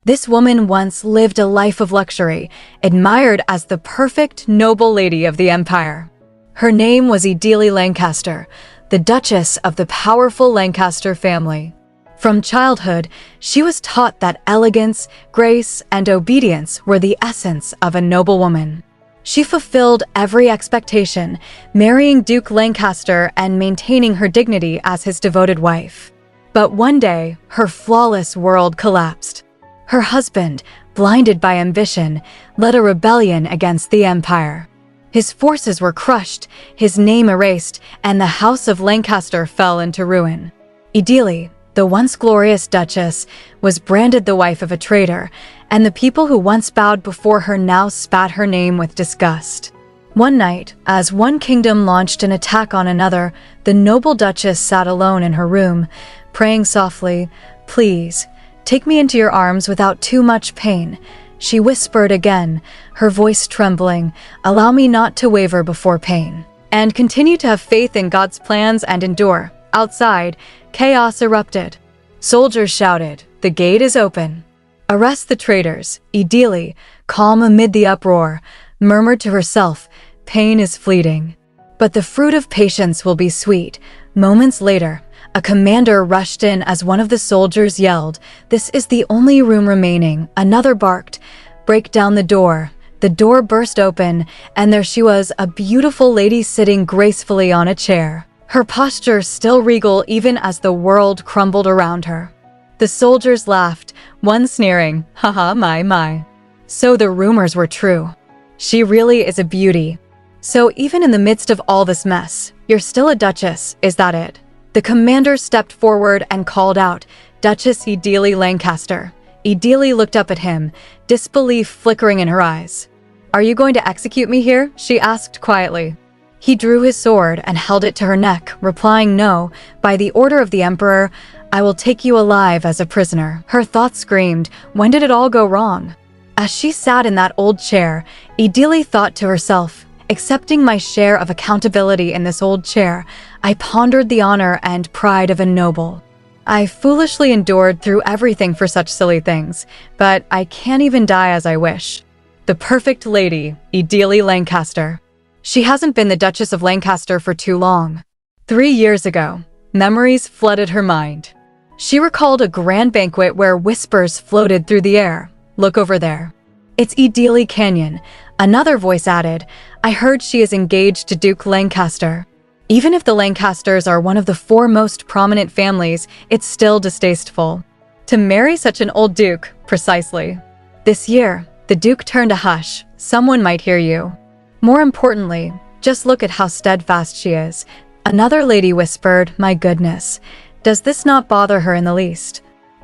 This woman once lived a life of luxury, admired as the perfect noble lady of the empire. Her name was Idili Lancaster, the Duchess of the powerful Lancaster family. From childhood, she was taught that elegance, grace, and obedience were the essence of a noblewoman. She fulfilled every expectation, marrying Duke Lancaster and maintaining her dignity as his devoted wife. But one day, her flawless world collapsed. Her husband, blinded by ambition, led a rebellion against the empire. His forces were crushed, his name erased, and the House of Lancaster fell into ruin. Idili, the once glorious Duchess, was branded the wife of a traitor, and the people who once bowed before her now spat her name with disgust. One night, as one kingdom launched an attack on another, the noble Duchess sat alone in her room, praying softly, "Please, take me into your arms without too much pain." She whispered again, her voice trembling, "Allow me not to waver before pain." And continue to have faith in God's plans and endure. Outside, chaos erupted. Soldiers shouted, "The gate is open." "Arrest the traitors." Idili, calm amid the uproar, murmured to herself, "Pain is fleeting, but the fruit of patience will be sweet." Moments later, a commander rushed in as one of the soldiers yelled, "This is the only room remaining." Another barked, "Break down the door." The door burst open, and there she was, a beautiful lady sitting gracefully on a chair, her posture still regal even as the world crumbled around her. The soldiers laughed, one sneering, "Haha, my. So the rumors were true. She really is a beauty. So even in the midst of all this mess, you're still a duchess, is that it?" The commander stepped forward and called out, "Duchess Idili Lancaster." Idili looked up at him, disbelief flickering in her eyes. "Are you going to execute me here?" she asked quietly. He drew his sword and held it to her neck, replying, "No, by the order of the emperor, I will take you alive as a prisoner." Her thoughts screamed, when did it all go wrong? As she sat in that old chair, Idili thought to herself, accepting my share of accountability in this old chair, I pondered the honor and pride of a noble. I foolishly endured through everything for such silly things, but I can't even die as I wish. The perfect lady, Idili Lancaster. She hasn't been the Duchess of Lancaster for too long. 3 years ago, memories flooded her mind. She recalled a grand banquet where whispers floated through the air. "Look over there. It's Idili Canyon." Another voice added, "I heard she is engaged to Duke Lancaster." Even if the Lancasters are one of the 4 most prominent families, it's still distasteful. To marry such an old duke, precisely. This year, the duke turned a hush. Someone might hear you. More importantly, just look at how steadfast she is. Another lady whispered, "My goodness, does this not bother her in the least?"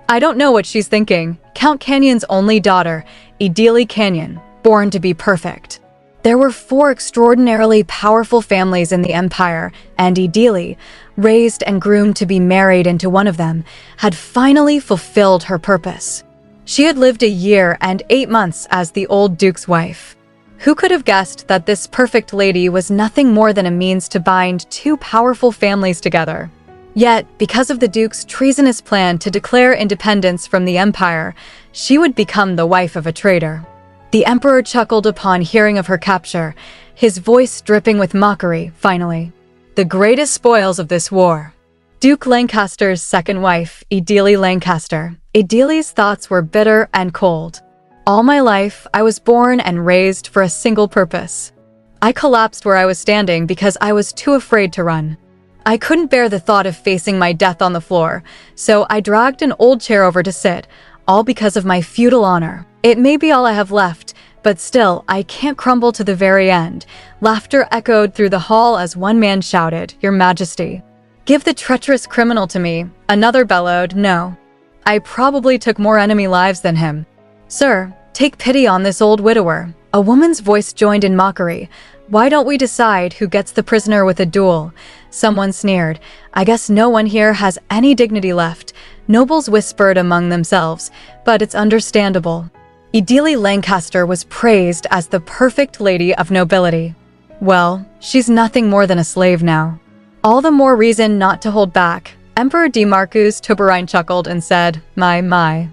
I don't know what she's thinking. Count Canyon's only daughter, Idili Canyon, born to be perfect. There were 4 extraordinarily powerful families in the empire, and Idili, raised and groomed to be married into one of them, had finally fulfilled her purpose. She had lived a year and 8 months as the old duke's wife. Who could have guessed that this perfect lady was nothing more than a means to bind 2 powerful families together? Yet, because of the duke's treasonous plan to declare independence from the empire, she would become the wife of a traitor. The emperor chuckled upon hearing of her capture, his voice dripping with mockery, finally. The greatest spoils of this war. Duke Lancaster's second wife, Idili Lancaster. Idili's thoughts were bitter and cold. All my life, I was born and raised for a single purpose. I collapsed where I was standing because I was too afraid to run. I couldn't bear the thought of facing my death on the floor, so I dragged an old chair over to sit, all because of my feudal honor. It may be all I have left, but still, I can't crumble to the very end. Laughter echoed through the hall as one man shouted, "Your Majesty, give the treacherous criminal to me." Another bellowed, "No. I probably took more enemy lives than him." "Sir, take pity on this old widower." A woman's voice joined in mockery. "Why don't we decide who gets the prisoner with a duel?" Someone sneered. "I guess no one here has any dignity left." Nobles whispered among themselves, but it's understandable. Idili Lancaster was praised as the perfect lady of nobility. Well, she's nothing more than a slave now. All the more reason not to hold back. Emperor Demarcus Tuberine chuckled and said, My.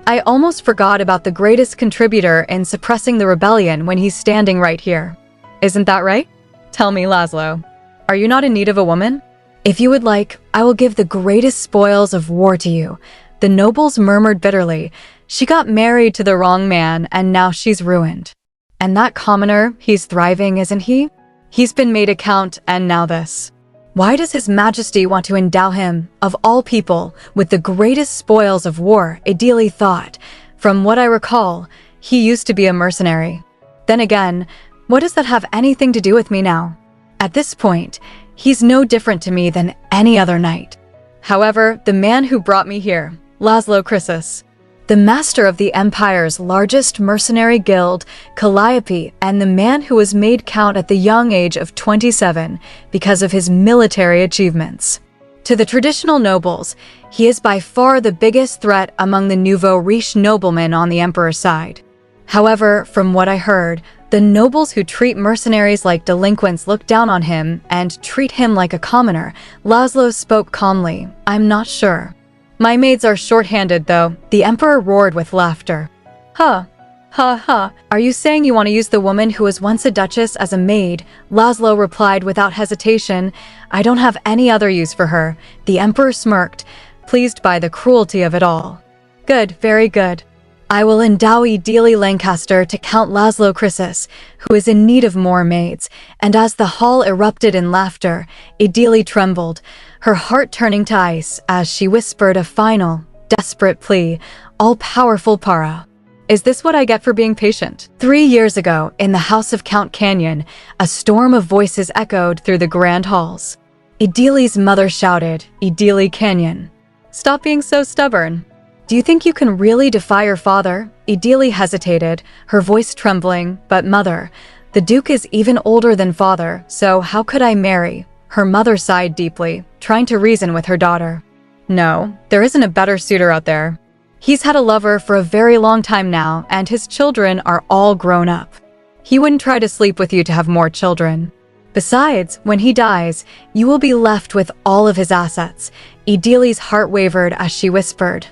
I almost forgot about the greatest contributor in suppressing the rebellion when he's standing right here. Isn't that right? Tell me, Laszlo, are you not in need of a woman? If you would like, I will give the greatest spoils of war to you. The nobles murmured bitterly. She got married to the wrong man, and now she's ruined. And that commoner, he's thriving, isn't he? He's been made a count, and now this. Why does His Majesty want to endow him, of all people, with the greatest spoils of war? Ideally thought. From what I recall, he used to be a mercenary. Then again, what does that have anything to do with me now? At this point, he's no different to me than any other knight. However, the man who brought me here, Laszlo Chrysis, the master of the Empire's largest mercenary guild, Calliope, and the man who was made count at the young age of 27 because of his military achievements. To the traditional nobles, he is by far the biggest threat among the nouveau riche noblemen on the Emperor's side. However, from what I heard, the nobles who treat mercenaries like delinquents look down on him and treat him like a commoner. Laszlo spoke calmly. I'm not sure. My maids are short-handed, though. The Emperor roared with laughter. Huh. Ha ha. Are you saying you want to use the woman who was once a duchess as a maid? Laszlo replied without hesitation. I don't have any other use for her. The Emperor smirked, pleased by the cruelty of it all. Good, very good. I will endow Ideally Lancaster to Count Laszlo Chrysis, who is in need of more maids, and as the hall erupted in laughter, Ideally trembled, her heart turning to ice as she whispered a final, desperate plea, all-powerful Para. Is this what I get for being patient? 3 years ago, in the house of Count Canyon, a storm of voices echoed through the grand halls. Ideally's mother shouted, Ideally Canyon, stop being so stubborn. Do you think you can really defy your father? Ideally hesitated, her voice trembling, but mother, the Duke is even older than father, so how could I marry? Her mother sighed deeply, trying to reason with her daughter. No, there isn't a better suitor out there. He's had a lover for a very long time now, and his children are all grown up. He wouldn't try to sleep with you to have more children. Besides, when he dies, you will be left with all of his assets. Ideally's heart wavered as she whispered,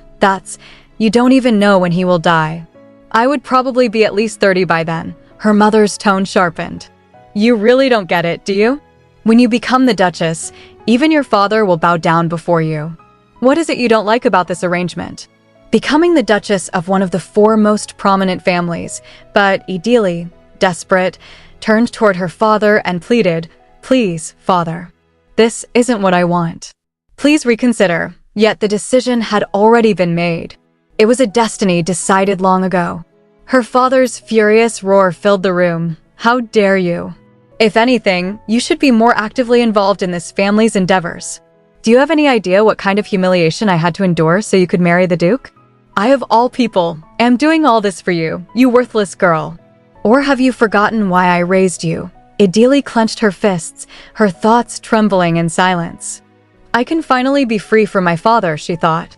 you don't even know when he will die. I would probably be at least 30 by then. Her mother's tone sharpened. You really don't get it, do you? When you become the Duchess, even your father will bow down before you. What is it you don't like about this arrangement? Becoming the Duchess of one of the 4 most prominent families, but Ideally, desperate, turned toward her father and pleaded, Please, father. This isn't what I want. Please reconsider. Yet the decision had already been made. It was a destiny decided long ago. Her father's furious roar filled the room. How dare you? If anything, you should be more actively involved in this family's endeavors. Do you have any idea what kind of humiliation I had to endure so you could marry the Duke? I of all people am doing all this for you, you worthless girl. Or have you forgotten why I raised you? Ideally clenched her fists, her thoughts trembling in silence. I can finally be free from my father, she thought.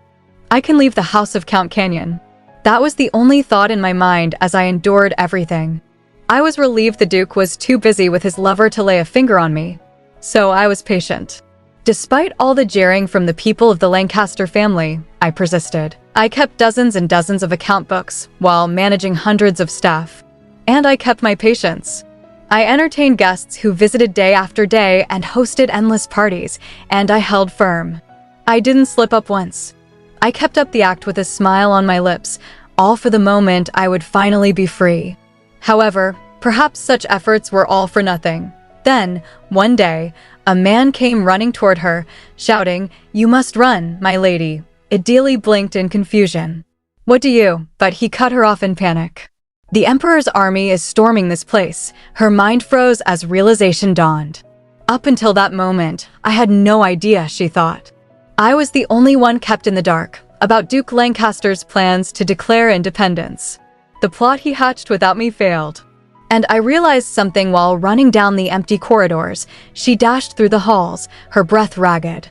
I can leave the house of Count Canyon. That was the only thought in my mind as I endured everything. I was relieved the Duke was too busy with his lover to lay a finger on me. So I was patient. Despite all the jeering from the people of the Lancaster family, I persisted. I kept dozens and dozens of account books while managing hundreds of staff. And I kept my patience. I entertained guests who visited day after day and hosted endless parties, and I held firm. I didn't slip up once. I kept up the act with a smile on my lips, all for the moment I would finally be free. However, perhaps such efforts were all for nothing. Then, one day, a man came running toward her, shouting, You must run, my lady. Ideally blinked in confusion. What do you? But he cut her off in panic. The Emperor's army is storming this place. Her mind froze as realization dawned. Up until that moment, I had no idea, she thought. I was the only one kept in the dark about Duke Lancaster's plans to declare independence. The plot he hatched without me failed. And I realized something while running down the empty corridors. She dashed through the halls, her breath ragged.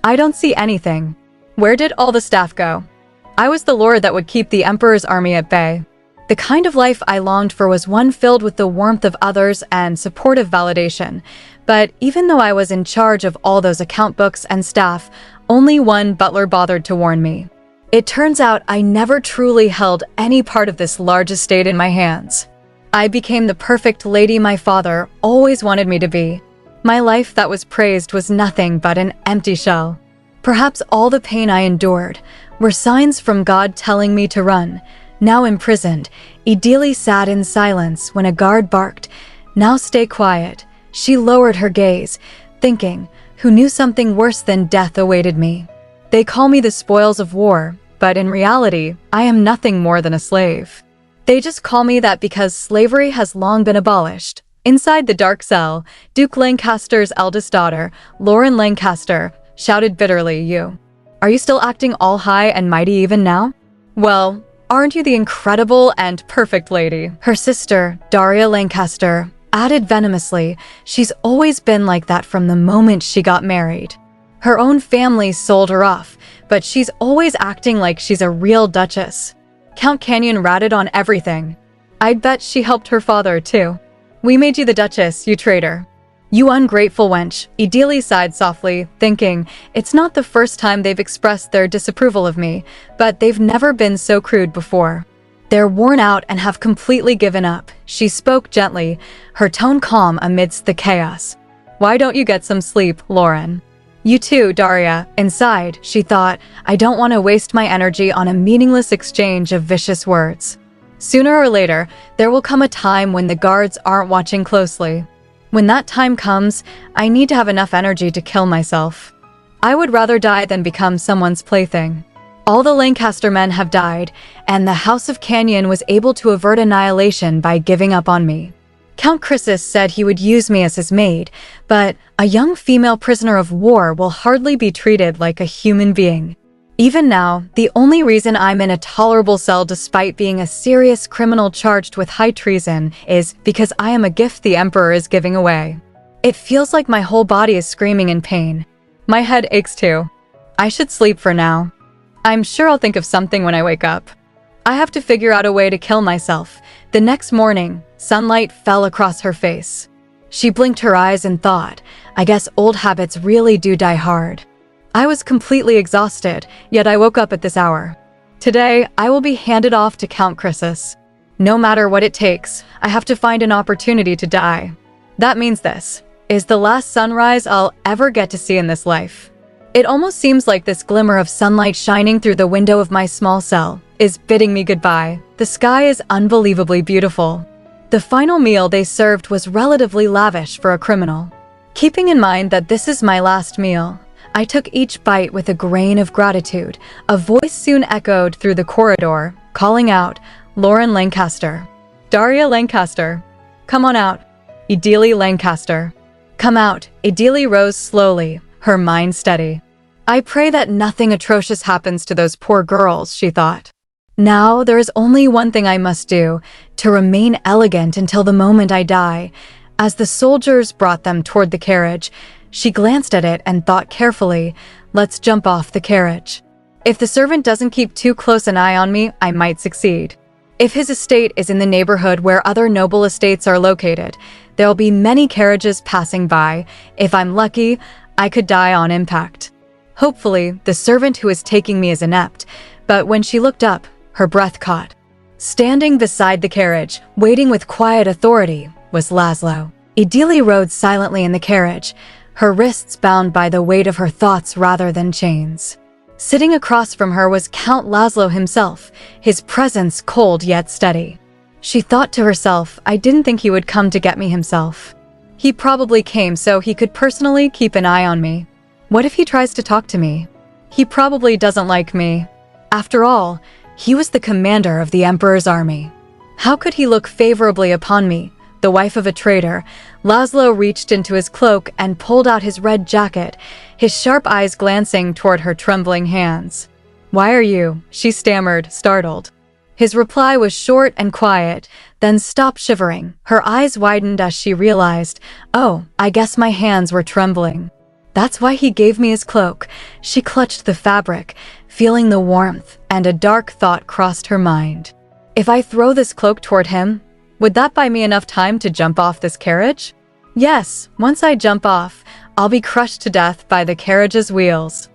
I don't see anything. Where did all the staff go? I was the lord that would keep the Emperor's army at bay. The kind of life I longed for was one filled with the warmth of others and supportive validation. But even though I was in charge of all those account books and staff, only one butler bothered to warn me. It turns out I never truly held any part of this large estate in my hands. I became the perfect lady my father always wanted me to be. My life that was praised was nothing but an empty shell. Perhaps all the pain I endured were signs from God telling me to run. Now imprisoned, Idili sat in silence when a guard barked, "Now stay quiet." She lowered her gaze, thinking, who knew something worse than death awaited me. They call me the spoils of war, but in reality, I am nothing more than a slave. They just call me that because slavery has long been abolished. Inside the dark cell, Duke Lancaster's eldest daughter, Lauren Lancaster, shouted bitterly, Are you still acting all high and mighty even now? Well, aren't you the incredible and perfect lady? Her sister, Daria Lancaster, added venomously, she's always been like that from the moment she got married. Her own family sold her off, but she's always acting like she's a real duchess. Count Canyon ratted on everything. I'd bet she helped her father, too. We made you the duchess, you traitor. You ungrateful wench, Idili sighed softly, thinking, it's not the first time they've expressed their disapproval of me, but they've never been so crude before. They're worn out and have completely given up. She spoke gently, her tone calm amidst the chaos. Why don't you get some sleep, Lauren? You too, Daria. Inside, she thought, I don't want to waste my energy on a meaningless exchange of vicious words. Sooner or later, there will come a time when the guards aren't watching closely. When that time comes, I need to have enough energy to kill myself. I would rather die than become someone's plaything. All the Lancaster men have died, and the House of Canyon was able to avert annihilation by giving up on me. Count Chrysis said he would use me as his maid, but a young female prisoner of war will hardly be treated like a human being. Even now, the only reason I'm in a tolerable cell despite being a serious criminal charged with high treason is because I am a gift the Emperor is giving away. It feels like my whole body is screaming in pain. My head aches too. I should sleep for now. I'm sure I'll think of something when I wake up. I have to figure out a way to kill myself. The next morning, sunlight fell across her face. She blinked her eyes and thought, I guess old habits really do die hard. I was completely exhausted, yet I woke up at this hour. Today, I will be handed off to Count Chrysis. No matter what it takes, I have to find an opportunity to die. That means this is the last sunrise I'll ever get to see in this life. It almost seems like this glimmer of sunlight shining through the window of my small cell is bidding me goodbye. The sky is unbelievably beautiful. The final meal they served was relatively lavish for a criminal. Keeping in mind that this is my last meal, I took each bite with a grain of gratitude. A voice soon echoed through the corridor, calling out, Lauren Lancaster. Daria Lancaster. Come on out. Idili Lancaster. Come out. Idili rose slowly, her mind steady. I pray that nothing atrocious happens to those poor girls, she thought. Now there is only one thing I must do, to remain elegant until the moment I die. As the soldiers brought them toward the carriage, she glanced at it and thought carefully, let's jump off the carriage. If the servant doesn't keep too close an eye on me, I might succeed. If his estate is in the neighborhood where other noble estates are located, there'll be many carriages passing by. If I'm lucky, I could die on impact. Hopefully, the servant who is taking me is inept, but when she looked up, her breath caught. Standing beside the carriage, waiting with quiet authority, was Laszlo. Idili rode silently in the carriage, her wrists bound by the weight of her thoughts rather than chains. Sitting across from her was Count Laszlo himself, his presence cold yet steady. She thought to herself, I didn't think he would come to get me himself. He probably came so he could personally keep an eye on me. What if he tries to talk to me? He probably doesn't like me. After all, he was the commander of the Emperor's army. How could he look favorably upon me, the wife of a traitor? Laszlo reached into his cloak and pulled out his red jacket, his sharp eyes glancing toward her trembling hands. Why are you? She stammered, startled. His reply was short and quiet, then stopped shivering. Her eyes widened as she realized, oh, I guess my hands were trembling. That's why he gave me his cloak. She clutched the fabric, feeling the warmth, and a dark thought crossed her mind. If I throw this cloak toward him, would that buy me enough time to jump off this carriage? Yes, once I jump off, I'll be crushed to death by the carriage's wheels.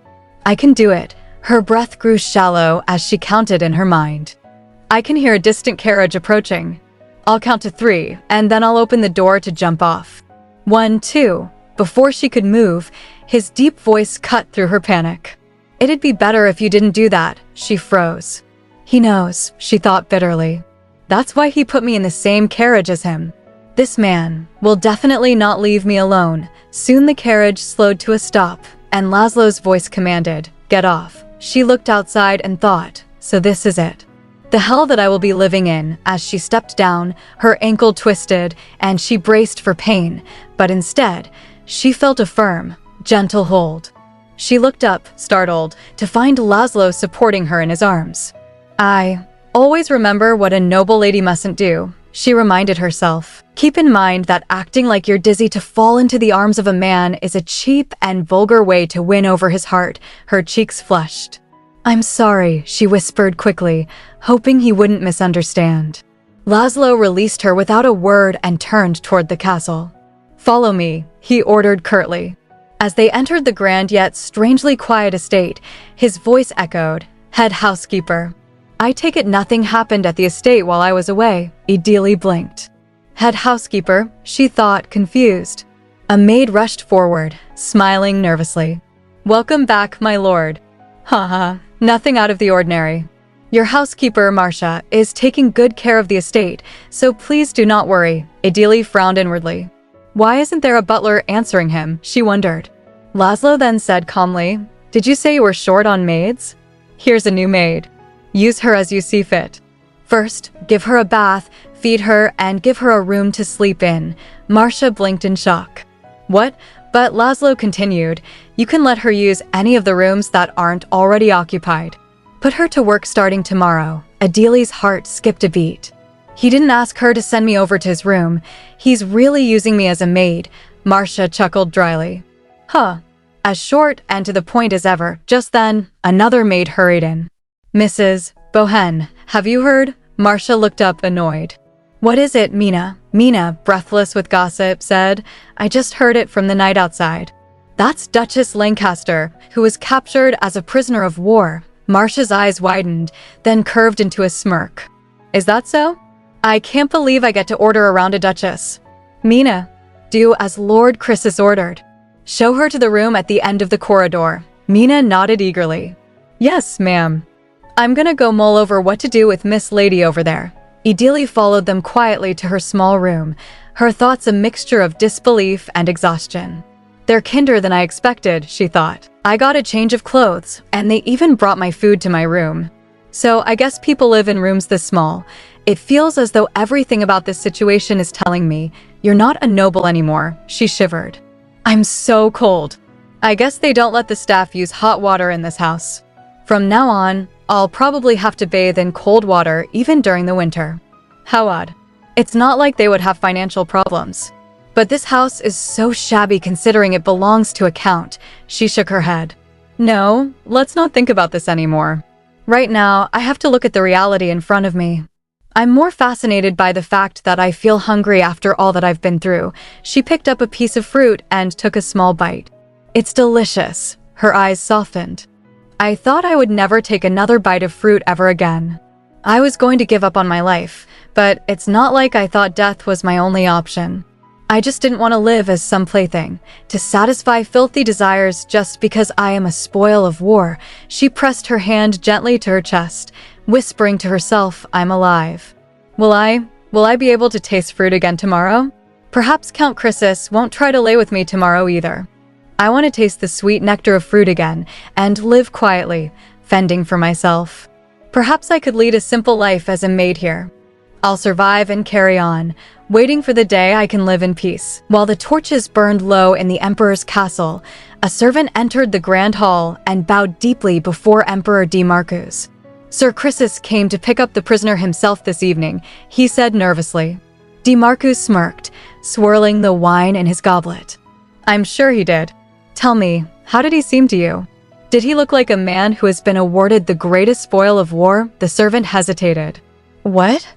I can do it. Her breath grew shallow as she counted in her mind. I can hear a distant carriage approaching. I'll count to 3, and then I'll open the door to jump off. 1, 2. Before she could move, his deep voice cut through her panic. It'd be better if you didn't do that. She froze. He knows, she thought bitterly. That's why he put me in the same carriage as him. This man will definitely not leave me alone. Soon the carriage slowed to a stop, and Laszlo's voice commanded, "Get off." She looked outside and thought, so this is it. The hell that I will be living in. As she stepped down, her ankle twisted, and she braced for pain, but instead, she felt a firm, gentle hold. She looked up, startled, to find Laszlo supporting her in his arms. I always remember what a noble lady mustn't do, she reminded herself. Keep in mind that acting like you're dizzy to fall into the arms of a man is a cheap and vulgar way to win over his heart. Her cheeks flushed. I'm sorry, she whispered quickly, hoping he wouldn't misunderstand. Laszlo released her without a word and turned toward the castle. Follow me, he ordered curtly. As they entered the grand yet strangely quiet estate, his voice echoed, Head housekeeper. I take it nothing happened at the estate while I was away. Idili blinked. Head housekeeper, she thought, confused. A maid rushed forward, smiling nervously. Welcome back, my lord. Haha, nothing out of the ordinary. Your housekeeper, Marcia, is taking good care of the estate, so please do not worry. Idili frowned inwardly. Why isn't there a butler answering him? She wondered. Laszlo then said calmly, Did you say you were short on maids? Here's a new maid. Use her as you see fit. First, give her a bath, feed her, and give her a room to sleep in. Marcia blinked in shock. What? But Laszlo continued, You can let her use any of the rooms that aren't already occupied. Put her to work starting tomorrow. Idili's heart skipped a beat. He didn't ask her to send me over to his room. He's really using me as a maid. Marcia chuckled dryly. Huh. As short and to the point as ever. Just then, another maid hurried in. Mrs. Bohen, have you heard? Marcia looked up annoyed. What is it, Mina? Mina, breathless with gossip, said, I just heard it from the night outside. That's Duchess Lancaster, who was captured as a prisoner of war. Marcia's eyes widened, then curved into a smirk. Is that so? I can't believe I get to order around a duchess. Mina, do as Lord Chrysis ordered. Show her to the room at the end of the corridor. Mina nodded eagerly. Yes, ma'am. I'm gonna go mull over what to do with Miss Lady over there. Idili followed them quietly to her small room, her thoughts a mixture of disbelief and exhaustion. They're kinder than I expected, she thought. I got a change of clothes, and they even brought my food to my room. So I guess people live in rooms this small. It feels as though everything about this situation is telling me, you're not a noble anymore, she shivered. I'm so cold. I guess they don't let the staff use hot water in this house. From now on, I'll probably have to bathe in cold water even during the winter. How odd. It's not like they would have financial problems. But this house is so shabby considering it belongs to a count. She shook her head. No, let's not think about this anymore. Right now, I have to look at the reality in front of me. I'm more fascinated by the fact that I feel hungry after all that I've been through. She picked up a piece of fruit and took a small bite. It's delicious. Her eyes softened. I thought I would never take another bite of fruit ever again. I was going to give up on my life, but it's not like I thought death was my only option. I just didn't want to live as some plaything, to satisfy filthy desires just because I am a spoil of war. She pressed her hand gently to her chest, whispering to herself, I'm alive. Will I be able to taste fruit again tomorrow? Perhaps Count Chrysis won't try to lay with me tomorrow either. I want to taste the sweet nectar of fruit again and live quietly, fending for myself. Perhaps I could lead a simple life as a maid here. I'll survive and carry on, waiting for the day I can live in peace. While the torches burned low in the Emperor's castle, a servant entered the grand hall and bowed deeply before Emperor DeMarcus. Sir Chrysis came to pick up the prisoner himself this evening, he said nervously. DeMarcus smirked, swirling the wine in his goblet. I'm sure he did. Tell me, how did he seem to you? Did he look like a man who has been awarded the greatest spoil of war? The servant hesitated. What?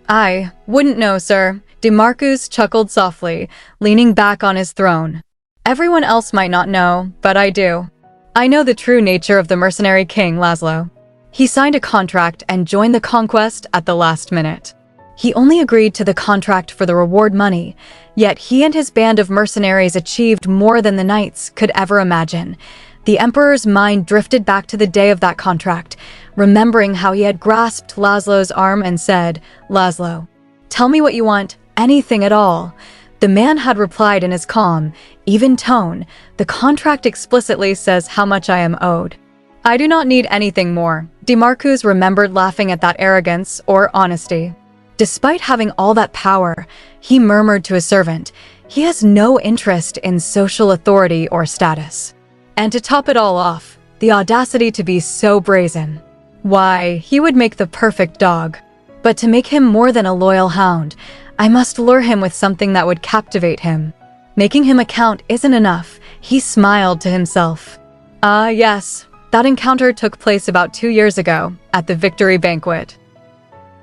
I wouldn't know, sir. DeMarcus chuckled softly, leaning back on his throne. Everyone else might not know, but I do. I know the true nature of the mercenary king, Laszlo. He signed a contract and joined the conquest at the last minute. He only agreed to the contract for the reward money, yet he and his band of mercenaries achieved more than the knights could ever imagine. The emperor's mind drifted back to the day of that contract, remembering how he had grasped Laszlo's arm and said, "Laszlo, tell me what you want, anything at all." The man had replied in his calm, even tone, "The contract explicitly says how much I am owed. I do not need anything more." DeMarcus remembered laughing at that arrogance or honesty. Despite having all that power, he murmured to his servant, he has no interest in social authority or status. And to top it all off, the audacity to be so brazen. Why, he would make the perfect dog. But to make him more than a loyal hound, I must lure him with something that would captivate him. Making him a count isn't enough, he smiled to himself. Yes, that encounter took place about 2 years ago, at the victory banquet.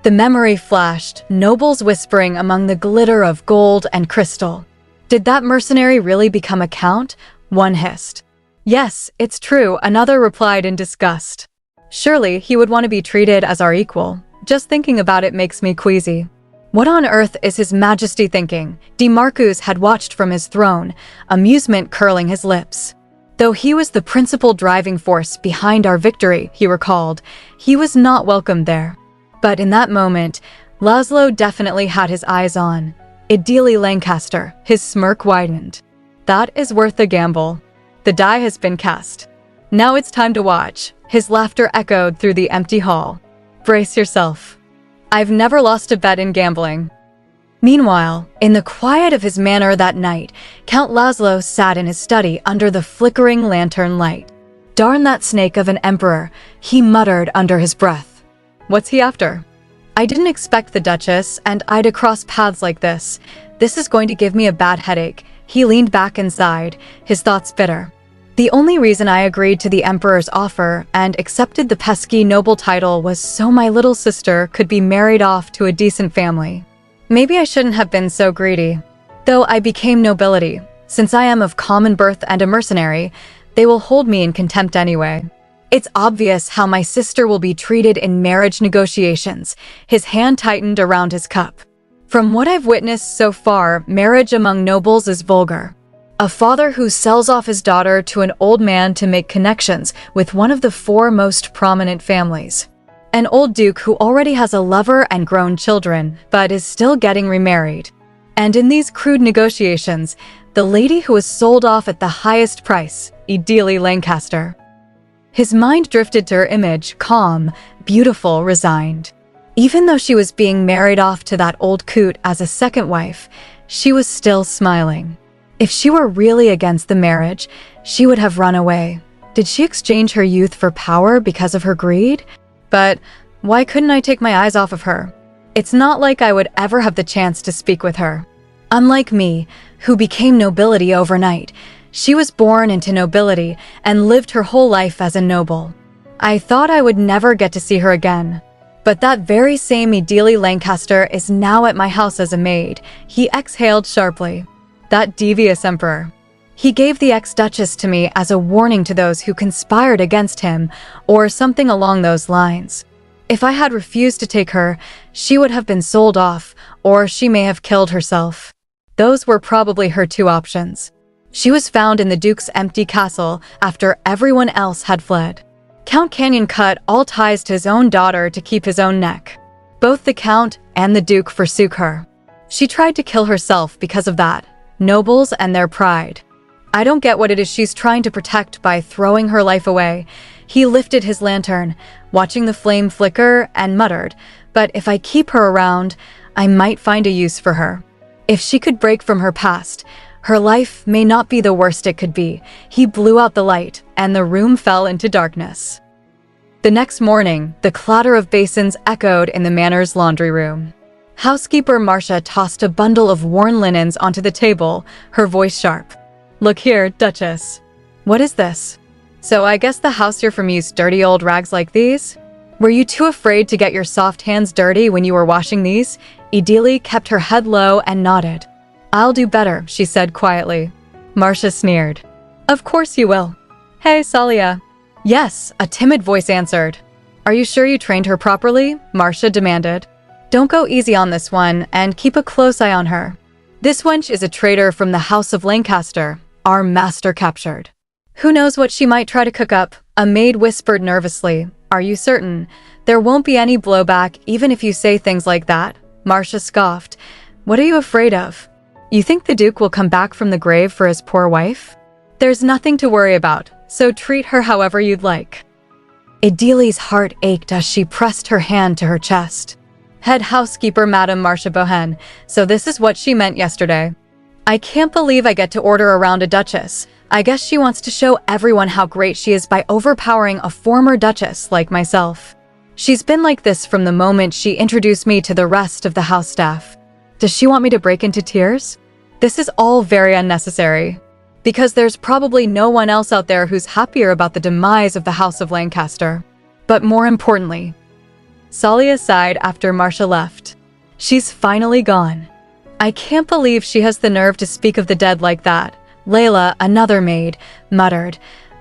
The memory flashed, nobles whispering among the glitter of gold and crystal. Did that mercenary really become a count? One hissed. Yes, it's true, another replied in disgust. Surely he would want to be treated as our equal. Just thinking about it makes me queasy. What on earth is His Majesty thinking? DeMarcus had watched from his throne, amusement curling his lips. Though he was the principal driving force behind our victory, he recalled, he was not welcome there. But in that moment, Laszlo definitely had his eyes on Ideally Lancaster. His smirk widened. That is worth a gamble. The die has been cast. Now it's time to watch. His laughter echoed through the empty hall. Brace yourself. I've never lost a bet in gambling. Meanwhile, in the quiet of his manor that night, Count Laszlo sat in his study under the flickering lantern light. Darn that snake of an emperor, he muttered under his breath. What's he after? I didn't expect the Duchess and I to cross paths like this. This is going to give me a bad headache. He leaned back and sighed, his thoughts bitter. The only reason I agreed to the Emperor's offer and accepted the pesky noble title was so my little sister could be married off to a decent family. Maybe I shouldn't have been so greedy. Though I became nobility, since I am of common birth and a mercenary, they will hold me in contempt anyway. It's obvious how my sister will be treated in marriage negotiations. His hand tightened around his cup. From what I've witnessed so far, marriage among nobles is vulgar. A father who sells off his daughter to an old man to make connections with one of the 4 most prominent families. An old duke who already has a lover and grown children, but is still getting remarried. And in these crude negotiations, the lady who was sold off at the highest price, Ideally Lancaster. His mind drifted to her image, calm, beautiful, resigned. Even though she was being married off to that old coot as a second wife, she was still smiling. If she were really against the marriage, she would have run away. Did she exchange her youth for power because of her greed? But why couldn't I take my eyes off of her? It's not like I would ever have the chance to speak with her. Unlike me, who became nobility overnight, she was born into nobility and lived her whole life as a noble. I thought I would never get to see her again. But that very same Ideally Lancaster is now at my house as a maid. He exhaled sharply. That devious emperor. He gave the ex-duchess to me as a warning to those who conspired against him, or something along those lines. If I had refused to take her, she would have been sold off, or she may have killed herself. Those were probably her 2 options. She was found in the Duke's empty castle after everyone else had fled. Count Canyon cut all ties to his own daughter to keep his own neck. Both the Count and the Duke forsook her. She tried to kill herself because of that. Nobles and their pride. I don't get what it is she's trying to protect by throwing her life away. He lifted his lantern, watching the flame flicker, and muttered, but if I keep her around, I might find a use for her. If she could break from her past, her life may not be the worst it could be. He blew out the light, and the room fell into darkness. The next morning, the clatter of basins echoed in the manor's laundry room. Housekeeper Marcia tossed a bundle of worn linens onto the table, her voice sharp. Look here, Duchess. What is this? So I guess the house you're from used dirty old rags like these? Were you too afraid to get your soft hands dirty when you were washing these? Ideally kept her head low and nodded. I'll do better, she said quietly. Marcia sneered. Of course you will. Hey, Salia. Yes, a timid voice answered. Are you sure you trained her properly? Marcia demanded. Don't go easy on this one, and keep a close eye on her. This wench is a traitor from the House of Lancaster, our master captured. Who knows what she might try to cook up? A maid whispered nervously. Are you certain? There won't be any blowback even if you say things like that. Marcia scoffed. What are you afraid of? You think the Duke will come back from the grave for his poor wife? There's nothing to worry about, so treat her however you'd like. Idili's heart ached as she pressed her hand to her chest. Head housekeeper Madame Marcia Bohen, so this is what she meant yesterday. I can't believe I get to order around a duchess. I guess she wants to show everyone how great she is by overpowering a former duchess like myself. She's been like this from the moment she introduced me to the rest of the house staff. Does she want me to break into tears? This is all very unnecessary, because there's probably no one else out there who's happier about the demise of the House of Lancaster. But more importantly, Salia sighed after Marcia left. She's finally gone. I can't believe she has the nerve to speak of the dead like that. Layla, another maid, muttered.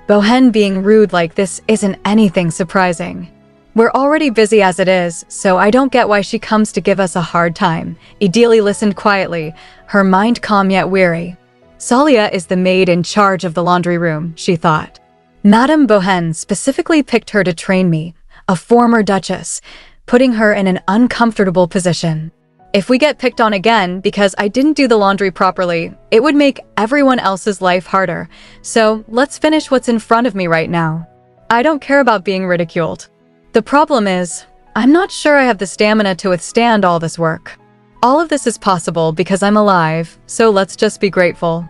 Bohen being rude like this isn't anything surprising. We're already busy as it is, so I don't get why she comes to give us a hard time. Idili listened quietly, her mind calm yet weary. Salia is the maid in charge of the laundry room, she thought. Madame Bohen specifically picked her to train me, a former duchess, putting her in an uncomfortable position. If we get picked on again because I didn't do the laundry properly, it would make everyone else's life harder. So let's finish what's in front of me right now. I don't care about being ridiculed. The problem is, I'm not sure I have the stamina to withstand all this work. All of this is possible because I'm alive, so let's just be grateful.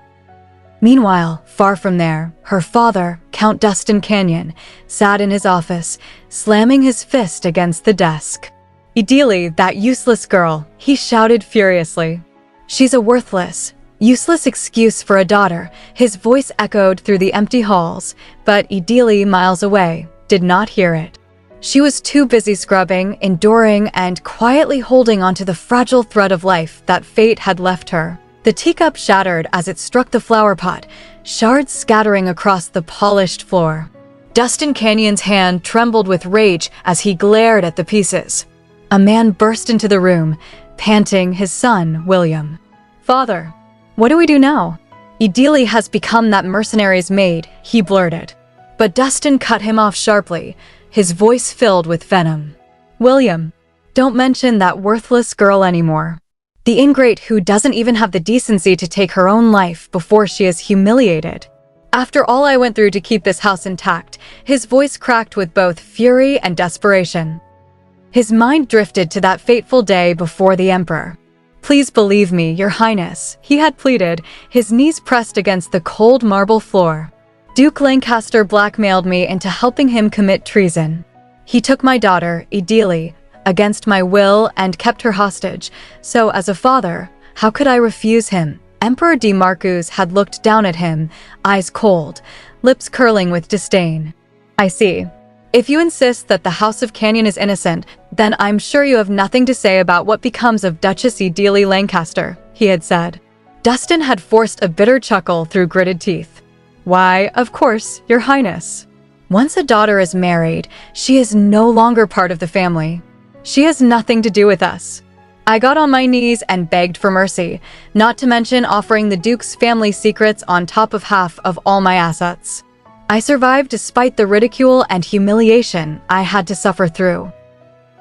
Meanwhile, far from there, her father, Count Dustin Canyon, sat in his office, slamming his fist against the desk. Idili, that useless girl, he shouted furiously. She's a worthless, useless excuse for a daughter. His voice echoed through the empty halls, but Idili, miles away, did not hear it. She was too busy scrubbing, enduring, and quietly holding onto the fragile thread of life that fate had left her. The teacup shattered as it struck the flower pot, shards scattering across the polished floor. Dustin Canyon's hand trembled with rage as he glared at the pieces. A man burst into the room, panting, his son, William. Father, what do we do now? Idili has become that mercenary's maid, he blurted. But Dustin cut him off sharply, his voice filled with venom. William, don't mention that worthless girl anymore. The ingrate who doesn't even have the decency to take her own life before she is humiliated. After all I went through to keep this house intact, his voice cracked with both fury and desperation. His mind drifted to that fateful day before the Emperor. Please believe me, Your Highness, he had pleaded, his knees pressed against the cold marble floor. Duke Lancaster blackmailed me into helping him commit treason. He took my daughter, Idili, against my will and kept her hostage, so as a father, how could I refuse him? Emperor D. Marcus had looked down at him, eyes cold, lips curling with disdain. I see. If you insist that the House of Canyon is innocent, then I'm sure you have nothing to say about what becomes of Duchess Idili Lancaster, he had said. Dustin had forced a bitter chuckle through gritted teeth. Why, of course, Your Highness. Once a daughter is married, she is no longer part of the family. She has nothing to do with us. I got on my knees and begged for mercy, not to mention offering the Duke's family secrets on top of half of all my assets. I survived despite the ridicule and humiliation I had to suffer through.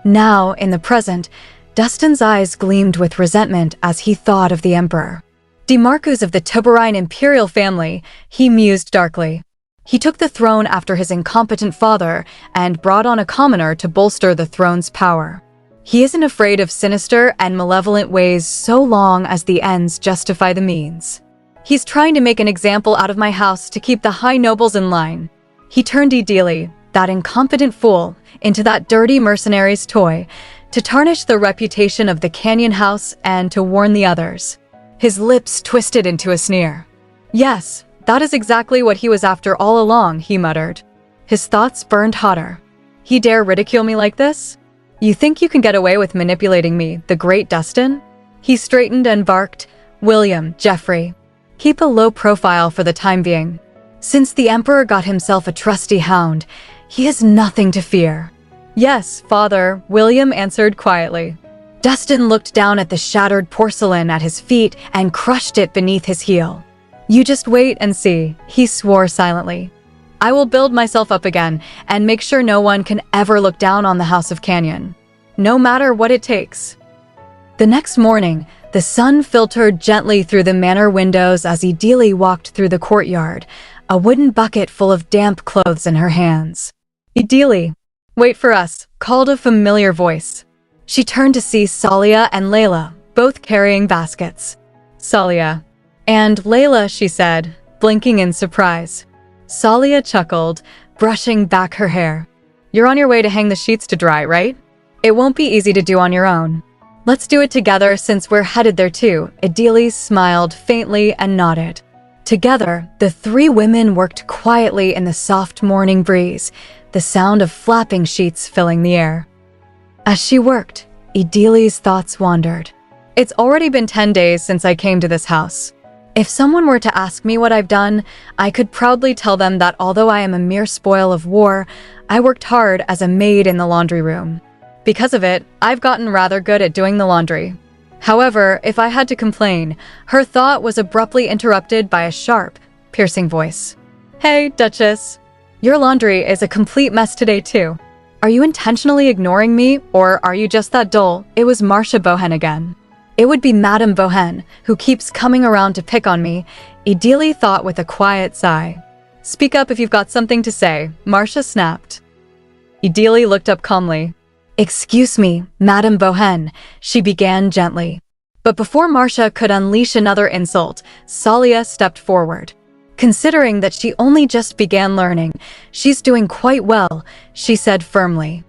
Now, in the present, Dustin's eyes gleamed with resentment as he thought of the Emperor. DeMarcus of the Tuberine imperial family, he mused darkly. He took the throne after his incompetent father and brought on a commoner to bolster the throne's power. He isn't afraid of sinister and malevolent ways so long as the ends justify the means. He's trying to make an example out of my house to keep the high nobles in line. He turned Idili, that incompetent fool, into that dirty mercenary's toy, to tarnish the reputation of the Canyon House and to warn the others. His lips twisted into a sneer. Yes, that is exactly what he was after all along, he muttered. His thoughts burned hotter. He dare ridicule me like this? You think you can get away with manipulating me, the great Dustin? He straightened and barked, William, Geoffrey. Keep a low profile for the time being. Since the emperor got himself a trusty hound, he has nothing to fear. Yes, father, William answered quietly. Dustin looked down at the shattered porcelain at his feet and crushed it beneath his heel. You just wait and see, he swore silently. I will build myself up again and make sure no one can ever look down on the House of Canyon. No matter what it takes. The next morning, the sun filtered gently through the manor windows as Idili walked through the courtyard, a wooden bucket full of damp clothes in her hands. Idili, wait for us, called a familiar voice. She turned to see Salia and Layla, both carrying baskets. Salia. And Layla, she said, blinking in surprise. Salia chuckled, brushing back her hair. You're on your way to hang the sheets to dry, right? It won't be easy to do on your own. Let's do it together since we're headed there too. Idili smiled faintly and nodded. Together, the three women worked quietly in the soft morning breeze, the sound of flapping sheets filling the air. As she worked, Idili's thoughts wandered. It's already been 10 days since I came to this house. If someone were to ask me what I've done, I could proudly tell them that although I am a mere spoil of war, I worked hard as a maid in the laundry room. Because of it, I've gotten rather good at doing the laundry. However, if I had to complain, her thought was abruptly interrupted by a sharp, piercing voice. Hey, Duchess. Your laundry is a complete mess today too. Are you intentionally ignoring me, or are you just that dull? It was Marcia Bohen again. It would be Madame Bohen, who keeps coming around to pick on me, Idili thought with a quiet sigh. Speak up if you've got something to say, Marcia snapped. Idili looked up calmly. Excuse me, Madame Bohen, she began gently. But before Marcia could unleash another insult, Salia stepped forward. Considering that she only just began learning, she's doing quite well, she said firmly.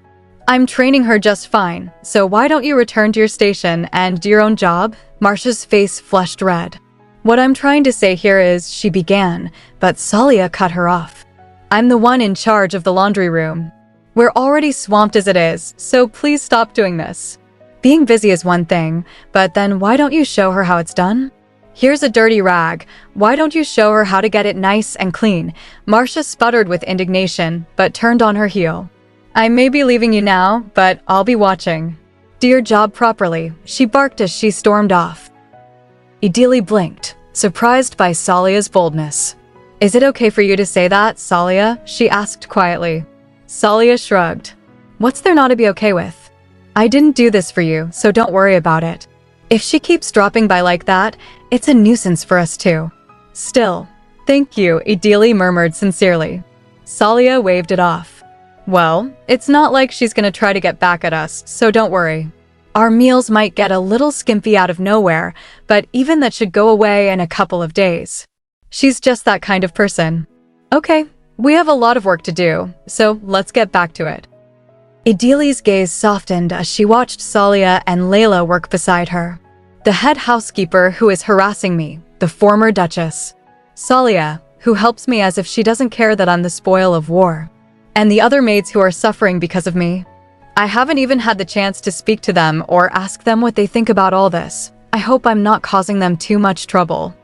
I'm training her just fine, so why don't you return to your station and do your own job? Marcia's face flushed red. What I'm trying to say here is, she began, but Salia cut her off. I'm the one in charge of the laundry room. We're already swamped as it is, so please stop doing this. Being busy is one thing, but then why don't you show her how it's done? Here's a dirty rag. Why don't you show her how to get it nice and clean? Marcia sputtered with indignation, but turned on her heel. I may be leaving you now, but I'll be watching. Do your job properly, she barked as she stormed off. Idili blinked, surprised by Salia's boldness. Is it okay for you to say that, Salia? She asked quietly. Salia shrugged. What's there not to be okay with? I didn't do this for you, so don't worry about it. If she keeps dropping by like that, it's a nuisance for us too. Still, thank you, Idili murmured sincerely. Salia waved it off. Well, it's not like she's gonna try to get back at us, so don't worry. Our meals might get a little skimpy out of nowhere, but even that should go away in a couple of days. She's just that kind of person. Okay, we have a lot of work to do, so let's get back to it. Idili's gaze softened as she watched Salia and Layla work beside her. The head housekeeper who is harassing me, the former Duchess. Salia, who helps me as if she doesn't care that I'm the spoil of war. And the other maids who are suffering because of me. I haven't even had the chance to speak to them or ask them what they think about all this. I hope I'm not causing them too much trouble.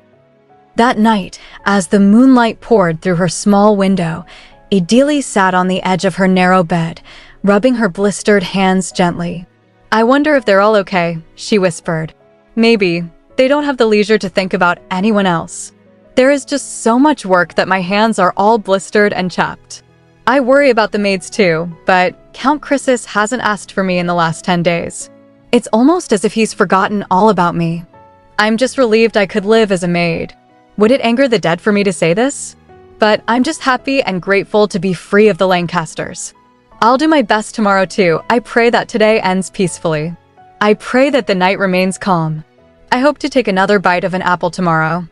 That night, as the moonlight poured through her small window, Idili sat on the edge of her narrow bed, rubbing her blistered hands gently. I wonder if they're all okay, she whispered. Maybe. They don't have the leisure to think about anyone else. There is just so much work that my hands are all blistered and chapped. I worry about the maids too, but Count Chrysis hasn't asked for me in the last 10 days. It's almost as if he's forgotten all about me. I'm just relieved I could live as a maid. Would it anger the dead for me to say this? But I'm just happy and grateful to be free of the Lancasters. I'll do my best tomorrow too. I pray that today ends peacefully. I pray that the night remains calm. I hope to take another bite of an apple tomorrow.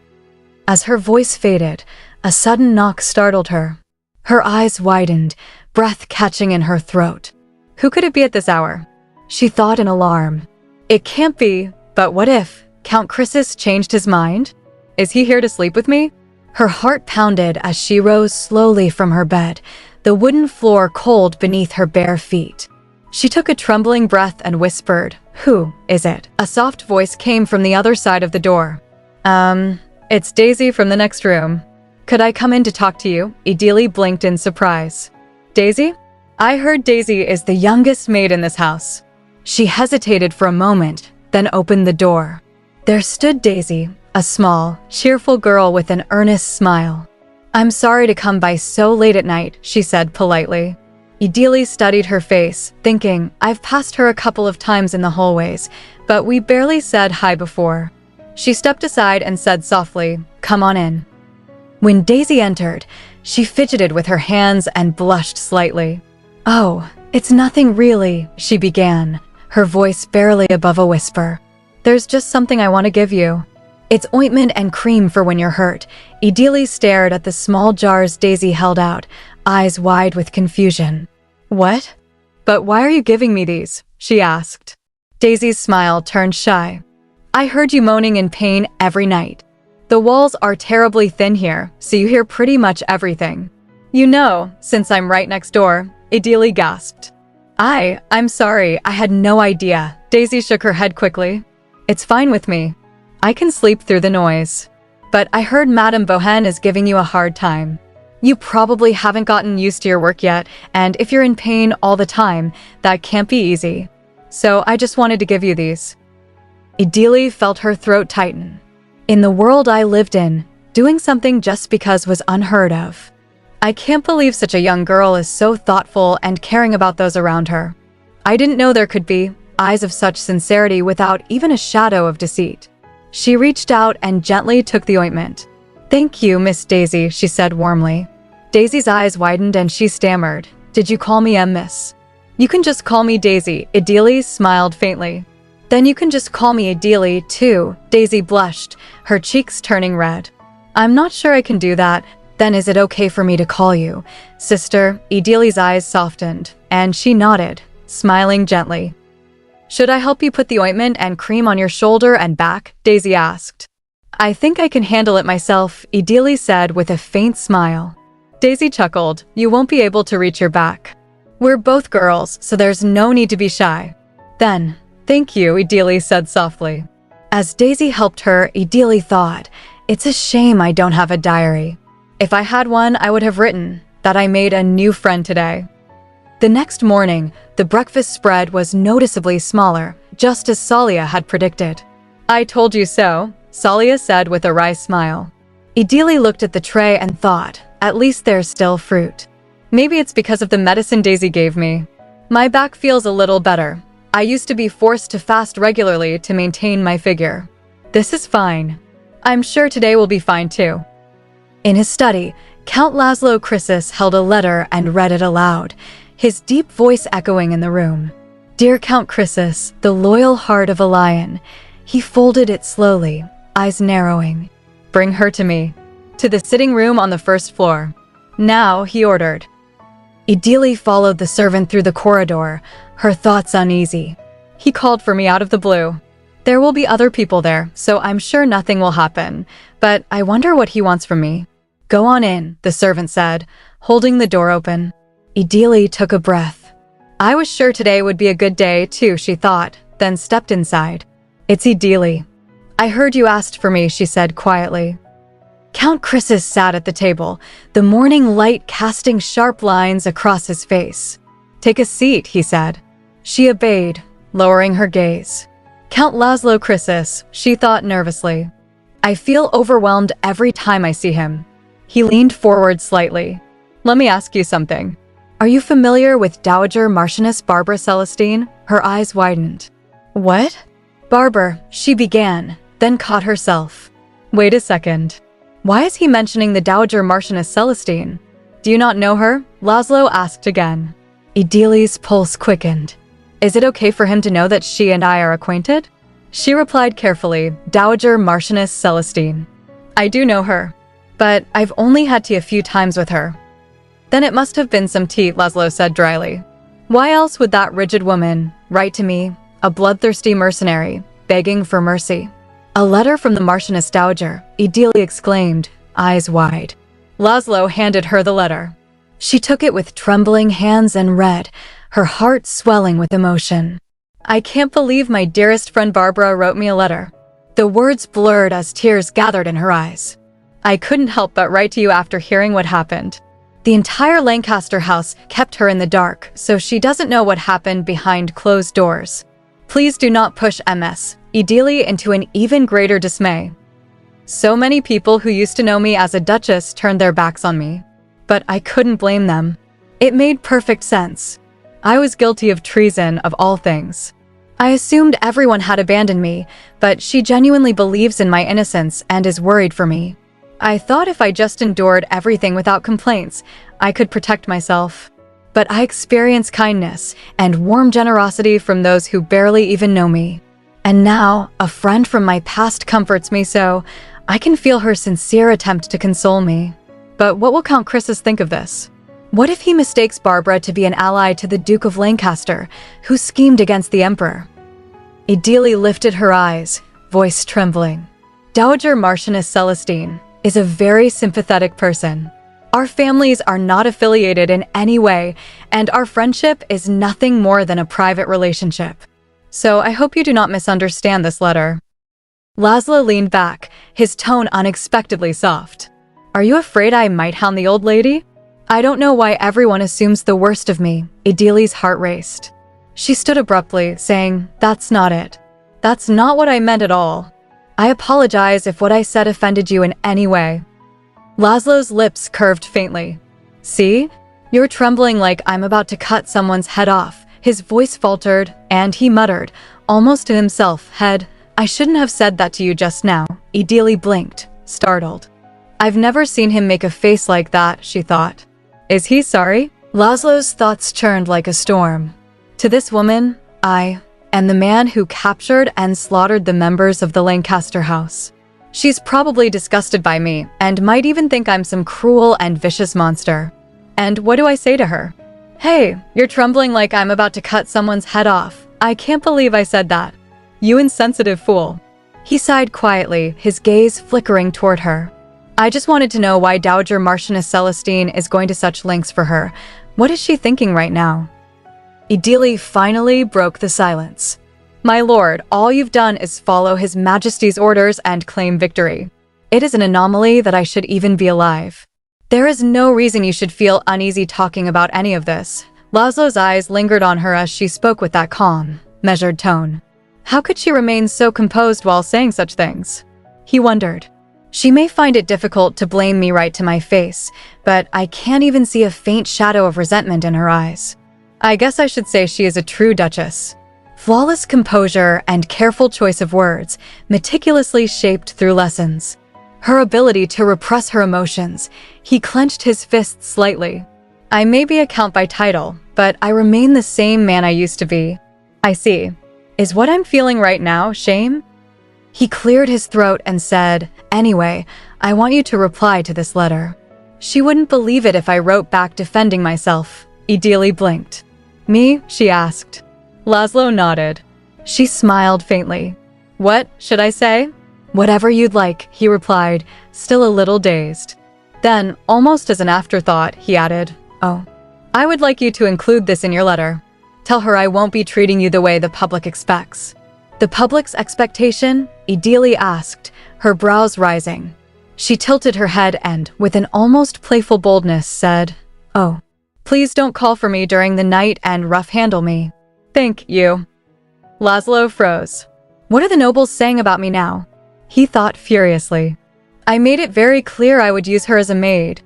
As her voice faded, a sudden knock startled her. Her eyes widened, breath catching in her throat. Who could it be at this hour? She thought in alarm. It can't be, but what if Count Chrysis changed his mind? Is he here to sleep with me? Her heart pounded as she rose slowly from her bed, the wooden floor cold beneath her bare feet. She took a trembling breath and whispered, "Who is it?" A soft voice came from the other side of the door. It's Daisy from the next room. Could I come in to talk to you? Ideally blinked in surprise. Daisy? I heard Daisy is the youngest maid in this house. She hesitated for a moment, then opened the door. There stood Daisy, a small, cheerful girl with an earnest smile. I'm sorry to come by so late at night, she said politely. Ideally studied her face, thinking, I've passed her a couple of times in the hallways, but we barely said hi before. She stepped aside and said softly, come on in. When Daisy entered, she fidgeted with her hands and blushed slightly. Oh, it's nothing really, she began, her voice barely above a whisper. There's just something I want to give you. It's ointment and cream for when you're hurt. Ideally stared at the small jars Daisy held out, eyes wide with confusion. What? But why are you giving me these? She asked. Daisy's smile turned shy. I heard you moaning in pain every night. The walls are terribly thin here, so you hear pretty much everything. You know, since I'm right next door, Ideally gasped. I'm sorry, I had no idea. Daisy shook her head quickly. It's fine with me. I can sleep through the noise. But I heard Madame Bohen is giving you a hard time. You probably haven't gotten used to your work yet, and if you're in pain all the time, that can't be easy. So I just wanted to give you these. Ideally felt her throat tighten. In the world I lived in, doing something just because was unheard of. I can't believe such a young girl is so thoughtful and caring about those around her. I didn't know there could be eyes of such sincerity without even a shadow of deceit. She reached out and gently took the ointment. Thank you, Miss Daisy, she said warmly. Daisy's eyes widened and she stammered. Did you call me Miss? You can just call me Daisy. Ideally smiled faintly. Then you can just call me Ideally, too. Daisy blushed, her cheeks turning red. I'm not sure I can do that. Then is it okay for me to call you Sister? Ideally's eyes softened, and she nodded, smiling gently. Should I help you put the ointment and cream on your shoulder and back? Daisy asked. I think I can handle it myself, Ideally said with a faint smile. Daisy chuckled. You won't be able to reach your back. We're both girls, so there's no need to be shy. Then, thank you, Ideally said softly. As Daisy helped her, Ideally thought, it's a shame I don't have a diary. If I had one, I would have written that I made a new friend today. The next morning, the breakfast spread was noticeably smaller, just as Salia had predicted. I told you so, Salia said with a wry smile. Ideally looked at the tray and thought, at least there's still fruit. Maybe it's because of the medicine Daisy gave me. My back feels a little better. I used to be forced to fast regularly to maintain my figure. This is fine. I'm sure today will be fine too. In his study, Count Laszlo Krisis held a letter and read it aloud, his deep voice echoing in the room. Dear Count Krisis, the loyal heart of a lion. He folded it slowly, eyes narrowing. Bring her to me. To the sitting room on the first floor. Now, he ordered. Ideally followed the servant through the corridor, her thoughts uneasy. He called for me out of the blue. There will be other people there, so I'm sure nothing will happen. But I wonder what he wants from me. Go on in, the servant said, holding the door open. Ideally took a breath. I was sure today would be a good day, too, she thought, then stepped inside. It's Ideally. I heard you asked for me, she said quietly. Count Krisis sat at the table, the morning light casting sharp lines across his face. Take a seat, he said. She obeyed, lowering her gaze. Count Laszlo Krisis, she thought nervously. I feel overwhelmed every time I see him. He leaned forward slightly. Let me ask you something. Are you familiar with Dowager Marchioness Barbara Celestine? Her eyes widened. What? Barbara, she began, then caught herself. Wait a second. Why is he mentioning the Dowager Marchioness Celestine? Do you not know her? Laszlo asked again. Ideally's pulse quickened. Is it okay for him to know that she and I are acquainted? She replied carefully, Dowager Marchioness Celestine. I do know her, but I've only had tea a few times with her. Then it must have been some tea, Laszlo said dryly. Why else would that rigid woman write to me, a bloodthirsty mercenary, begging for mercy? A letter from the Marchioness Dowager, Ideally exclaimed, eyes wide. Laszlo handed her the letter. She took it with trembling hands and read, her heart swelling with emotion. I can't believe my dearest friend Barbara wrote me a letter. The words blurred as tears gathered in her eyes. I couldn't help but write to you after hearing what happened. The entire Lancaster house kept her in the dark, so she doesn't know what happened behind closed doors. Please do not push Ms. Idili into an even greater dismay. So many people who used to know me as a duchess turned their backs on me. But I couldn't blame them. It made perfect sense. I was guilty of treason of all things. I assumed everyone had abandoned me, but she genuinely believes in my innocence and is worried for me. I thought if I just endured everything without complaints, I could protect myself. But I experience kindness and warm generosity from those who barely even know me. And now, a friend from my past comforts me so I can feel her sincere attempt to console me. But what will Count Chrysis think of this? What if he mistakes Barbara to be an ally to the Duke of Lancaster, who schemed against the Emperor? Idili lifted her eyes, voice trembling. Dowager Marchioness Celestine is a very sympathetic person. Our families are not affiliated in any way, and our friendship is nothing more than a private relationship. So I hope you do not misunderstand this letter. Laszlo leaned back, his tone unexpectedly soft. Are you afraid I might hound the old lady? I don't know why everyone assumes the worst of me. Idili's heart raced. She stood abruptly, saying, That's not it. That's not what I meant at all. I apologize if what I said offended you in any way. Laszlo's lips curved faintly. See? You're trembling like I'm about to cut someone's head off. His voice faltered, and he muttered, almost to himself, I shouldn't have said that to you just now. Idili blinked, startled. I've never seen him make a face like that, she thought. Is he sorry? Laszlo's thoughts churned like a storm. To this woman, I am the man who captured and slaughtered the members of the Lancaster house. She's probably disgusted by me and might even think I'm some cruel and vicious monster. And what do I say to her? Hey, you're trembling like I'm about to cut someone's head off. I can't believe I said that. You insensitive fool. He sighed quietly, his gaze flickering toward her. I just wanted to know why Dowager Marchioness Celestine is going to such lengths for her. What is she thinking right now? Idili finally broke the silence. My lord, all you've done is follow His Majesty's orders and claim victory. It is an anomaly that I should even be alive. There is no reason you should feel uneasy talking about any of this. Laszlo's eyes lingered on her as she spoke with that calm, measured tone. How could she remain so composed while saying such things? He wondered. She may find it difficult to blame me right to my face, but I can't even see a faint shadow of resentment in her eyes. I guess I should say she is a true duchess. Flawless composure and careful choice of words, meticulously shaped through lessons. Her ability to repress her emotions. He clenched his fists slightly. I may be a count by title, but I remain the same man I used to be. I see. Is what I'm feeling right now shame? He cleared his throat and said, Anyway, I want you to reply to this letter. She wouldn't believe it if I wrote back defending myself. Idili blinked. Me? She asked. Laszlo nodded. She smiled faintly. What should I say? Whatever you'd like, he replied, still a little dazed. Then, almost as an afterthought, he added, Oh, I would like you to include this in your letter. Tell her I won't be treating you the way the public expects. The public's expectation? Idili asked, her brows rising. She tilted her head and, with an almost playful boldness, said, Oh, please don't call for me during the night and rough-handle me. Thank you. Laszlo froze. What are the nobles saying about me now? He thought furiously. I made it very clear I would use her as a maid.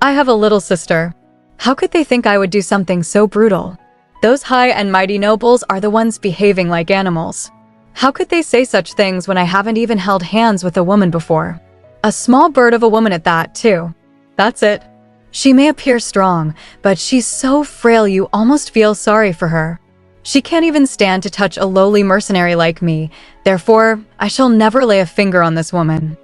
I have a little sister. How could they think I would do something so brutal? Those high and mighty nobles are the ones behaving like animals. How could they say such things when I haven't even held hands with a woman before? A small bird of a woman at that, too. That's it. She may appear strong, but she's so frail you almost feel sorry for her. She can't even stand to touch a lowly mercenary like me, therefore, I shall never lay a finger on this woman.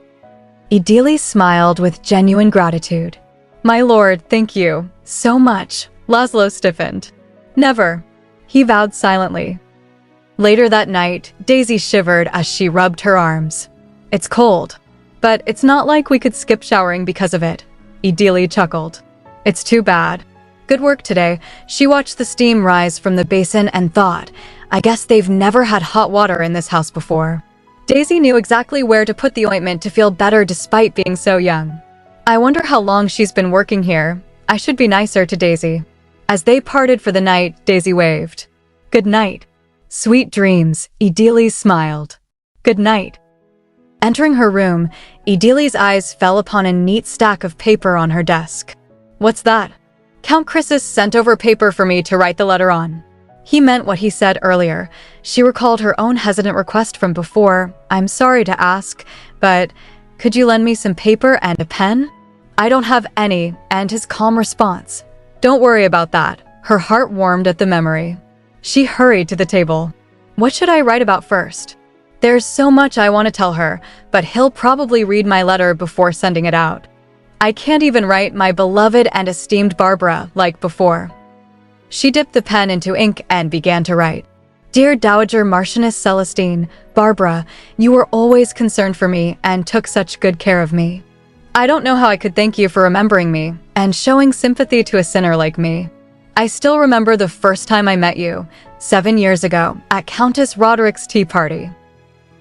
Idili smiled with genuine gratitude. My lord, thank you so much. Laszlo stiffened. Never. He vowed silently. Later that night, Daisy shivered as she rubbed her arms. It's cold. But it's not like we could skip showering because of it. Idili chuckled. It's too bad. Good work today. She watched the steam rise from the basin and thought, I guess they've never had hot water in this house before. Daisy knew exactly where to put the ointment to feel better despite being so young. I wonder how long she's been working here. I should be nicer to Daisy. As they parted for the night, Daisy waved. Good night. Sweet dreams, Idili smiled. Good night. Entering her room, Idili's eyes fell upon a neat stack of paper on her desk. What's that? Count Chrysis sent over paper for me to write the letter on. He meant what he said earlier. She recalled her own hesitant request from before. I'm sorry to ask, but could you lend me some paper and a pen? I don't have any, and his calm response. Don't worry about that. Her heart warmed at the memory. She hurried to the table. What should I write about first? There's so much I want to tell her, but he'll probably read my letter before sending it out. I can't even write my beloved and esteemed Barbara like before. She dipped the pen into ink and began to write. Dear Dowager Marchioness Celestine, Barbara, you were always concerned for me and took such good care of me. I don't know how I could thank you for remembering me and showing sympathy to a sinner like me. I still remember the first time I met you, 7 years ago, at Countess Roderick's tea party.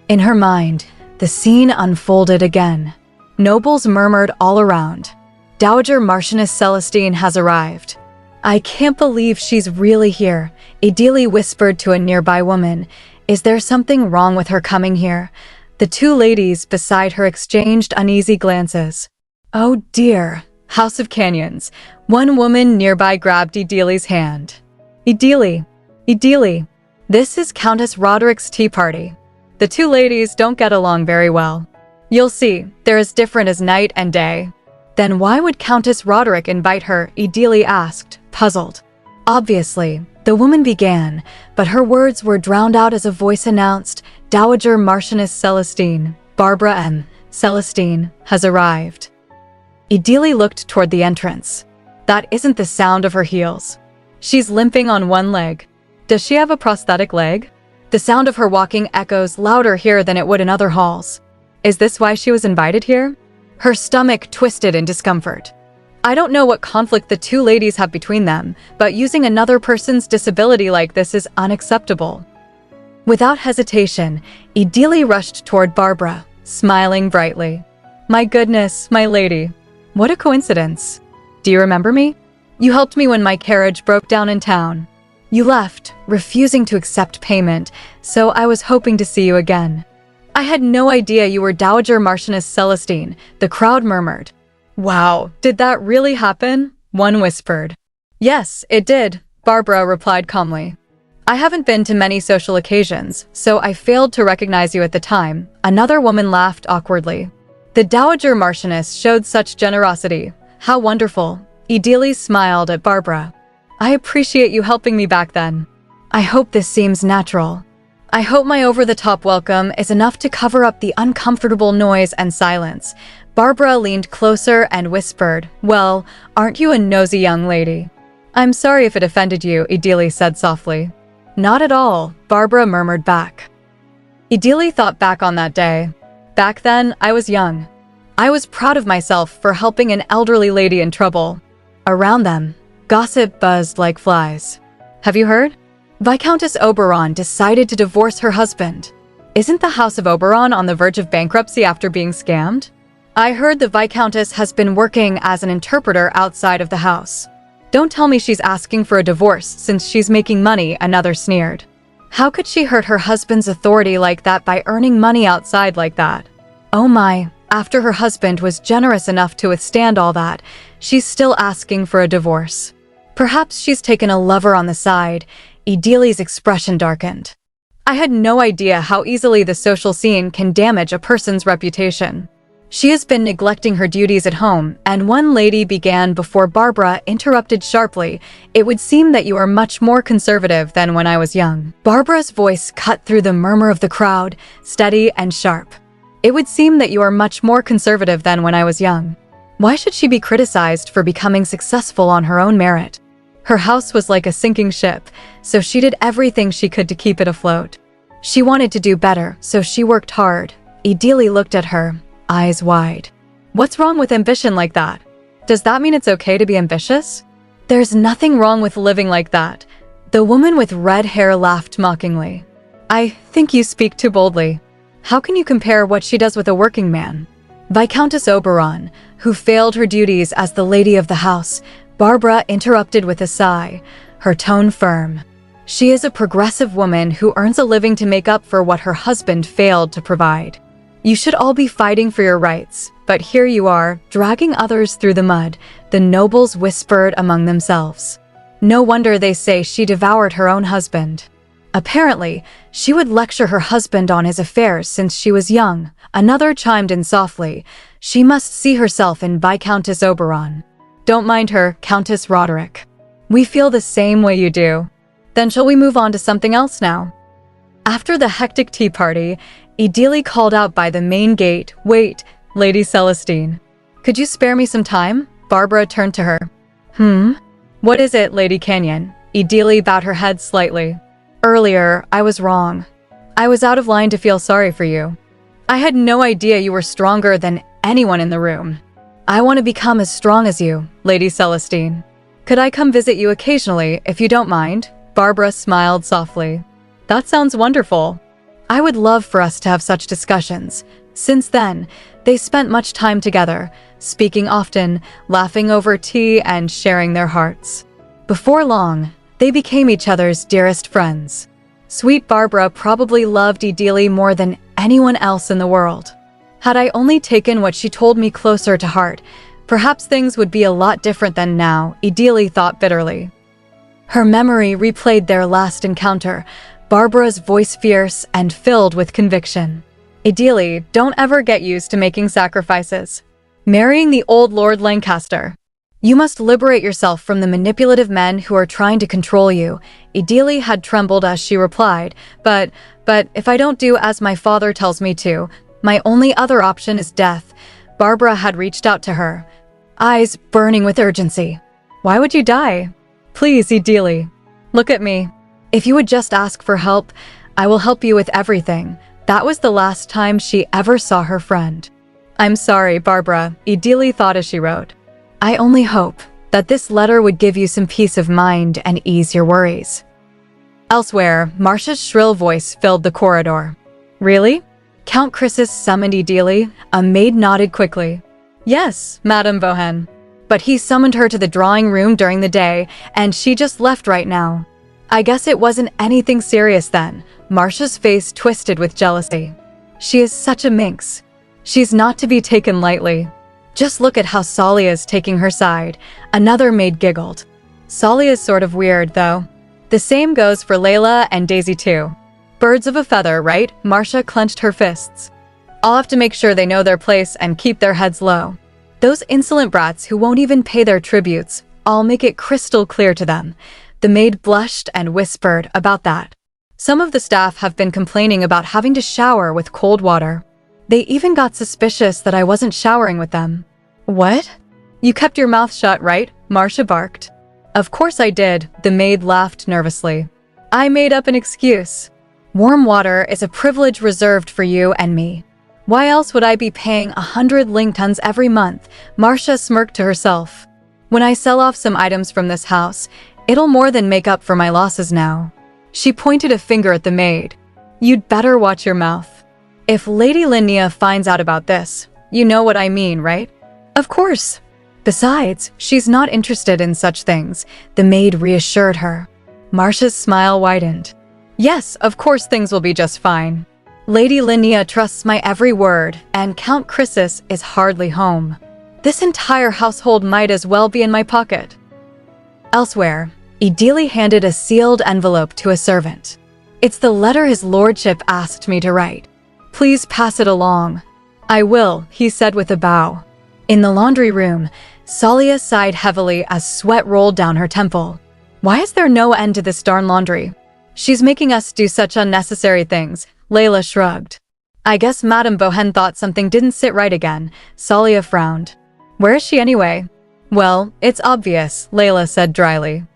In her mind, the scene unfolded again. Nobles murmured all around. Dowager Marchioness Celestine has arrived. I can't believe she's really here, Idili whispered to a nearby woman. Is there something wrong with her coming here? The two ladies beside her exchanged uneasy glances. Oh dear. House of Canyons. One woman nearby grabbed Idili's hand. Idili. This is Countess Roderick's tea party. The two ladies don't get along very well. You'll see, they're as different as night and day. Then why would Countess Roderick invite her? Idili asked, puzzled. Obviously, the woman began, but her words were drowned out as a voice announced, Dowager Marchioness Celestine, Barbara M. Celestine, has arrived. Idili looked toward the entrance. That isn't the sound of her heels. She's limping on one leg. Does she have a prosthetic leg? The sound of her walking echoes louder here than it would in other halls. Is this why she was invited here? Her stomach twisted in discomfort. I don't know what conflict the two ladies have between them, but using another person's disability like this is unacceptable. Without hesitation, Idili rushed toward Barbara, smiling brightly. My goodness, my lady. What a coincidence. Do you remember me? You helped me when my carriage broke down in town. You left, refusing to accept payment, so I was hoping to see you again. I had no idea you were Dowager Marchioness Celestine, the crowd murmured. Wow, did that really happen? One whispered. Yes, it did, Barbara replied calmly. I haven't been to many social occasions, so I failed to recognize you at the time. Another woman laughed awkwardly. The Dowager Marchioness showed such generosity. How wonderful. Idili smiled at Barbara. I appreciate you helping me back then. I hope this seems natural. I hope my over-the-top welcome is enough to cover up the uncomfortable noise and silence. Barbara leaned closer and whispered, Well, aren't you a nosy young lady? I'm sorry if it offended you, Idili said softly. Not at all, Barbara murmured back. Idili thought back on that day. Back then, I was young. I was proud of myself for helping an elderly lady in trouble. Around them, gossip buzzed like flies. Have you heard? Viscountess Oberon decided to divorce her husband. Isn't the House of Oberon on the verge of bankruptcy after being scammed? I heard the Viscountess has been working as an interpreter outside of the house. Don't tell me she's asking for a divorce since she's making money, another sneered. How could she hurt her husband's authority like that by earning money outside like that? Oh my, after her husband was generous enough to withstand all that, she's still asking for a divorce. Perhaps she's taken a lover on the side. Idili's expression darkened. I had no idea how easily the social scene can damage a person's reputation. She has been neglecting her duties at home, and one lady began before Barbara interrupted sharply. It would seem that you are much more conservative than when I was young. Barbara's voice cut through the murmur of the crowd, steady and sharp. It would seem that you are much more conservative than when I was young. Why should she be criticized for becoming successful on her own merit? Her house was like a sinking ship, so she did everything she could to keep it afloat. She wanted to do better, so she worked hard. Idili looked at her, eyes wide. What's wrong with ambition like that? Does that mean it's okay to be ambitious? There's nothing wrong with living like that. The woman with red hair laughed mockingly. I think you speak too boldly. How can you compare what she does with a working man? Viscountess Oberon, who failed her duties as the lady of the house, Barbara interrupted with a sigh, her tone firm. She is a progressive woman who earns a living to make up for what her husband failed to provide. You should all be fighting for your rights, but here you are, dragging others through the mud, the nobles whispered among themselves. No wonder they say she devoured her own husband. Apparently, she would lecture her husband on his affairs since she was young. Another chimed in softly. She must see herself in Viscountess Oberon. Don't mind her, Countess Roderick. We feel the same way you do. Then shall we move on to something else now? After the hectic tea party, ideally called out by the main gate, "Wait, Lady Celestine. Could you spare me some time?" Barbara turned to her. What is it, Lady Canyon? Ideally bowed her head slightly. Earlier, I was wrong. I was out of line to feel sorry for you. I had no idea you were stronger than anyone in the room. I want to become as strong as you, Lady Celestine. Could I come visit you occasionally, if you don't mind? Barbara smiled softly. That sounds wonderful. I would love for us to have such discussions. Since then, they spent much time together, speaking often, laughing over tea and sharing their hearts. Before long, they became each other's dearest friends. Sweet Barbara probably loved Ideally more than anyone else in the world. Had I only taken what she told me closer to heart, perhaps things would be a lot different than now, Ideally thought bitterly. Her memory replayed their last encounter, Barbara's voice fierce and filled with conviction. Ideally, don't ever get used to making sacrifices. Marrying the old Lord Lancaster. You must liberate yourself from the manipulative men who are trying to control you. Ideally had trembled as she replied, but if I don't do as my father tells me to, my only other option is death. Barbara had reached out to her, eyes burning with urgency. Why would you die? Please, Ideally. Look at me. If you would just ask for help, I will help you with everything. That was the last time she ever saw her friend. I'm sorry, Barbara, Ideally thought as she wrote. I only hope that this letter would give you some peace of mind and ease your worries. Elsewhere, Marcia's shrill voice filled the corridor. Really? Count Chrysis summoned Ideally. A maid nodded quickly. Yes, Madame Bohen. But he summoned her to the drawing room during the day, and she just left right now. I guess it wasn't anything serious then. Marcia's face twisted with jealousy. She is such a minx. She's not to be taken lightly. Just look at how Salia's taking her side. Another maid giggled. Salia's sort of weird, though. The same goes for Layla and Daisy too. Birds of a feather, right? Marcia clenched her fists. I'll have to make sure they know their place and keep their heads low. Those insolent brats who won't even pay their tributes, I'll make it crystal clear to them. The maid blushed and whispered about that. Some of the staff have been complaining about having to shower with cold water. They even got suspicious that I wasn't showering with them. What? You kept your mouth shut, right? Marcia barked. Of course I did, the maid laughed nervously. I made up an excuse. Warm water is a privilege reserved for you and me. Why else would I be paying 100 ling tons every month? Marcia smirked to herself. When I sell off some items from this house, it'll more than make up for my losses now. She pointed a finger at the maid. You'd better watch your mouth. If Lady Linnea finds out about this, you know what I mean, right? Of course. Besides, she's not interested in such things, the maid reassured her. Marcia's smile widened. Yes, of course things will be just fine. Lady Linnea trusts my every word, and Count Chrysis is hardly home. This entire household might as well be in my pocket. Elsewhere, Ideally handed a sealed envelope to a servant. It's the letter his lordship asked me to write. Please pass it along. I will, he said with a bow. In the laundry room, Salia sighed heavily as sweat rolled down her temple. Why is there no end to this darn laundry? She's making us do such unnecessary things, Layla shrugged. I guess Madame Bohen thought something didn't sit right again, Salia frowned. Where is she anyway? Well, it's obvious, Layla said dryly.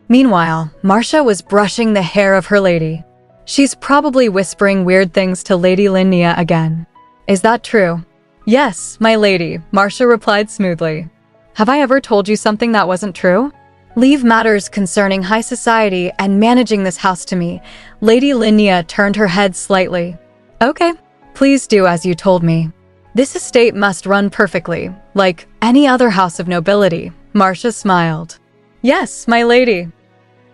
Meanwhile, Marcia was brushing the hair of her lady. She's probably whispering weird things to Lady Linnea again. Is that true? Yes, my lady, Marcia replied smoothly. Have I ever told you something that wasn't true? Leave matters concerning high society and managing this house to me. Lady Linnea turned her head slightly. Okay, Please do as you told me. This estate must run perfectly, like any other house of nobility. Marcia smiled. Yes, my lady.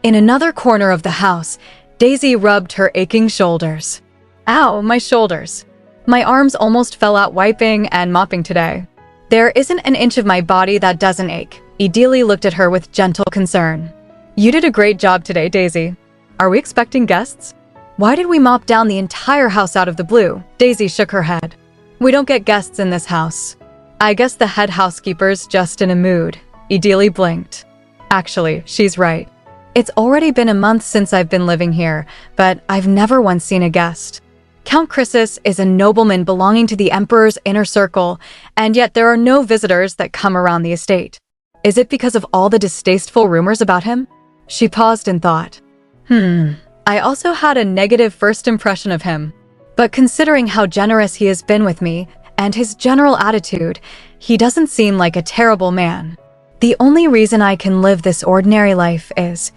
In another corner of the house, Daisy rubbed her aching shoulders. Ow, my shoulders. My arms almost fell out wiping and mopping today. There isn't an inch of my body that doesn't ache. Idili looked at her with gentle concern. You did a great job today, Daisy. Are we expecting guests? Why did we mop down the entire house out of the blue? Daisy shook her head. We don't get guests in this house. I guess the head housekeeper's just in a mood. Idili blinked. Actually, she's right. It's already been a month since I've been living here, but I've never once seen a guest. Count Chrysis is a nobleman belonging to the emperor's inner circle, and yet there are no visitors that come around the estate. Is it because of all the distasteful rumors about him? She paused and thought. I also had a negative first impression of him. But considering how generous he has been with me and his general attitude, he doesn't seem like a terrible man. The only reason I can live this ordinary life is...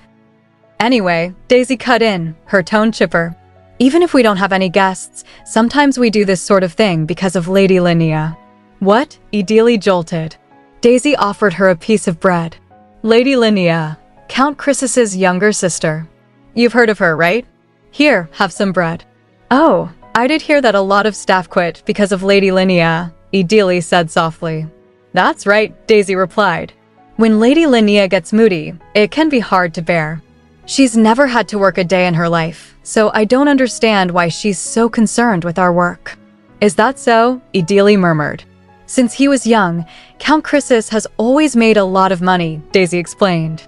Anyway, Daisy cut in, her tone chipper. Even if we don't have any guests, sometimes we do this sort of thing because of Lady Linnea. What? Idili jolted. Daisy offered her a piece of bread. Lady Linnea, Count Chrysis's younger sister. You've heard of her, right? Here, have some bread. Oh, I did hear that a lot of staff quit because of Lady Linnea, Idili said softly. That's right, Daisy replied. When Lady Linnea gets moody, it can be hard to bear. She's never had to work a day in her life, so I don't understand why she's so concerned with our work. Is that so? Idili murmured. Since he was young, Count Chrysis has always made a lot of money, Daisy explained.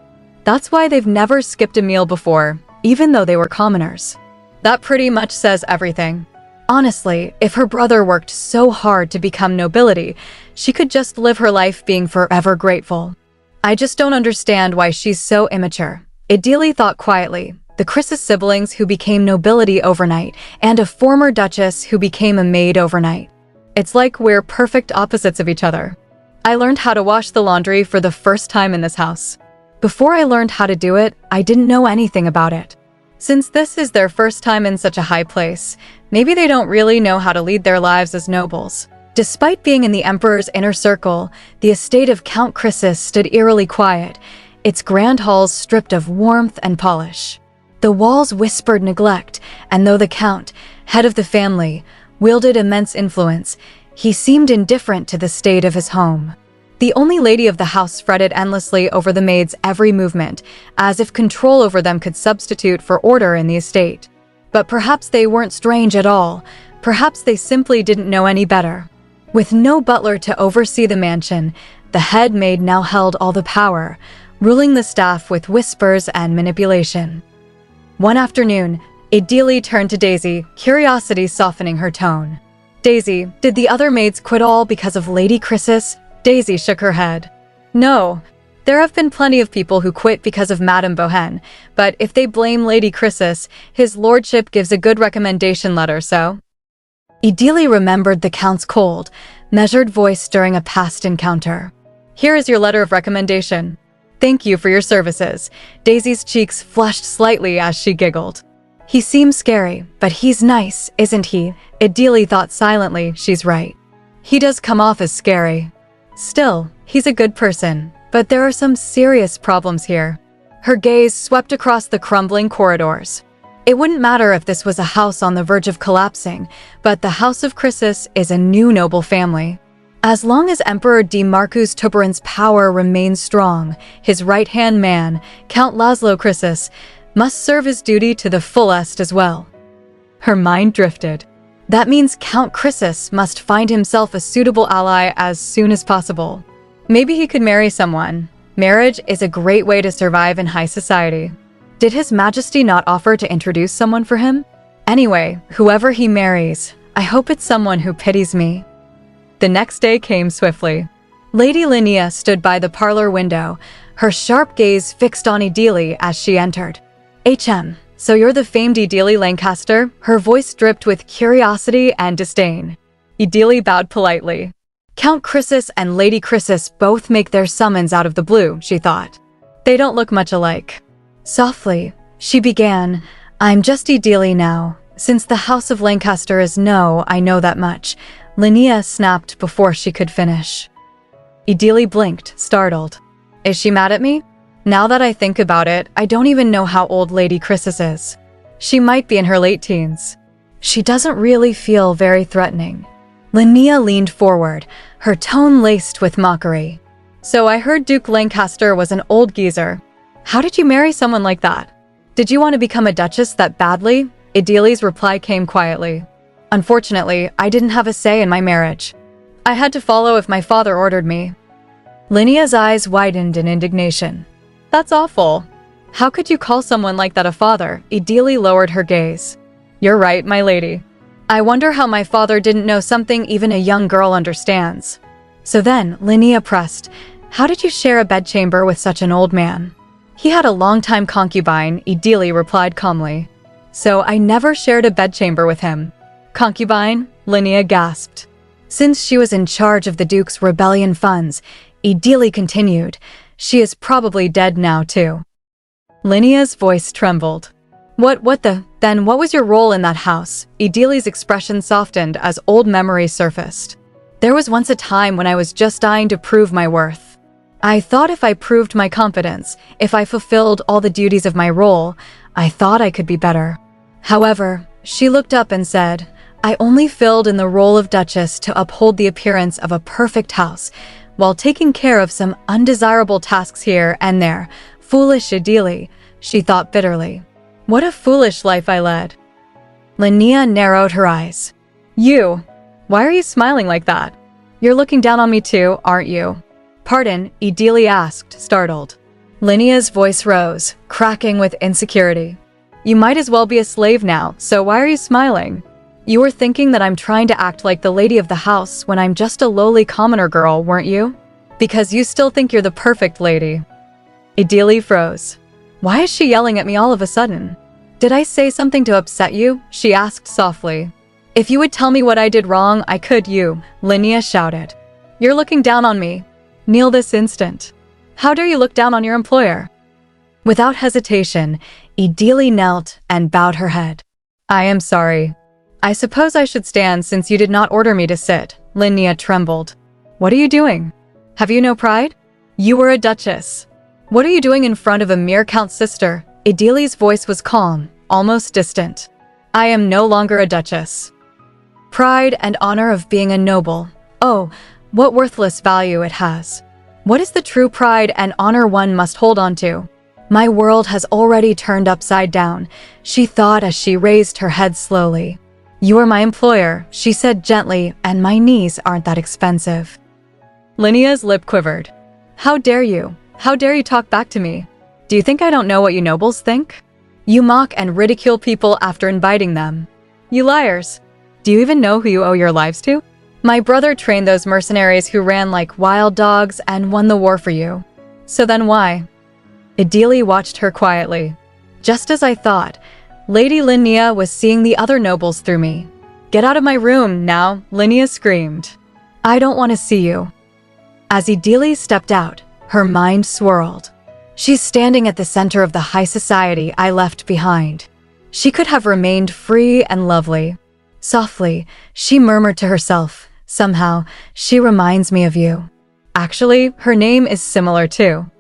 That's why they've never skipped a meal before, even though they were commoners. That pretty much says everything. Honestly, if her brother worked so hard to become nobility, she could just live her life being forever grateful. I just don't understand why she's so immature. Idili thought quietly. The Chrysis siblings who became nobility overnight, and a former duchess who became a maid overnight. It's like we're perfect opposites of each other. I learned how to wash the laundry for the first time in this house. Before I learned how to do it, I didn't know anything about it. Since this is their first time in such a high place, maybe they don't really know how to lead their lives as nobles. Despite being in the emperor's inner circle, the estate of Count Chrysis stood eerily quiet, its grand halls stripped of warmth and polish. The walls whispered neglect, and though the count, head of the family, wielded immense influence, he seemed indifferent to the state of his home. The only lady of the house fretted endlessly over the maids' every movement, as if control over them could substitute for order in the estate. But perhaps they weren't strange at all. Perhaps they simply didn't know any better. With no butler to oversee the mansion, the head maid now held all the power, ruling the staff with whispers and manipulation. One afternoon, Idili turned to Daisy, curiosity softening her tone. Daisy, did the other maids quit all because of Lady Chrysis? Daisy shook her head. No. There have been plenty of people who quit because of Madame Bohen, but if they blame Lady Chrysis, his lordship gives a good recommendation letter, so... Idili remembered the count's cold, measured voice during a past encounter. Here is your letter of recommendation. Thank you for your services. Daisy's cheeks flushed slightly as she giggled. He seems scary, but he's nice, isn't he? Idili thought silently. She's right. He does come off as scary. Still, he's a good person, but there are some serious problems here. Her gaze swept across the crumbling corridors. It wouldn't matter if this was a house on the verge of collapsing, but the House of Chrysis is a new noble family. As long as Emperor D. Marcus Tuberan's power remains strong, his right-hand man, Count Laszlo Chrysis, must serve his duty to the fullest as well. Her mind drifted. That means Count Chrysis must find himself a suitable ally as soon as possible. Maybe he could marry someone. Marriage is a great way to survive in high society. Did His Majesty not offer to introduce someone for him? Anyway, whoever he marries, I hope it's someone who pities me. The next day came swiftly. Lady Linnea stood by the parlor window, her sharp gaze fixed on Idili as she entered. So you're the famed Idili Lancaster? Her voice dripped with curiosity and disdain. Idili bowed politely. Count Chrysis and Lady Chrysis both make their summons out of the blue, she thought. They don't look much alike. Softly, she began, I'm just Idili now, Since the House of Lancaster is no, I know that much, Linnea snapped before she could finish. Idili blinked, startled. Is she mad at me? Now that I think about it, I don't even know how old Lady Chrysis is. She might be in her late teens. She doesn't really feel very threatening. Linnea leaned forward, her tone laced with mockery. So I heard Duke Lancaster was an old geezer. How did you marry someone like that? Did you want to become a duchess that badly? Idili's reply came quietly. Unfortunately, I didn't have a say in my marriage. I had to follow if my father ordered me. Linnea's eyes widened in indignation. That's awful. How could you call someone like that a father? Idili lowered her gaze. You're right, my lady. I wonder how my father didn't know something even a young girl understands. So then, Linnea pressed, how did you share a bedchamber with such an old man? He had a longtime concubine, Idili replied calmly. So I never shared a bedchamber with him. Concubine? Linnea gasped. Since she was in charge of the Duke's rebellion funds, Idili continued, she is probably dead now too. Linnea's voice trembled. Then what was your role in that house? Idili's expression softened as old memories surfaced. There was once a time when I was just dying to prove my worth. I thought if I proved my competence, if I fulfilled all the duties of my role, I thought I could be better. However, she looked up and said, I only filled in the role of Duchess to uphold the appearance of a perfect house, while taking care of some undesirable tasks here and there. Foolish Idili, she thought bitterly. What a foolish life I led. Linnea narrowed her eyes. You? Why are you smiling like that? You're looking down on me too, aren't you? Pardon, Idili asked, startled. Linnea's voice rose, cracking with insecurity. You might as well be a slave now, so why are you smiling? You were thinking that I'm trying to act like the lady of the house when I'm just a lowly commoner girl, weren't you? Because you still think you're the perfect lady. Idili froze. Why is she yelling at me all of a sudden? Did I say something to upset you? She asked softly. If you would tell me what I did wrong, I could you, Linnea shouted. You're looking down on me. Kneel this instant. How dare you look down on your employer? Without hesitation, Idili knelt and bowed her head. I am sorry. I suppose I should stand since you did not order me to sit. Linnea trembled. What are you doing? Have you no pride? You were a duchess. What are you doing in front of a mere count's sister? Idili's voice was calm, almost distant. I am no longer a duchess. Pride and honor of being a noble. Oh, what worthless value it has. What is the true pride and honor one must hold on to? My world has already turned upside down, she thought as she raised her head slowly. You are my employer, she said gently, and my knees aren't that expensive. Linnea's lip quivered. How dare you? How dare you talk back to me? Do you think I don't know what you nobles think? You mock and ridicule people after inviting them. You liars. Do you even know who you owe your lives to? My brother trained those mercenaries who ran like wild dogs and won the war for you. So then why? Idili watched her quietly. Just as I thought, Lady Linnea was seeing the other nobles through me. Get out of my room now, Linnea screamed. I don't want to see you. As Idili stepped out, her mind swirled. She's standing at the center of the high society I left behind. She could have remained free and lovely. Softly, she murmured to herself, somehow, she reminds me of you. Actually, her name is similar too.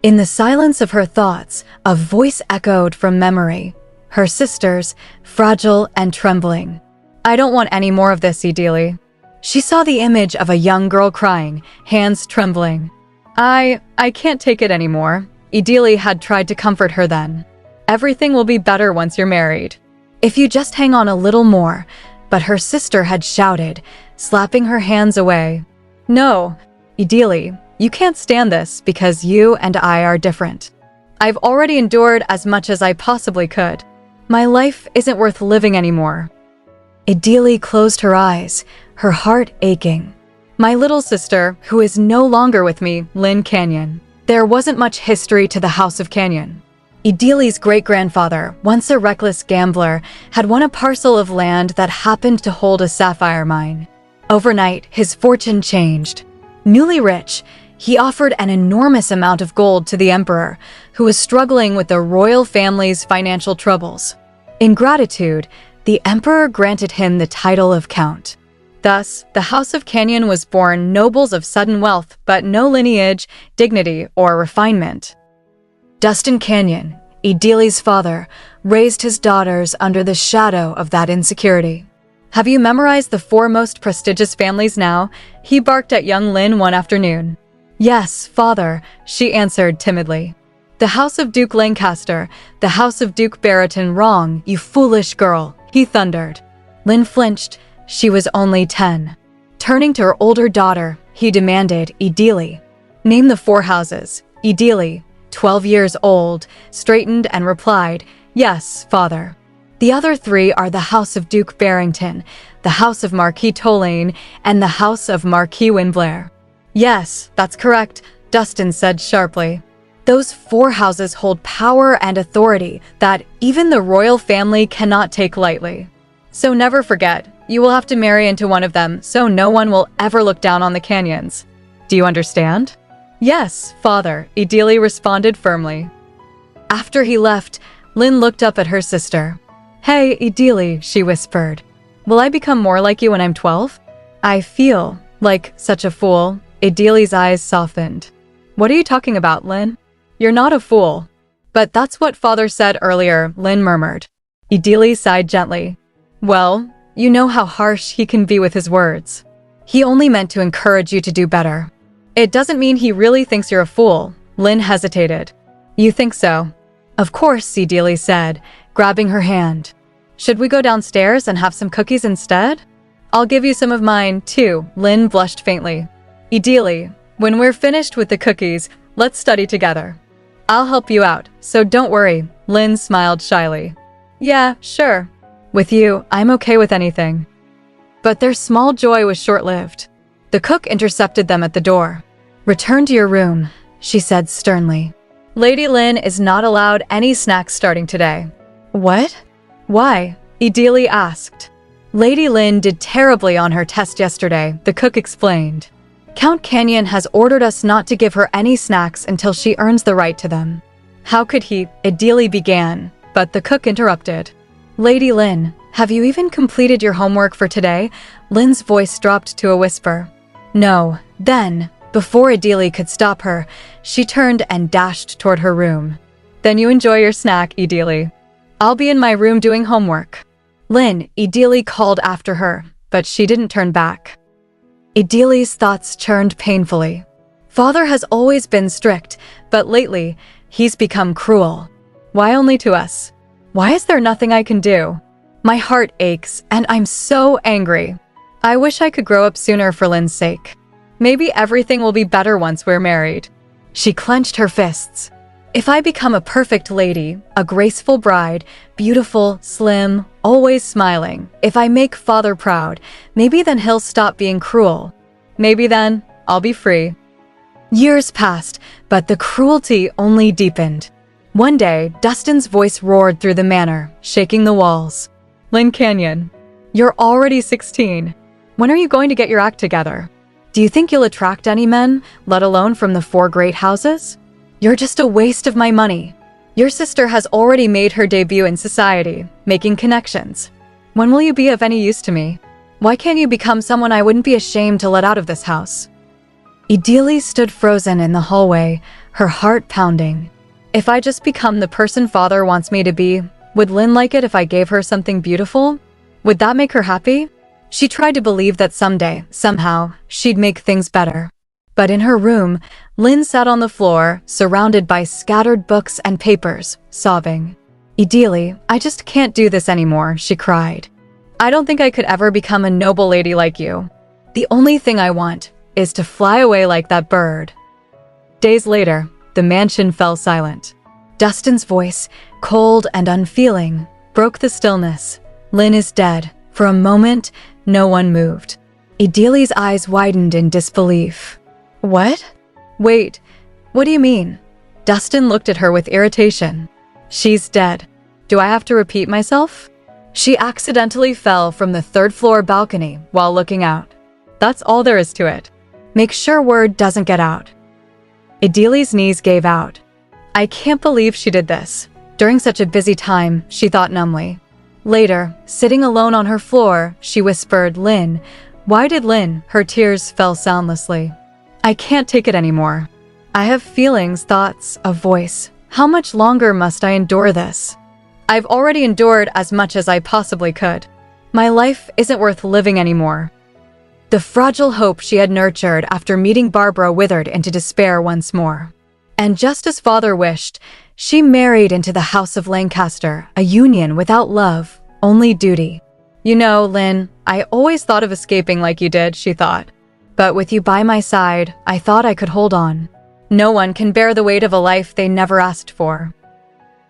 In the silence of her thoughts, a voice echoed from memory. Her sister's, fragile and trembling. I don't want any more of this, Idili. She saw the image of a young girl crying, hands trembling. I can't take it anymore. Idili had tried to comfort her then. Everything will be better once you're married. If you just hang on a little more. But her sister had shouted, slapping her hands away. No, Idili, you can't stand this because you and I are different. I've already endured as much as I possibly could. My life isn't worth living anymore. Idili closed her eyes, her heart aching. My little sister, who is no longer with me, Lynn Canyon. There wasn't much history to the House of Canyon. Idili's great-grandfather, once a reckless gambler, had won a parcel of land that happened to hold a sapphire mine. Overnight, his fortune changed. Newly rich, he offered an enormous amount of gold to the emperor, who was struggling with the royal family's financial troubles. In gratitude, The emperor granted him the title of count. Thus, the House of Canyon was born nobles of sudden wealth, but no lineage, dignity, or refinement. Dustin Canyon, Idili's father, raised his daughters under the shadow of that insecurity. "Have you memorized the 4 most prestigious families now?" he barked at young Lin one afternoon. "Yes, father," she answered timidly. "The House of Duke Lancaster, the House of Duke Barrington." "Wrong, you foolish girl," he thundered. Lin flinched. She was only 10. Turning to her older daughter, he demanded, "Idili, name the 4 houses." Idili, 12 years old, straightened and replied, "Yes, father. The other 3 are the House of Duke Barrington, the House of Marquis Tolaine, and the House of Marquis Winblair." "Yes, that's correct," Dustin said sharply. "Those 4 houses hold power and authority that even the royal family cannot take lightly. So never forget, you will have to marry into one of them so no one will ever look down on the Canyons. Do you understand?" "Yes, father," Idili responded firmly. After he left, Lin looked up at her sister. "Hey, Idili," she whispered. "Will I become more like you when I'm 12? I feel like such a fool." Idili's eyes softened. "What are you talking about, Lin? You're not a fool." "But that's what father said earlier," Lin murmured. Idili sighed gently. "Well, you know how harsh he can be with his words. He only meant to encourage you to do better." "It doesn't mean he really thinks you're a fool." Lin hesitated. "You think so?" "Of course," Idili said, grabbing her hand. "Should we go downstairs and have some cookies instead?" "I'll give you some of mine, too." Lin blushed faintly. "Idili, when we're finished with the cookies, let's study together. I'll help you out, so don't worry." Lin smiled shyly. "Yeah, sure. With you, I'm okay with anything." But their small joy was short-lived. The cook intercepted them at the door. "Return to your room," she said sternly. "Lady Lin is not allowed any snacks starting today." "What? Why?" Idili asked. "Lady Lin did terribly on her test yesterday," the cook explained. "Count Canyon has ordered us not to give her any snacks until she earns the right to them." "How could he?" Idili began, but the cook interrupted. "Lady Lin, have you even completed your homework for today?" Lin's voice dropped to a whisper. "No." Then, before Idili could stop her, she turned and dashed toward her room. "Then you enjoy your snack, Idili. I'll be in my room doing homework." "Lin," Idili called after her, but she didn't turn back. Idili's thoughts churned painfully. Father has always been strict, but lately, he's become cruel. Why only to us? Why is there nothing I can do? My heart aches, and I'm so angry. I wish I could grow up sooner for Lin's sake. Maybe everything will be better once we're married." She clenched her fists. "If I become a perfect lady, a graceful bride, beautiful, slim, always smiling, if I make father proud, maybe then he'll stop being cruel. Maybe then I'll be free." Years passed, but the cruelty only deepened. One day, Dustin's voice roared through the manor, shaking the walls. "Lin Canyon, you're already 16. When are you going to get your act together? Do you think you'll attract any men, let alone from the 4 great houses? You're just a waste of my money. Your sister has already made her debut in society, making connections. When will you be of any use to me? Why can't you become someone I wouldn't be ashamed to let out of this house?" Idili stood frozen in the hallway, her heart pounding. If I just become the person father wants me to be, would Lin like it if I gave her something beautiful? Would that make her happy? She tried to believe that someday, somehow, she'd make things better. But in her room, Lin sat on the floor, surrounded by scattered books and papers, sobbing. "Idili, I just can't do this anymore," she cried. "I don't think I could ever become a noble lady like you. The only thing I want is to fly away like that bird." Days later, the mansion fell silent. Dustin's voice, cold and unfeeling, broke the stillness. "Lin is dead." For a moment, no one moved. Idili's eyes widened in disbelief. "What? Wait, what do you mean?" Dustin looked at her with irritation. "She's dead. Do I have to repeat myself?" She accidentally fell from the 3rd-floor balcony while looking out. That's all there is to it. Make sure word doesn't get out. Idili's knees gave out. I can't believe she did this. During such a busy time, she thought numbly. Later, sitting alone on her floor, she whispered, "Lin." Why did Lin? Her tears fell soundlessly. "I can't take it anymore. I have feelings, thoughts, a voice. How much longer must I endure this? I've already endured as much as I possibly could. My life isn't worth living anymore." The fragile hope she had nurtured after meeting Barbara withered into despair once more. And just as father wished, she married into the House of Lancaster, a union without love, only duty. "You know, Lin, I always thought of escaping like you did," she thought. "But with you by my side, I thought I could hold on. No one can bear the weight of a life they never asked for."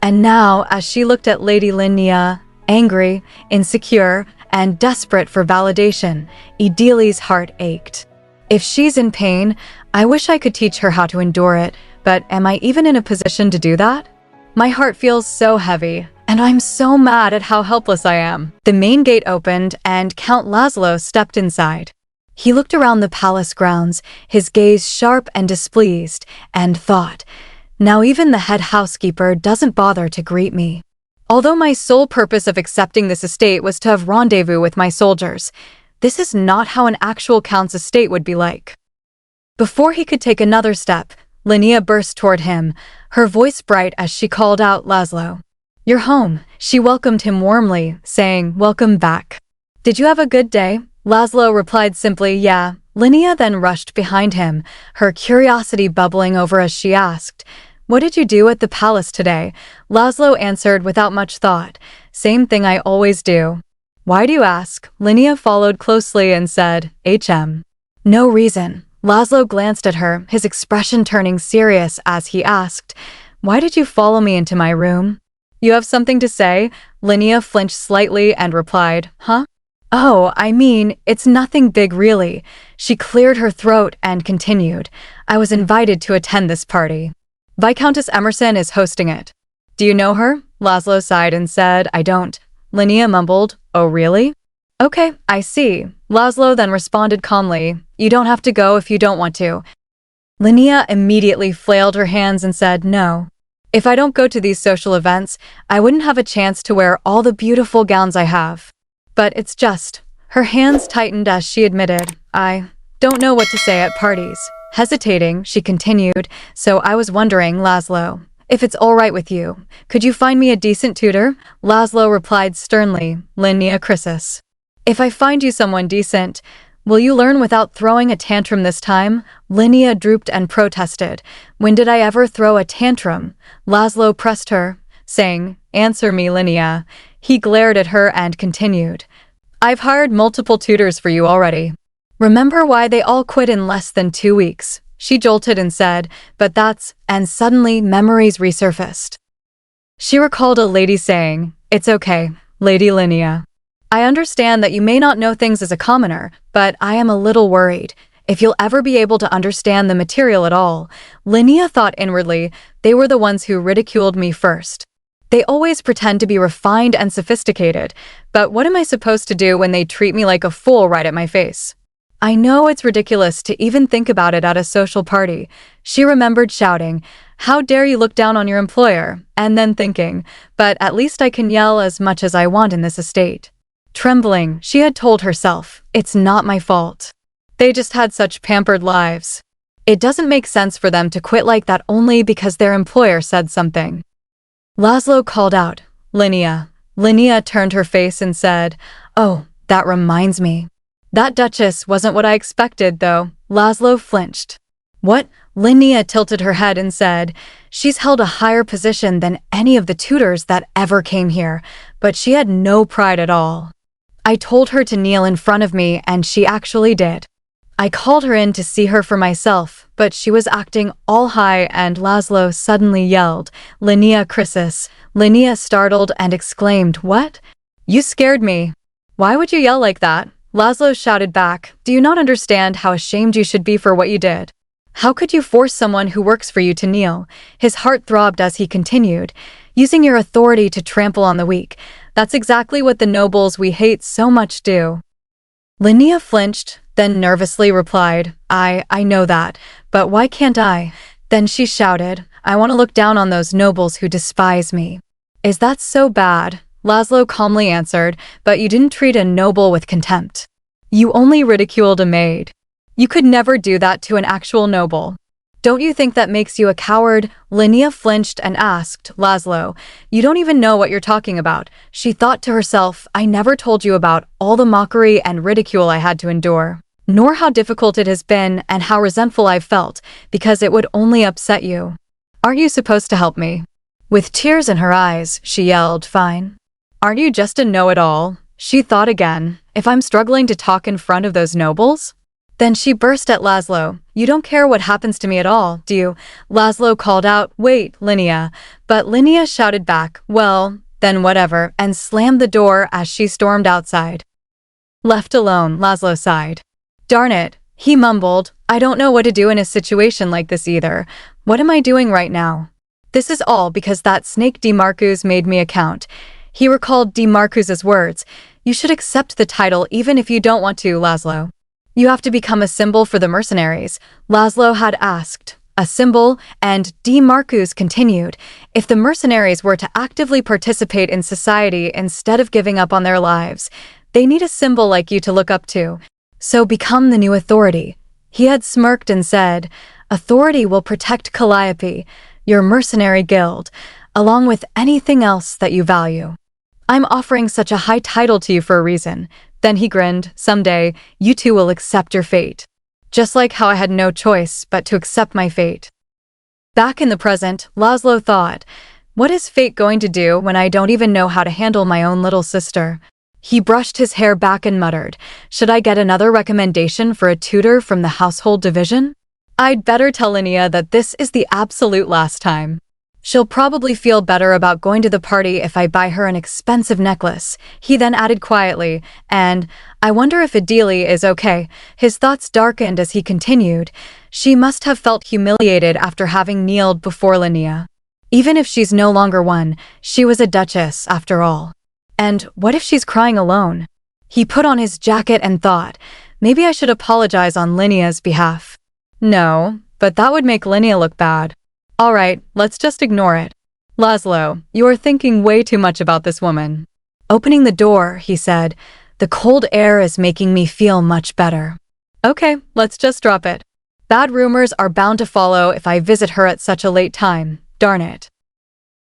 And now, as she looked at Lady Linnea, angry, insecure, and desperate for validation, Idili's heart ached. If she's in pain, I wish I could teach her how to endure it, but am I even in a position to do that? My heart feels so heavy, and I'm so mad at how helpless I am. The main gate opened, and Count Laszlo stepped inside. He looked around the palace grounds, his gaze sharp and displeased, and thought, "Now even the head housekeeper doesn't bother to greet me." Although my sole purpose of accepting this estate was to have rendezvous with my soldiers, this is not how an actual count's estate would be like. Before he could take another step, Linnea burst toward him, her voice bright as she called out, "Laszlo, you're home." She welcomed him warmly, saying, "Welcome back. Did you have a good day?" Laszlo replied simply, "Yeah." Linnea then rushed behind him, her curiosity bubbling over as she asked, "What did you do at the palace today?" Laszlo answered without much thought, "Same thing I always do." "Why do you ask?" Linnea followed closely and said, "HM." "No reason." Laszlo glanced at her, his expression turning serious as he asked, "Why did you follow me into my room?" "You have something to say?" Linnea flinched slightly and replied, "Huh? Oh, I mean, it's nothing big really." She cleared her throat and continued, "I was invited to attend this party. Viscountess Emerson is hosting it." "Do you know her?" Laszlo sighed and said, "I don't." Linnea mumbled, "Oh really? Okay, I see." Laszlo then responded calmly, "You don't have to go if you don't want to." Linnea immediately flailed her hands and said, "No. If I don't go to these social events, I wouldn't have a chance to wear all the beautiful gowns I have. But it's just..." Her hands tightened as she admitted, "I don't know what to say at parties." Hesitating, she continued, "So I was wondering, Laszlo, if it's all right with you, could you find me a decent tutor?" Laszlo replied sternly, "Linnea Crisis. If I find you someone decent, will you learn without throwing a tantrum this time?" Linnea drooped and protested. "When did I ever throw a tantrum?" Laszlo pressed her, saying, "Answer me, Linnea." He glared at her and continued, "I've hired multiple tutors for you already. Remember why they all quit in less than 2 weeks?" She jolted and said, "But that's..." And suddenly memories resurfaced. She recalled a lady saying, "It's okay, Lady Linnea. I understand that you may not know things as a commoner, but I am a little worried if you'll ever be able to understand the material at all." Linnea thought inwardly, they were the ones who ridiculed me first. They always pretend to be refined and sophisticated, but what am I supposed to do when they treat me like a fool right at my face? I know it's ridiculous to even think about it at a social party. She remembered shouting, "How dare you look down on your employer?" and then thinking, "But at least I can yell as much as I want in this estate." Trembling, she had told herself, "It's not my fault. They just had such pampered lives. It doesn't make sense for them to quit like that only because their employer said something." Laszlo called out, "Linnea." Linnea turned her face and said, "Oh, that reminds me. That Duchess wasn't what I expected, though." Laszlo flinched. "What?" Linnea tilted her head and said, "She's held a higher position than any of the tutors that ever came here, but she had no pride at all. I told her to kneel in front of me, and she actually did. I called her in to see her for myself, but she was acting all high," and Laszlo suddenly yelled, "Linnea Crisis." Linnea startled and exclaimed, "What? You scared me." "Why would you yell like that?" Laszlo shouted back, "Do you not understand how ashamed you should be for what you did? How could you force someone who works for you to kneel?" His heart throbbed as he continued, "Using your authority to trample on the weak. That's exactly what the nobles we hate so much do." Linnea flinched, then nervously replied, I know that, but why can't I?" Then she shouted, "I want to look down on those nobles who despise me." "Is that so bad?" Laszlo calmly answered, but you didn't treat a noble with contempt. You only ridiculed a maid. You could never do that to an actual noble. Don't you think that makes you a coward? Linnea flinched and asked, Laszlo, you don't even know what you're talking about. She thought to herself, I never told you about all the mockery and ridicule I had to endure, nor how difficult it has been and how resentful I've felt, because it would only upset you. Aren't you supposed to help me? With tears in her eyes, she yelled, fine. Aren't you just a know-it-all? She thought again, if I'm struggling to talk in front of those nobles? Then she burst at Laszlo. You don't care what happens to me at all, do you? Laszlo called out, wait, Linnea. But Linnea shouted back, well, then whatever, and slammed the door as she stormed outside. Left alone, Laszlo sighed. Darn it, he mumbled. I don't know what to do in a situation like this either. What am I doing right now? This is all because that snake DeMarcus made me a count. He recalled DeMarcus's words. You should accept the title even if you don't want to, Laszlo. You have to become a symbol for the mercenaries, Laszlo had asked. A symbol, and DeMarcus continued. If the mercenaries were to actively participate in society instead of giving up on their lives, they need a symbol like you to look up to. So become the new authority. He had smirked and said, authority will protect Calliope, your mercenary guild, along with anything else that you value. I'm offering such a high title to you for a reason. Then he grinned, someday, you two will accept your fate. Just like how I had no choice but to accept my fate. Back in the present, Laszlo thought, what is fate going to do when I don't even know how to handle my own little sister? He brushed his hair back and muttered, should I get another recommendation for a tutor from the household division? I'd better tell Linnea that this is the absolute last time. She'll probably feel better about going to the party if I buy her an expensive necklace. He then added quietly, and I wonder if Idili is okay. His thoughts darkened as he continued. She must have felt humiliated after having kneeled before Linnea. Even if she's no longer one, she was a duchess after all. And what if she's crying alone? He put on his jacket and thought, maybe I should apologize on Linnea's behalf. No, but that would make Linnea look bad. All right, let's just ignore it. Laszlo, you are thinking way too much about this woman. Opening the door, he said, the cold air is making me feel much better. Okay, let's just drop it. Bad rumors are bound to follow if I visit her at such a late time, darn it.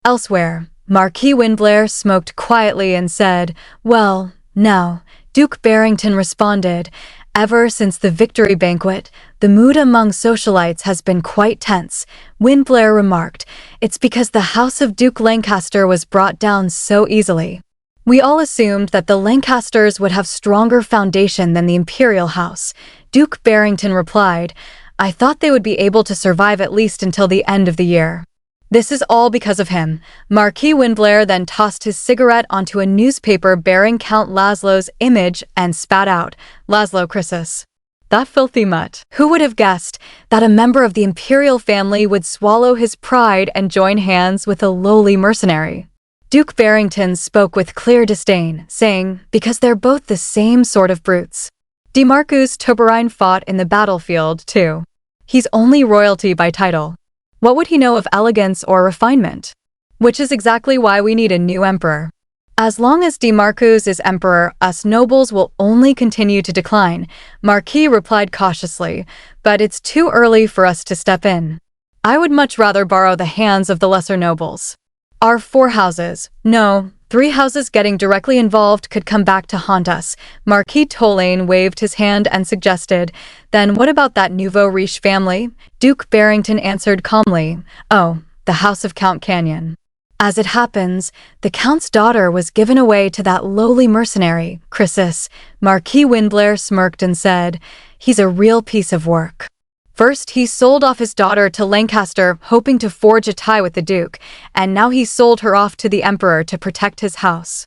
Elsewhere, Marquis Windblair smoked quietly and said, well, now, Duke Barrington responded, ever since the victory banquet, the mood among socialites has been quite tense. Windblair remarked, it's because the house of Duke Lancaster was brought down so easily. We all assumed that the Lancasters would have stronger foundation than the imperial house. Duke Barrington replied, I thought they would be able to survive at least until the end of the year. This is all because of him. Marquis Windblair then tossed his cigarette onto a newspaper bearing Count Laszlo's image and spat out, Laszlo Chrysis. That filthy mutt. Who would have guessed that a member of the imperial family would swallow his pride and join hands with a lowly mercenary? Duke Barrington spoke with clear disdain, saying, because they're both the same sort of brutes. DeMarcus Tuberine fought in the battlefield, too. He's only royalty by title. What would he know of elegance or refinement? Which is exactly why we need a new emperor. As long as DeMarcus is emperor, us nobles will only continue to decline, Marquis replied cautiously, but it's too early for us to step in. I would much rather borrow the hands of the lesser nobles. Our 4 houses, no, 3 houses getting directly involved could come back to haunt us. Marquis Tolaine waved his hand and suggested, then what about that nouveau riche family? Duke Barrington answered calmly, oh, the house of Count Canyon. As it happens, the Count's daughter was given away to that lowly mercenary, Chrysis. Marquis Windblair smirked and said, he's a real piece of work. First, he sold off his daughter to Lancaster, hoping to forge a tie with the Duke, and now he sold her off to the Emperor to protect his house.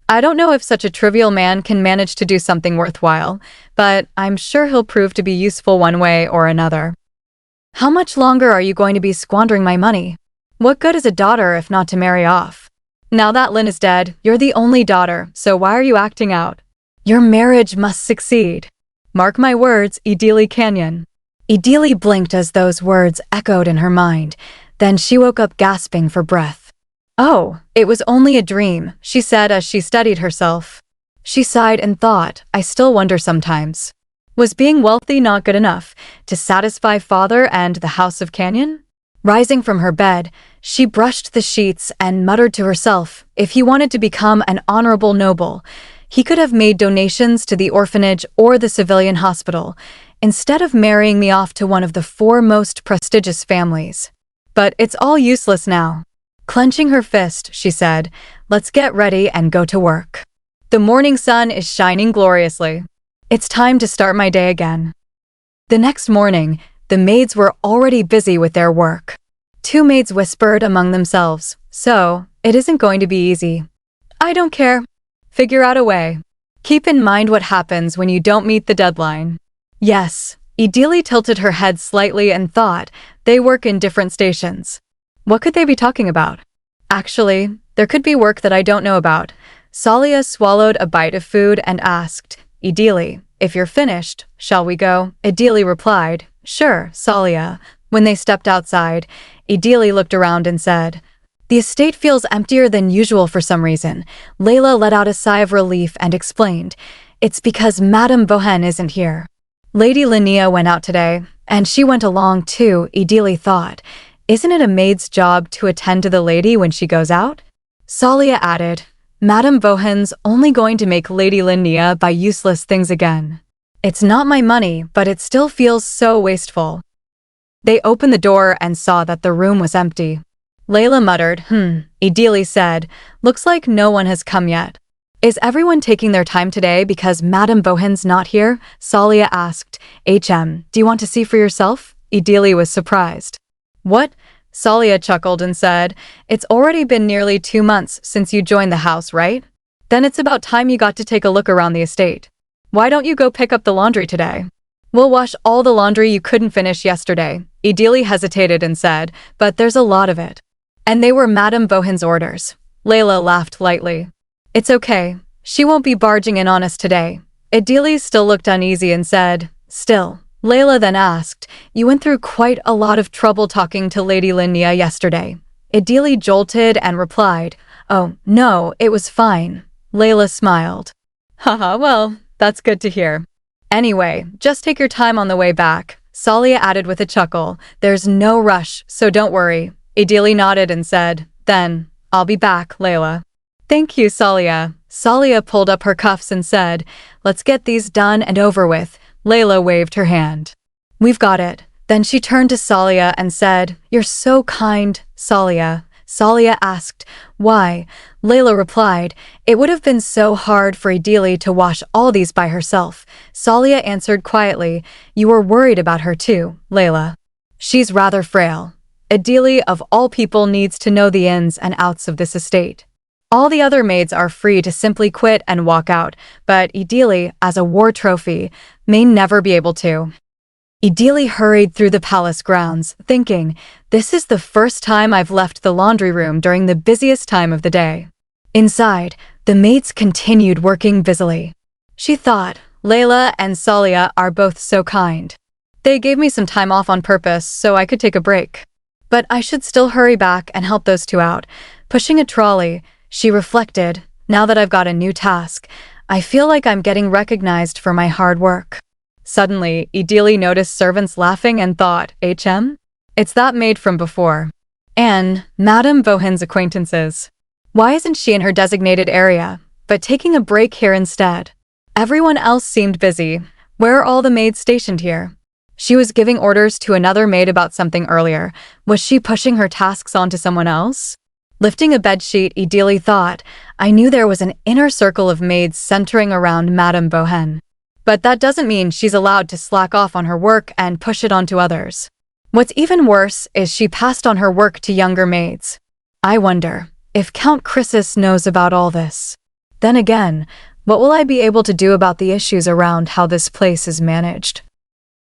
I don't know if such a trivial man can manage to do something worthwhile, but I'm sure he'll prove to be useful one way or another. How much longer are you going to be squandering my money? What good is a daughter if not to marry off? Now that Lynn is dead, you're the only daughter, so why are you acting out? Your marriage must succeed. Mark my words, Idili Canyon. Idili blinked as those words echoed in her mind. Then she woke up gasping for breath. "Oh, it was only a dream," she said as she steadied herself. She sighed and thought, "I still wonder sometimes. Was being wealthy not good enough to satisfy father and the House of Canyon?" Rising from her bed, she brushed the sheets and muttered to herself, if he wanted to become an honorable noble, he could have made donations to the orphanage or the civilian hospital, instead of marrying me off to one of the four most prestigious families. But it's all useless now. Clenching her fist, she said, "Let's get ready and go to work. The morning sun is shining gloriously. It's time to start my day again." The next morning, the maids were already busy with their work. Two maids whispered among themselves, "So, it isn't going to be easy." "I don't care. Figure out a way. Keep in mind what happens when you don't meet the deadline." "Yes." Ideally tilted her head slightly and thought, they work in different stations. What could they be talking about? Actually, there could be work that I don't know about. Salia swallowed a bite of food and asked, "Ideally, if you're finished, shall we go?" Ideally replied, "Sure, Salia." When they stepped outside, Ideally looked around and said, "The estate feels emptier than usual for some reason." Layla let out a sigh of relief and explained, "It's because Madame Bohen isn't here. Lady Linnea went out today, and she went along too." Ideally thought, "Isn't it a maid's job to attend to the lady when she goes out?" Salia added, "Madame Bohen's only going to make Lady Linnea buy useless things again. It's not my money, but it still feels so wasteful." They opened the door and saw that the room was empty. Layla muttered, Ideally said, "Looks like no one has come yet." "Is everyone taking their time today because Madame Bohen's not here?" Salia asked. Do you want to see for yourself?" Ideally was surprised. "What?" Salia chuckled and said, "It's already been nearly 2 months since you joined the house, right? Then it's about time you got to take a look around the estate. Why don't you go pick up the laundry today? We'll wash all the laundry you couldn't finish yesterday." Ideally hesitated and said, "But there's a lot of it." "And they were Madame Bohen's orders." Layla laughed lightly. "It's okay. She won't be barging in on us today." Ideally still looked uneasy and said, "Still." Layla then asked, "You went through quite a lot of trouble talking to Lady Linnea yesterday." Ideally jolted and replied, "Oh, no, it was fine." Layla smiled. "Haha, well, that's good to hear. Anyway, just take your time on the way back." Salia added with a chuckle, "There's no rush, so don't worry." Ideally nodded and said, "Then, I'll be back, Layla." "Thank you, Salia." Salia pulled up her cuffs and said, "Let's get these done and over with." Layla waved her hand. "We've got it." Then she turned to Salia and said, "You're so kind, Salia." Salia asked, "Why?" Layla replied, "It would have been so hard for Ideally to wash all these by herself." Salia answered quietly, "You were worried about her too, Layla. She's rather frail. Ideally, of all people, needs to know the ins and outs of this estate. All the other maids are free to simply quit and walk out, but Ideally, as a war trophy, may never be able to." Ideally hurried through the palace grounds, thinking, "This is the first time I've left the laundry room during the busiest time of the day." Inside, the maids continued working busily. She thought, "Layla and Salia are both so kind. They gave me some time off on purpose so I could take a break. But I should still hurry back and help those two out." Pushing a trolley, she reflected, "Now that I've got a new task, I feel like I'm getting recognized for my hard work." Suddenly, Ideally noticed servants laughing and thought, It's that maid from before. And Madame Bohen's acquaintances. Why isn't she in her designated area, but taking a break here instead? Everyone else seemed busy. Where are all the maids stationed here? She was giving orders to another maid about something earlier. Was she pushing her tasks onto someone else? Lifting a bedsheet, Ideally thought, I knew there was an inner circle of maids centering around Madame Bohen. But that doesn't mean she's allowed to slack off on her work and push it onto others. What's even worse is she passed on her work to younger maids. I wonder if Count Chrysis knows about all this. Then again, what will I be able to do about the issues around how this place is managed?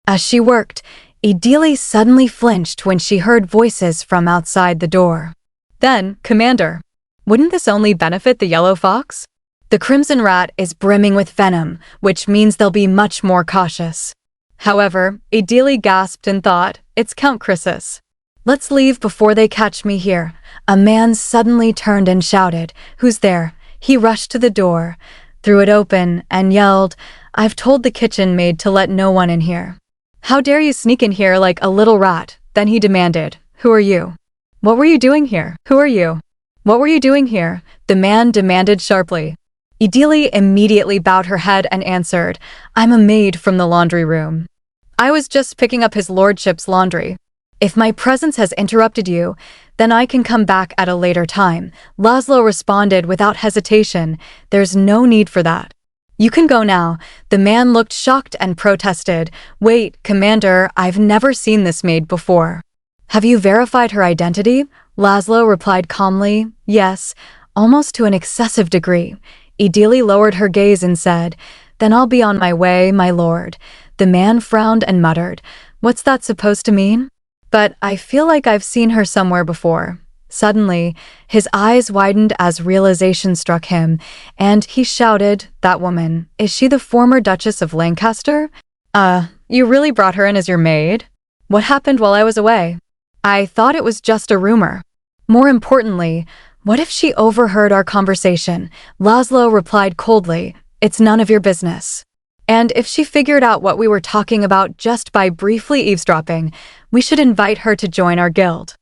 As she worked, Ideally suddenly flinched when she heard voices from outside the door. Then, Commander, wouldn't this only benefit the yellow fox? The crimson rat is brimming with venom, which means they'll be much more cautious. However, Ideally gasped and thought, it's Count Chrysis. Let's leave before they catch me here. A man suddenly turned and shouted, "Who's there?" He rushed to the door, threw it open, and yelled, "I've told the kitchen maid to let no one in here." "How dare you sneak in here like a little rat?" Then he demanded, "Who are you? What were you doing here? Who are you? What were you doing here?" The man demanded sharply. Idili immediately bowed her head and answered, "I'm a maid from the laundry room. I was just picking up his lordship's laundry. If my presence has interrupted you, then I can come back at a later time." Laszlo responded without hesitation, "There's no need for that. You can go now." The man looked shocked and protested, "Wait, Commander, I've never seen this maid before." "Have you verified her identity?" Laszlo replied calmly, "Yes, almost to an excessive degree." Idili lowered her gaze and said, "Then I'll be on my way, my lord." The man frowned and muttered, "What's that supposed to mean? But I feel like I've seen her somewhere before." Suddenly, his eyes widened as realization struck him, and he shouted, "That woman, is she the former Duchess of Lancaster? You really brought her in as your maid? What happened while I was away? I thought it was just a rumor. More importantly, what if she overheard our conversation?" Laszlo replied coldly, "It's none of your business. And if she figured out what we were talking about just by briefly eavesdropping, we should invite her to join our guild."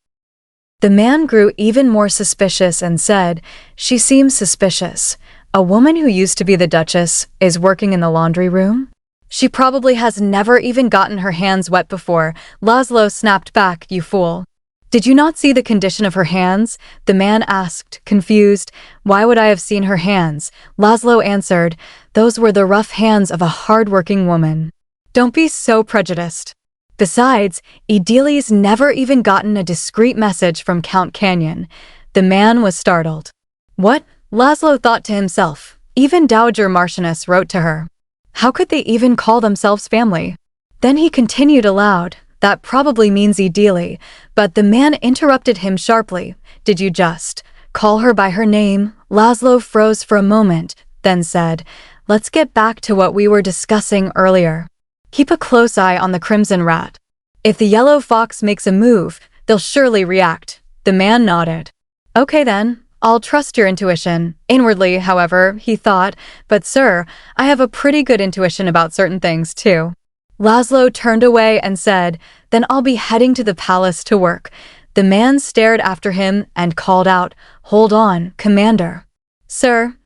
The man grew even more suspicious and said, "She seems suspicious. A woman who used to be the Duchess is working in the laundry room? She probably has never even gotten her hands wet before." Laszlo snapped back, "You fool. Did you not see the condition of her hands?" The man asked, confused. "Why would I have seen her hands?" Laszlo answered, "Those were the rough hands of a hard-working woman. Don't be so prejudiced. Besides, Idili's never even gotten a discreet message from Count Canyon." The man was startled. "What?" Laszlo thought to himself. Even Dowager Marchioness wrote to her. How could they even call themselves family? Then he continued aloud, "That probably means Idili," but the man interrupted him sharply. "Did you just call her by her name?" Laszlo froze for a moment, then said, "Let's get back to what we were discussing earlier. Keep a close eye on the Crimson Rat. If the Yellow Fox makes a move, they'll surely react." The man nodded. "Okay then, I'll trust your intuition." Inwardly, however, he thought, "But sir, I have a pretty good intuition about certain things too." Laszlo turned away and said, "Then I'll be heading to the palace to work." The man stared after him and called out, "Hold on, Commander." "Sir?"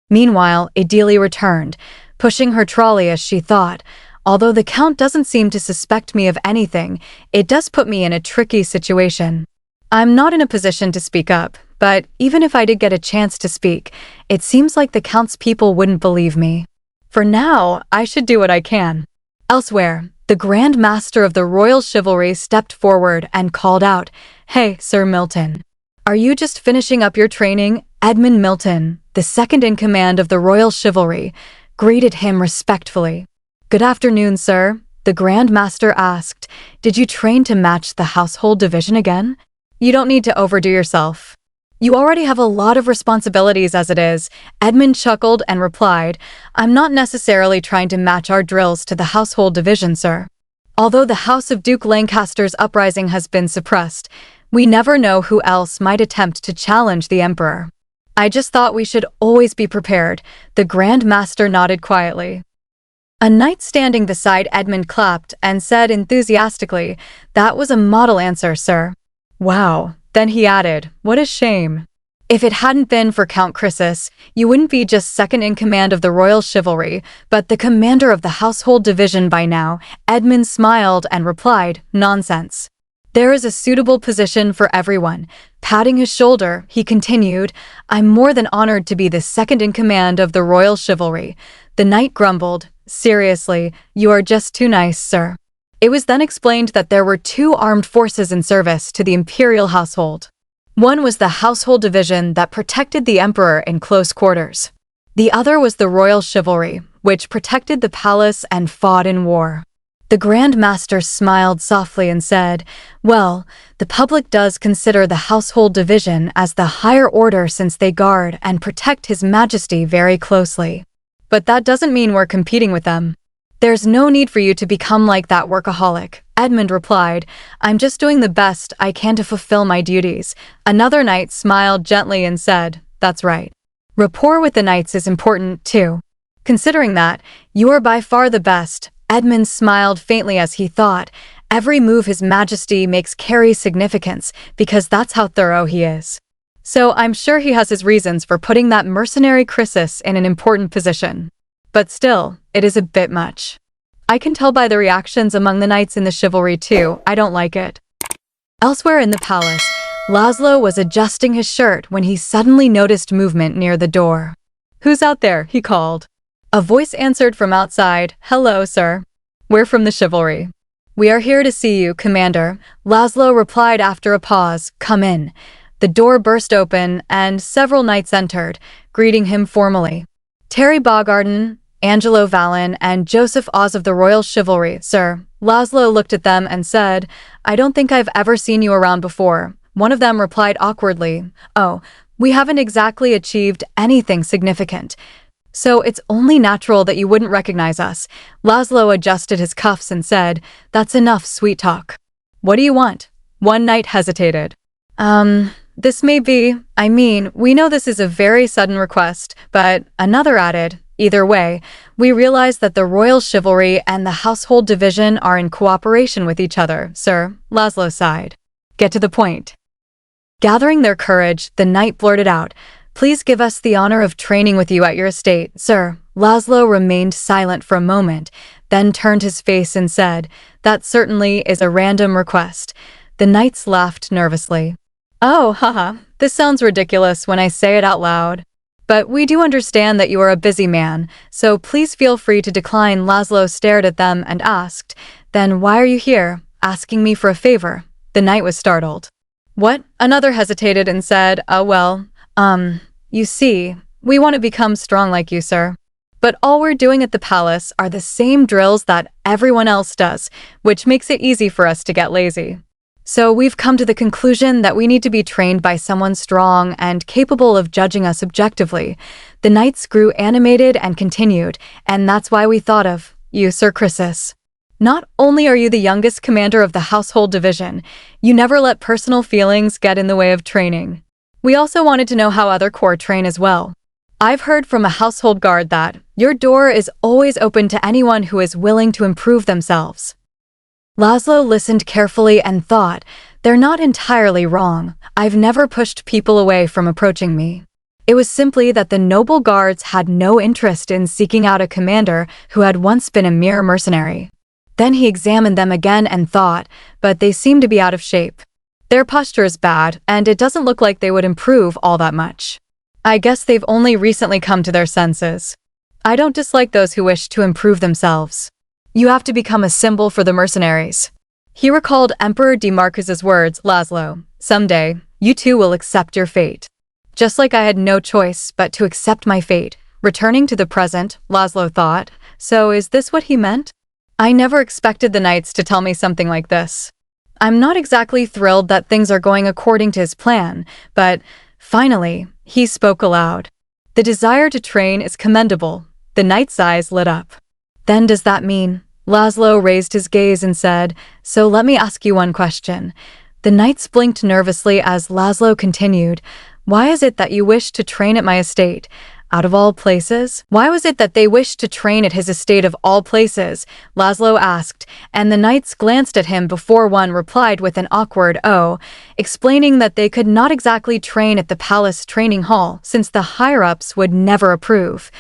Meanwhile, Idili returned, pushing her trolley as she thought, "Although the Count doesn't seem to suspect me of anything, it does put me in a tricky situation. I'm not in a position to speak up, but even if I did get a chance to speak, it seems like the Count's people wouldn't believe me. For now, I should do what I can." Elsewhere, the Grand Master of the Royal Chivalry stepped forward and called out, "Hey, Sir Milton. Are you just finishing up your training?" Edmund Milton, the second in command of the Royal Chivalry, greeted him respectfully. "Good afternoon, sir," the Grand Master asked. "Did you train to match the household division again? You don't need to overdo yourself. You already have a lot of responsibilities as it is." Edmund chuckled and replied, "I'm not necessarily trying to match our drills to the household division, sir. Although the House of Duke Lancaster's uprising has been suppressed, we never know who else might attempt to challenge the Emperor. I just thought we should always be prepared." The Grand Master nodded quietly. A knight standing beside Edmund clapped and said enthusiastically, "That was a model answer, sir." "Wow." Then he added, "What a shame. If it hadn't been for Count Chrysis, you wouldn't be just second in command of the Royal Chivalry, but the commander of the Household Division by now." Edmund smiled and replied, "Nonsense. There is a suitable position for everyone." Patting his shoulder, he continued, "I'm more than honored to be the second in command of the Royal Chivalry." The knight grumbled, "Seriously, you are just too nice, sir." It was then explained that there were two armed forces in service to the imperial household. One was the Household Division that protected the Emperor in close quarters. The other was the Royal Chivalry, which protected the palace and fought in war. The Grand Master smiled softly and said, "Well, the public does consider the Household Division as the higher order since they guard and protect His Majesty very closely. But that doesn't mean we're competing with them. "There's no need for you to become like that workaholic," Edmund replied. "I'm just doing the best I can to fulfill my duties." Another knight smiled gently and said, "That's right. Rapport with the knights is important, too. Considering that, you are by far the best." Edmund smiled faintly as he thought, "Every move His Majesty makes carries significance, because that's how thorough he is. So I'm sure he has his reasons for putting that mercenary Chrysis in an important position. But still, it is a bit much. I can tell by the reactions among the knights in the chivalry too, I don't like it." Elsewhere in the palace, Laszlo was adjusting his shirt when he suddenly noticed movement near the door. "Who's out there?" he called. A voice answered from outside, "Hello, sir. We're from the chivalry." "We are here to see you, Commander," Laszlo replied after a pause. "Come in." The door burst open, and several knights entered, greeting him formally. "Terry Bogarden, Angelo Vallon, and Joseph Oz of the Royal Chivalry, sir." Laszlo looked at them and said, "I don't think I've ever seen you around before." One of them replied awkwardly, "Oh, we haven't exactly achieved anything significant, so it's only natural that you wouldn't recognize us." Laszlo adjusted his cuffs and said, "That's enough sweet talk. What do you want?" One knight hesitated. This may be, we know this is a very sudden request," but another added, "Either way, we realize that the Royal Chivalry and the Household Division are in cooperation with each other, sir." Laszlo sighed. "Get to the point." Gathering their courage, the knight blurted out, "Please give us the honor of training with you at your estate, sir." Laszlo remained silent for a moment, then turned his face and said, "That certainly is a random request." The knights laughed nervously. "Oh, haha, this sounds ridiculous when I say it out loud. But we do understand that you are a busy man, so please feel free to decline." Laszlo stared at them and asked, "Then why are you here, asking me for a favor?" The knight was startled. "What?" Another hesitated and said, You see, we want to become strong like you, sir. But all we're doing at the palace are the same drills that everyone else does, which makes it easy for us to get lazy. So we've come to the conclusion that we need to be trained by someone strong and capable of judging us objectively." The knights grew animated and continued, "And that's why we thought of you, Sir Chrysis. Not only are you the youngest commander of the Household Division, you never let personal feelings get in the way of training. We also wanted to know how other corps train as well. I've heard from a household guard that your door is always open to anyone who is willing to improve themselves." Laszlo listened carefully and thought, "They're not entirely wrong. I've never pushed people away from approaching me. It was simply that the noble guards had no interest in seeking out a commander who had once been a mere mercenary." Then he examined them again and thought, "But they seem to be out of shape. Their posture is bad, and it doesn't look like they would improve all that much. I guess they've only recently come to their senses. I don't dislike those who wish to improve themselves. You have to become a symbol for the mercenaries." He recalled Emperor Demarcus's words, "Laszlo, someday, you too will accept your fate." Just like I had no choice but to accept my fate. Returning to the present, Laszlo thought, "So is this what he meant? I never expected the knights to tell me something like this. I'm not exactly thrilled that things are going according to his plan, but finally, he spoke aloud. The desire to train is commendable." The knight's eyes lit up. "Then does that mean?" Laszlo raised his gaze and said, "So let me ask you one question." The knights blinked nervously as Laszlo continued, "Why is it that you wish to train at my estate? Out of all places?" "Why was it that they wished to train at his estate of all places?" Laszlo asked, and the knights glanced at him before one replied with an awkward "oh," explaining that they could not exactly train at the palace training hall since the higher-ups would never approve,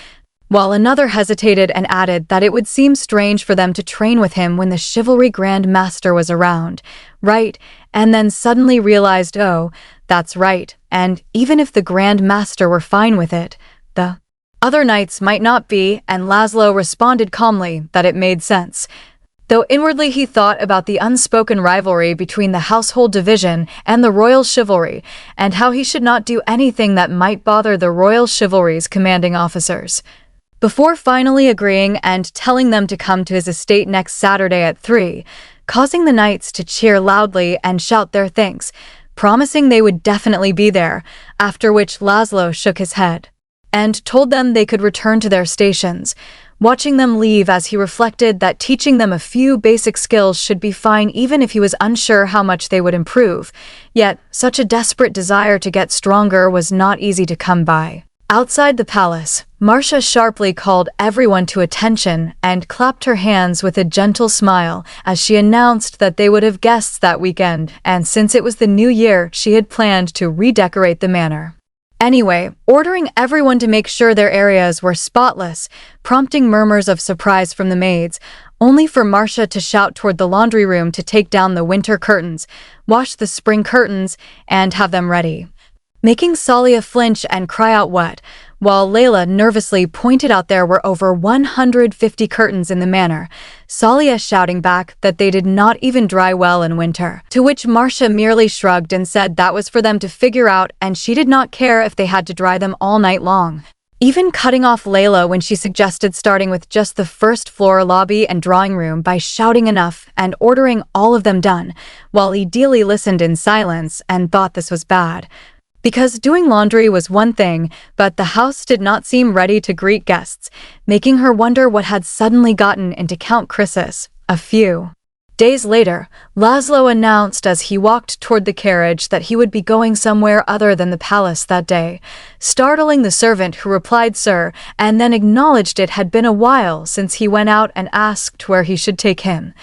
while another hesitated and added that it would seem strange for them to train with him when the chivalry Grand Master was around. Right, and then suddenly realized, oh, that's right, and even if the Grand Master were fine with it, the other knights might not be, and Laszlo responded calmly that it made sense. Though inwardly he thought about the unspoken rivalry between the Household Division and the Royal Chivalry, and how he should not do anything that might bother the Royal Chivalry's commanding officers. Before finally agreeing and telling them to come to his estate next Saturday at 3, causing the knights to cheer loudly and shout their thanks, promising they would definitely be there, after which Laszlo shook his head and told them they could return to their stations. watching them leave as he reflected that teaching them a few basic skills should be fine even if he was unsure how much they would improve. Yet, such a desperate desire to get stronger was not easy to come by. Outside the palace, Marcia sharply called everyone to attention and clapped her hands with a gentle smile as she announced that they would have guests that weekend, and since it was the new year, she had planned to redecorate the manor. Anyway, ordering everyone to make sure their areas were spotless, prompting murmurs of surprise from the maids, only for Marcia to shout toward the laundry room to take down the winter curtains, wash the spring curtains, and have them ready, making Salia flinch and cry out what, while Layla nervously pointed out there were over 150 curtains in the manor, Salia shouting back that they did not even dry well in winter, to which Marcia merely shrugged and said that was for them to figure out and she did not care if they had to dry them all night long. Even cutting off Layla when she suggested starting with just the first floor lobby and drawing room by shouting enough and ordering all of them done, while Idili listened in silence and thought this was bad. Because doing laundry was one thing, but the house did not seem ready to greet guests, making her wonder what had suddenly gotten into Count Chrysis. A few days later, Laszlo announced as he walked toward the carriage that he would be going somewhere other than the palace that day, startling the servant who replied sir, and then acknowledged it had been a while since he went out and asked where he should take him.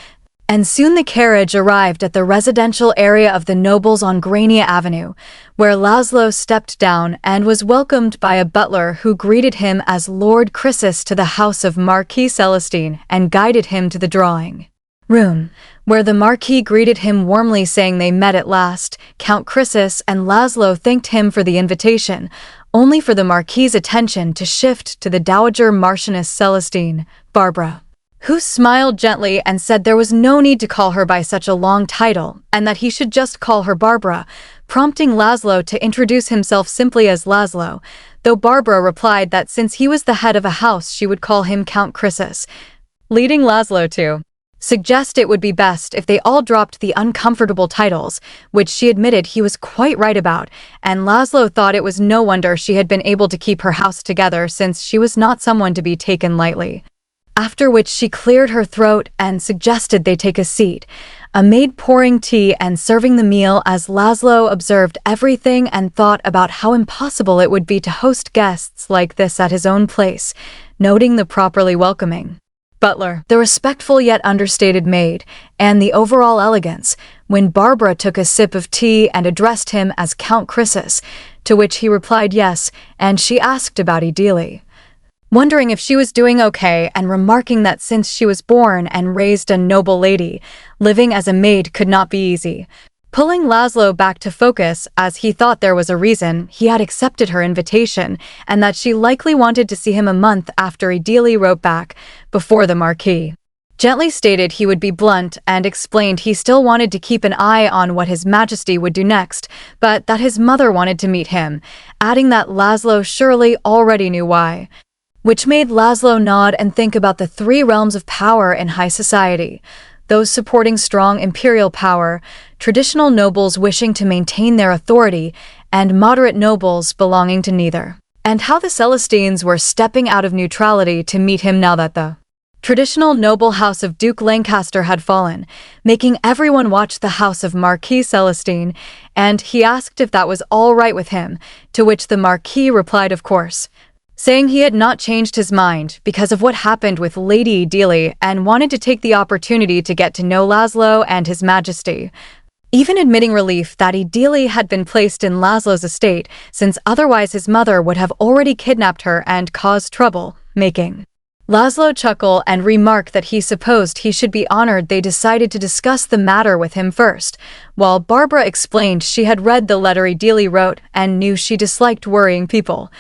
And soon the carriage arrived at the residential area of the nobles on Grania Avenue, where Laszlo stepped down and was welcomed by a butler who greeted him as Lord Chrysis to the house of Marquis Celestine and guided him to the drawing room, where the Marquis greeted him warmly saying they met at last. Count Chrysis and Laszlo thanked him for the invitation, only for the Marquis's attention to shift to the Dowager Marchioness Celestine, Barbara, who smiled gently and said there was no need to call her by such a long title, and that he should just call her Barbara, prompting Laszlo to introduce himself simply as Laszlo, though Barbara replied that since he was the head of a house she would call him Count Chrysis, leading Laszlo to suggest it would be best if they all dropped the uncomfortable titles, which she admitted he was quite right about, and Laszlo thought it was no wonder she had been able to keep her house together since she was not someone to be taken lightly. After which she cleared her throat and suggested they take a seat, a maid pouring tea and serving the meal as Laszlo observed everything and thought about how impossible it would be to host guests like this at his own place, noting the properly welcoming butler, the respectful yet understated maid, and the overall elegance, when Barbara took a sip of tea and addressed him as Count Chrysis, to which he replied yes, and she asked about Idili, wondering if she was doing okay and remarking that since she was born and raised a noble lady, living as a maid could not be easy, pulling Laszlo back to focus as he thought there was a reason he had accepted her invitation and that she likely wanted to see him a month after Idili wrote back, before the Marquis gently stated he would be blunt and explained he still wanted to keep an eye on what His Majesty would do next, but that his mother wanted to meet him, adding that Laszlo surely already knew why, which made Laszlo nod and think about the three realms of power in high society, those supporting strong imperial power, traditional nobles wishing to maintain their authority, and moderate nobles belonging to neither, and how the Celestines were stepping out of neutrality to meet him now that the traditional noble house of Duke Lancaster had fallen, making everyone watch the house of Marquis Celestine, and he asked if that was all right with him, to which the Marquis replied of course, saying he had not changed his mind because of what happened with Lady Idili and wanted to take the opportunity to get to know Laszlo and His Majesty, even admitting relief that Idili had been placed in Laszlo's estate since otherwise his mother would have already kidnapped her and caused trouble, making Laszlo chuckle and remark that he supposed he should be honored they decided to discuss the matter with him first, while Barbara explained she had read the letter Idili wrote and knew she disliked worrying people,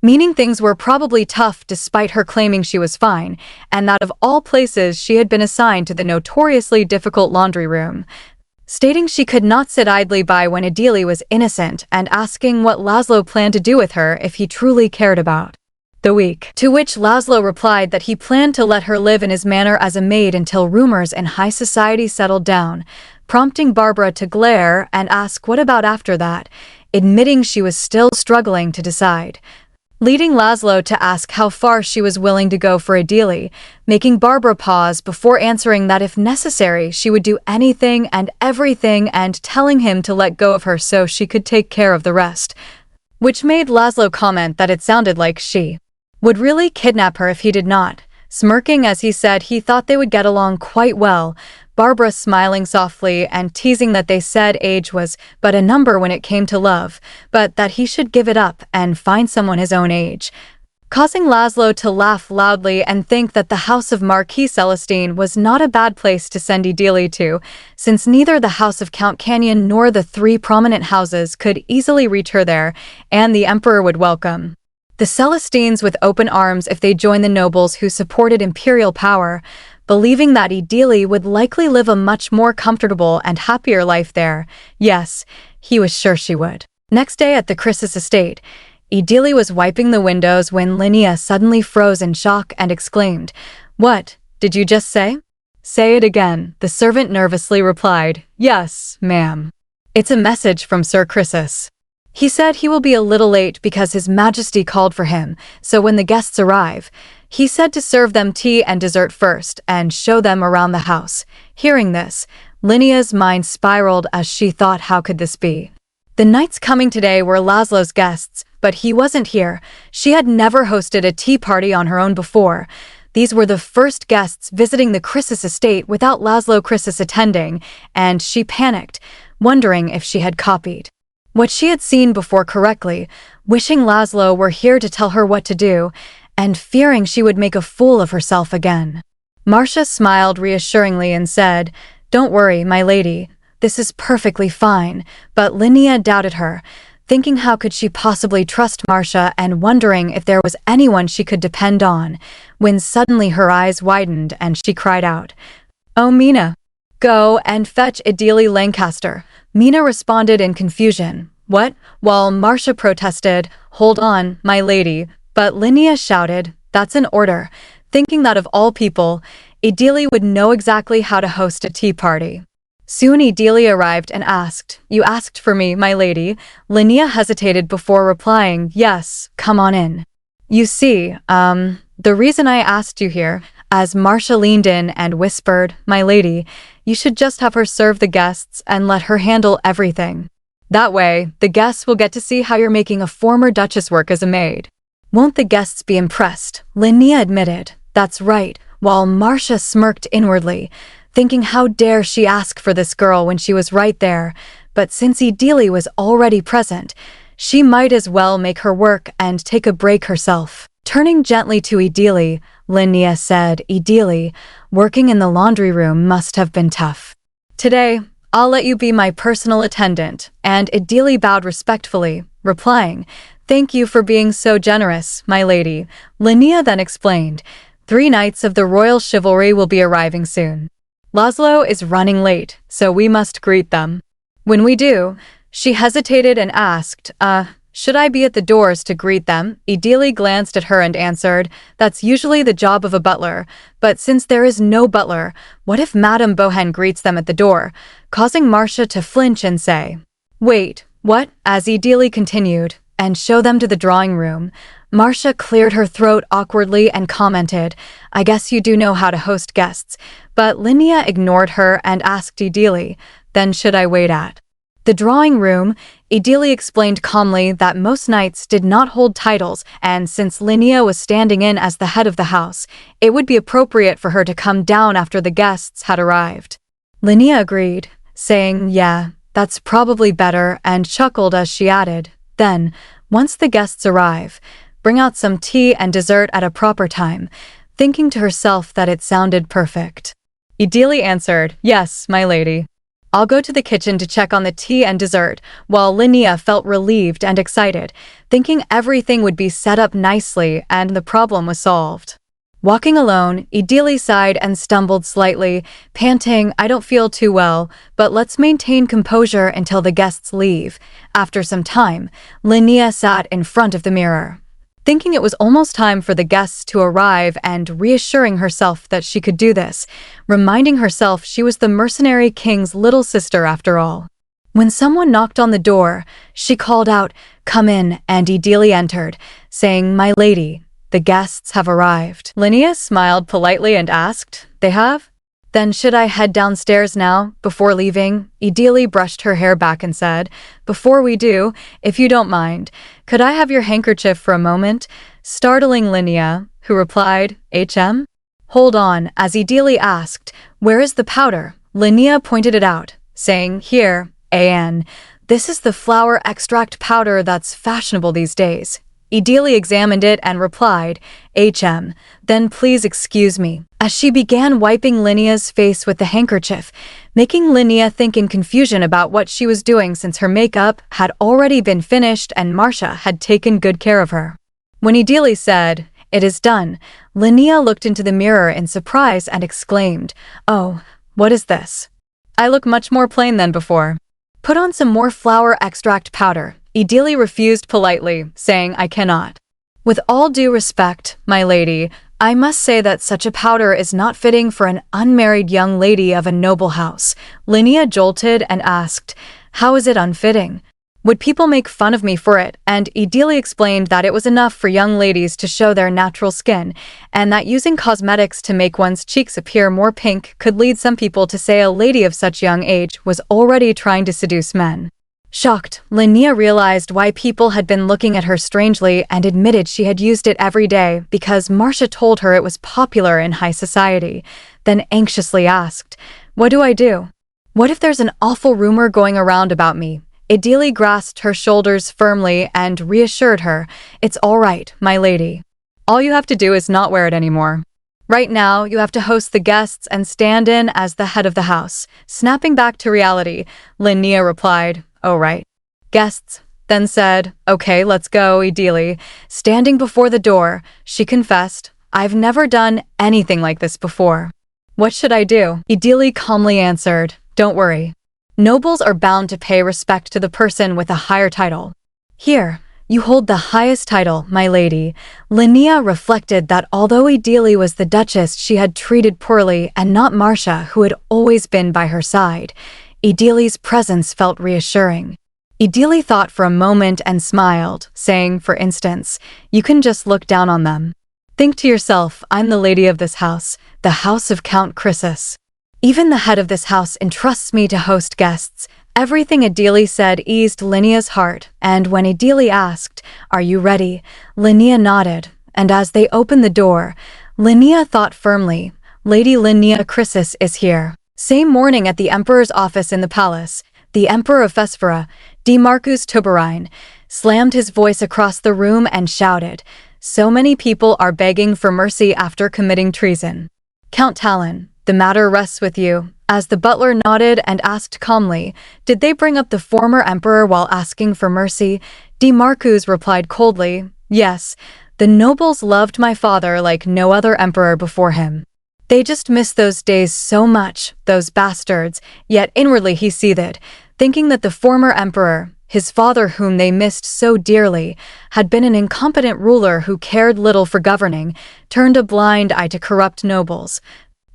meaning things were probably tough despite her claiming she was fine, and that of all places she had been assigned to the notoriously difficult laundry room, stating she could not sit idly by when Idili was innocent and asking what Laszlo planned to do with her if he truly cared about the weak. To which Laszlo replied that he planned to let her live in his manor as a maid until rumors in high society settled down, prompting Barbara to glare and ask what about after that, admitting she was still struggling to decide. leading Laszlo to ask how far she was willing to go for Idili, making Barbara pause before answering that if necessary she would do anything and everything and telling him to let go of her so she could take care of the rest, which made Laszlo comment that it sounded like she would really kidnap her if he did not, smirking as he said he thought they would get along quite well, Barbara smiling softly and teasing that they said age was but a number when it came to love, but that he should give it up and find someone his own age, causing Laszlo to laugh loudly and think that the house of Marquis Celestine was not a bad place to send Idili to, since neither the house of Count Canyon nor the three prominent houses could easily reach her there, and the emperor would welcome the Celestines with open arms if they joined the nobles who supported imperial power, believing that Idili would likely live a much more comfortable and happier life there. Yes, he was sure she would. Next day at the Chris's estate, Idili was wiping the windows when Linnea suddenly froze in shock and exclaimed, "What did you just say?" "Say it again," the servant nervously replied. "Yes, ma'am. It's a message from Sir Chrysis. He said he will be a little late because His Majesty called for him, so when the guests arrive, he said to serve them tea and dessert first and show them around the house." Hearing this, Linnea's mind spiraled as she thought, how could this be? The knights coming today were Laszlo's guests, but he wasn't here. She had never hosted a tea party on her own before. These were the first guests visiting the Chrysis estate without Laszlo Chrysis attending, and she panicked, wondering if she had copied what she had seen before correctly, wishing Laszlo were here to tell her what to do, and fearing she would make a fool of herself again. Marcia smiled reassuringly and said, "Don't worry, my lady, this is perfectly fine," but Linnea doubted her, thinking how could she possibly trust Marcia and wondering if there was anyone she could depend on, when suddenly her eyes widened and she cried out, "Oh, Mina, go and fetch Idili Lancaster." Mina responded in confusion, "What?" while Marcia protested, "Hold on, my lady," but Linnea shouted, "That's an order," thinking that of all people, Idili would know exactly how to host a tea party. Soon Idili arrived and asked, "You asked for me, my lady?" Linnea hesitated before replying, "Yes, come on in." "You see, the reason I asked you here," as Marcia leaned in and whispered, "My lady, you should just have her serve the guests and let her handle everything. That way, the guests will get to see how you're making a former Duchess work as a maid." "Won't the guests be impressed?" Linnea admitted. "That's right," while Marcia smirked inwardly, thinking how dare she ask for this girl when she was right there, but since Idili was already present, she might as well make her work and take a break herself. Turning gently to Idili, Linnea said, "Idili, working in the laundry room must have been tough. Today, I'll let you be my personal attendant," and Idili bowed respectfully, replying, "Thank you for being so generous, my lady." Linnea then explained, 3 knights of the royal chivalry will be arriving soon. Laszlo is running late, so we must greet them. When we do," she hesitated and asked, "Should I be at the doors to greet them?" Idili glanced at her and answered, "That's usually the job of a butler, but since there is no butler, what if Madame Bohen greets them at the door?" causing Marcia to flinch and say, "Wait, what?" As Idili continued, "And show them to the drawing room." Marcia cleared her throat awkwardly and commented, "I guess you do know how to host guests," but Linnea ignored her and asked Idili, "Then should I wait at the drawing room?" Idili explained calmly that most knights did not hold titles, and since Linnea was standing in as the head of the house, it would be appropriate for her to come down after the guests had arrived. Linnea agreed, saying, "Yeah, that's probably better," and chuckled as she added, "Then, once the guests arrive, bring out some tea and dessert at a proper time," thinking to herself that it sounded perfect. Idili answered, "Yes, my lady. I'll go to the kitchen to check on the tea and dessert," while Linnea felt relieved and excited, thinking everything would be set up nicely and the problem was solved. Walking alone, Idili sighed and stumbled slightly, panting, "I don't feel too well, but let's maintain composure until the guests leave." After some time, Linnea sat in front of the mirror, thinking it was almost time for the guests to arrive and reassuring herself that she could do this, reminding herself she was the mercenary king's little sister after all. When someone knocked on the door, she called out, "Come in," and Idili entered, saying, "My lady, the guests have arrived." Linnea smiled politely and asked, "They have? Then should I head downstairs now, before leaving?" Idili brushed her hair back and said, "Before we do, if you don't mind, could I have your handkerchief for a moment?" Startling Linnea, who replied, "HM?" "Hold on," as Idili asked, "Where is the powder?" Linnea pointed it out, saying, "Here, AN. This is the flower extract powder that's fashionable these days." Idili examined it and replied, "HM, then please excuse me," as she began wiping Linnea's face with the handkerchief, making Linnea think in confusion about what she was doing since her makeup had already been finished and Marcia had taken good care of her. When Idili said, "It is done," Linnea looked into the mirror in surprise and exclaimed, "Oh, what is this? I look much more plain than before." "Put on some more flower extract powder." Idili refused politely, saying, "I cannot." "With all due respect, my lady, I must say that such a powder is not fitting for an unmarried young lady of a noble house." Linnea jolted and asked, "How is it unfitting? Would people make fun of me for it?" And Idili explained that it was enough for young ladies to show their natural skin, and that using cosmetics to make one's cheeks appear more pink could lead some people to say a lady of such young age was already trying to seduce men. Shocked, Linnea realized why people had been looking at her strangely and admitted she had used it every day because Marcia told her it was popular in high society, then anxiously asked, "What do I do? What if there's an awful rumor going around about me?" Idili grasped her shoulders firmly and reassured her, "It's all right, my lady. All you have to do is not wear it anymore. Right now, you have to host the guests and stand in as the head of the house." Snapping back to reality, Linnea replied, "Oh right." Guests then said, "Okay, let's go." Idili, standing before the door, she confessed, "I've never done anything like this before." "What should I do?" Idili calmly answered, "Don't worry. Nobles are bound to pay respect to the person with a higher title. Here, you hold the highest title, my lady." Linnea reflected that although Idili was the Duchess she had treated poorly and not Marcia who had always been by her side, Idili's presence felt reassuring. Idili thought for a moment and smiled, saying, "For instance, you can just look down on them. Think to yourself, I'm the lady of this house, the house of Count Chrysis. Even the head of this house entrusts me to host guests." Everything Idili said eased Linnea's heart, and when Idili asked, "Are you ready?" Linnea nodded, and as they opened the door, Linnea thought firmly, "Lady Linnea Chrysis is here." Same morning at the Emperor's office in the palace, the Emperor of Fesphora, D. Marcus Tuberine, slammed his voice across the room and shouted, "So many people are begging for mercy after committing treason. Count Talon, the matter rests with you." As the butler nodded and asked calmly, "Did they bring up the former emperor while asking for mercy?" D. Marcus replied coldly, "Yes, the nobles loved my father like no other emperor before him. They just miss those days so much, those bastards." Yet inwardly he seethed, thinking that the former emperor, his father whom they missed so dearly, had been an incompetent ruler who cared little for governing, turned a blind eye to corrupt nobles,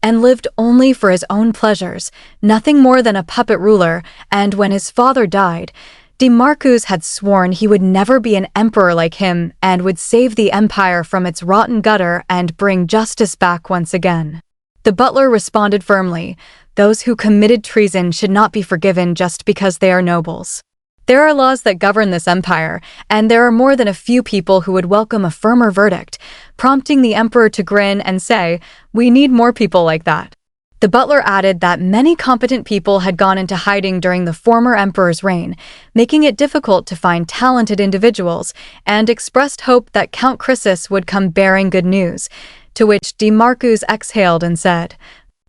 and lived only for his own pleasures, nothing more than a puppet ruler. And when his father died, D. Marcus had sworn he would never be an emperor like him and would save the empire from its rotten gutter and bring justice back once again. The butler responded firmly, "Those who committed treason should not be forgiven just because they are nobles. There are laws that govern this empire, and there are more than a few people who would welcome a firmer verdict," prompting the emperor to grin and say, "We need more people like that." The butler added that many competent people had gone into hiding during the former emperor's reign, making it difficult to find talented individuals, and expressed hope that Count Chrysis would come bearing good news, to which D. Marcus exhaled and said,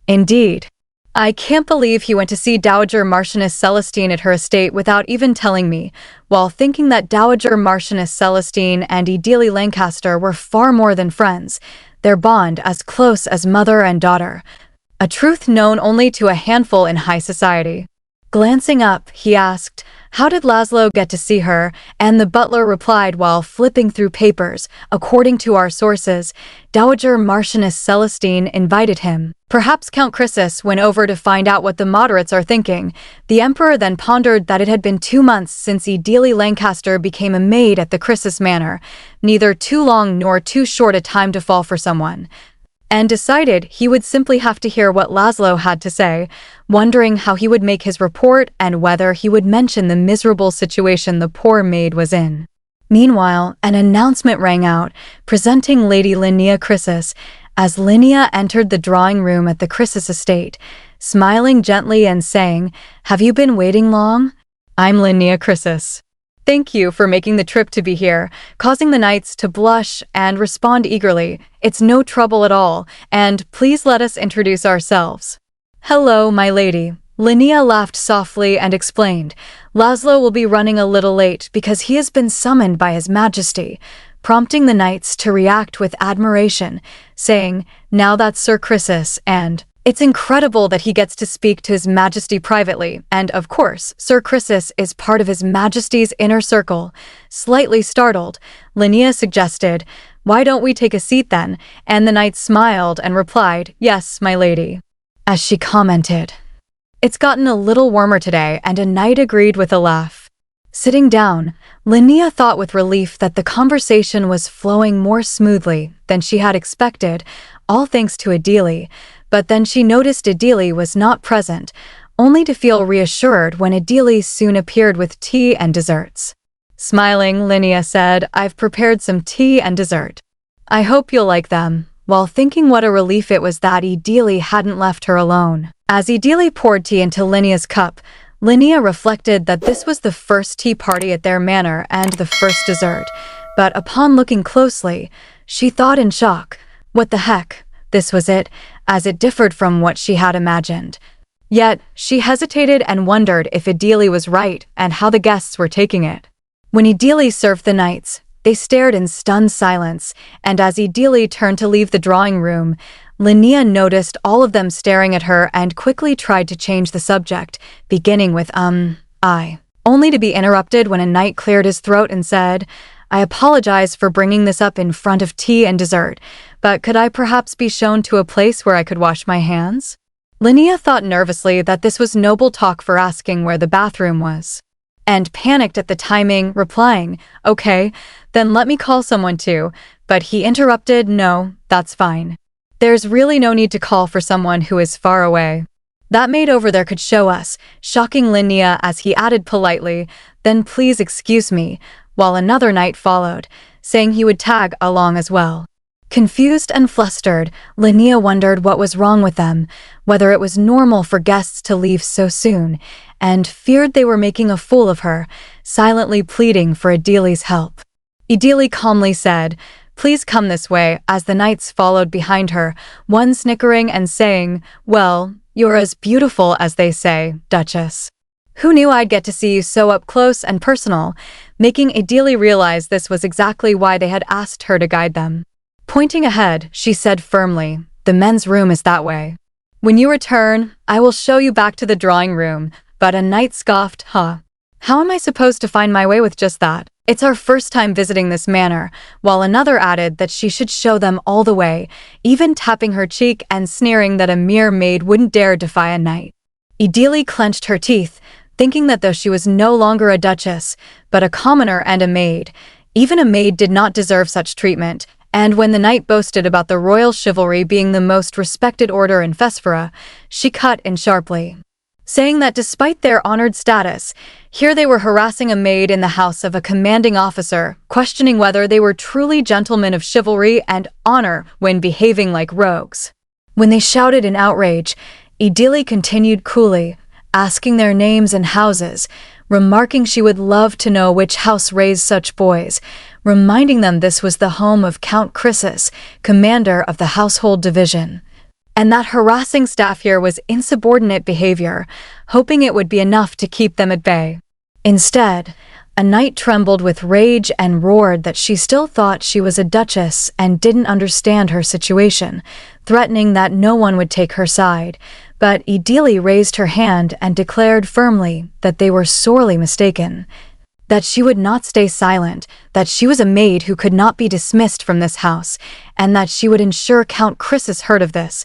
"Indeed. I can't believe he went to see Dowager Marchioness Celestine at her estate without even telling me," while thinking that Dowager Marchioness Celestine and Idili Lancaster were far more than friends, their bond as close as mother and daughter, a truth known only to a handful in high society. Glancing up, he asked, "How did Laszlo get to see her?" And the butler replied while flipping through papers, "According to our sources, Dowager Marchioness Celestine invited him. Perhaps Count Chrysis went over to find out what the moderates are thinking." The emperor then pondered that it had been 2 months since Edele Lancaster became a maid at the Chrysis manor, neither too long nor too short a time to fall for someone, and decided he would simply have to hear what Laszlo had to say, wondering how he would make his report and whether he would mention the miserable situation the poor maid was in. Meanwhile, an announcement rang out, presenting Lady Linnea Chrysis, as Linnea entered the drawing room at the Chrysis estate, smiling gently and saying, "Have you been waiting long? I'm Linnea Chrysis. Thank you for making the trip to be here," causing the knights to blush and respond eagerly. "It's no trouble at all, and please let us introduce ourselves." "Hello, my lady." Linnea laughed softly and explained, "Laszlo will be running a little late because he has been summoned by His Majesty," prompting the knights to react with admiration, saying, "Now that's Sir Chrysis, and it's incredible that he gets to speak to His Majesty privately, and of course, Sir Chrysis is part of His Majesty's inner circle." Slightly startled, Linnea suggested, "Why don't we take a seat then?" And the knight smiled and replied, "Yes, my lady." As she commented, "It's gotten a little warmer today," and a knight agreed with a laugh. Sitting down, Linnea thought with relief that the conversation was flowing more smoothly than she had expected, all thanks to Edele. But then she noticed Edele was not present, only to feel reassured when Edele soon appeared with tea and desserts. Smiling, Linnea said, "I've prepared some tea and dessert. I hope you'll like them," while thinking what a relief it was that Edele hadn't left her alone. As Edele poured tea into Linnea's cup, Linnea reflected that this was the first tea party at their manor and the first dessert, but upon looking closely, she thought in shock, what the heck, this was it, as it differed from what she had imagined. Yet, she hesitated and wondered if Edele was right and how the guests were taking it. When Edele served the knights, they stared in stunned silence, and as Edele turned to leave the drawing room, Linnea noticed all of them staring at her and quickly tried to change the subject, beginning with, I, only to be interrupted when a knight cleared his throat and said, "I apologize for bringing this up in front of tea and dessert, but could I perhaps be shown to a place where I could wash my hands?" Linnea thought nervously that this was noble talk for asking where the bathroom was, and panicked at the timing, replying, "Okay, then let me call someone too," but he interrupted, "No, that's fine. There's really no need to call for someone who is far away. That maid over there could show us," shocking Linnea as he added politely, "Then please excuse me," while another knight followed, saying he would tag along as well. Confused and flustered, Linnea wondered what was wrong with them, whether it was normal for guests to leave so soon, and feared they were making a fool of her, silently pleading for Edele's help. Edele calmly said, "Please come this way," as the knights followed behind her, one snickering and saying, "Well, you're as beautiful as they say, Duchess. Who knew I'd get to see you so up close and personal," making Edele realize this was exactly why they had asked her to guide them. Pointing ahead, she said firmly, "The men's room is that way. When you return, I will show you back to the drawing room," but a knight scoffed, "Huh? How am I supposed to find my way with just that? It's our first time visiting this manor," while another added that she should show them all the way, even tapping her cheek and sneering that a mere maid wouldn't dare defy a knight. Edele clenched her teeth, thinking that though she was no longer a duchess, but a commoner and a maid, even a maid did not deserve such treatment, and when the knight boasted about the royal chivalry being the most respected order in Fesphera, she cut in sharply, saying that despite their honored status, here they were harassing a maid in the house of a commanding officer, questioning whether they were truly gentlemen of chivalry and honor when behaving like rogues. When they shouted in outrage, Edele continued coolly, asking their names and houses, remarking she would love to know which house raised such boys, reminding them this was the home of Count Chrysis, commander of the household division, and that harassing staff here was insubordinate behavior, hoping it would be enough to keep them at bay. Instead, a knight trembled with rage and roared that she still thought she was a duchess and didn't understand her situation, threatening that no one would take her side, but Idili raised her hand and declared firmly that they were sorely mistaken, that she would not stay silent, that she was a maid who could not be dismissed from this house, and that she would ensure Count Chrysis heard of this,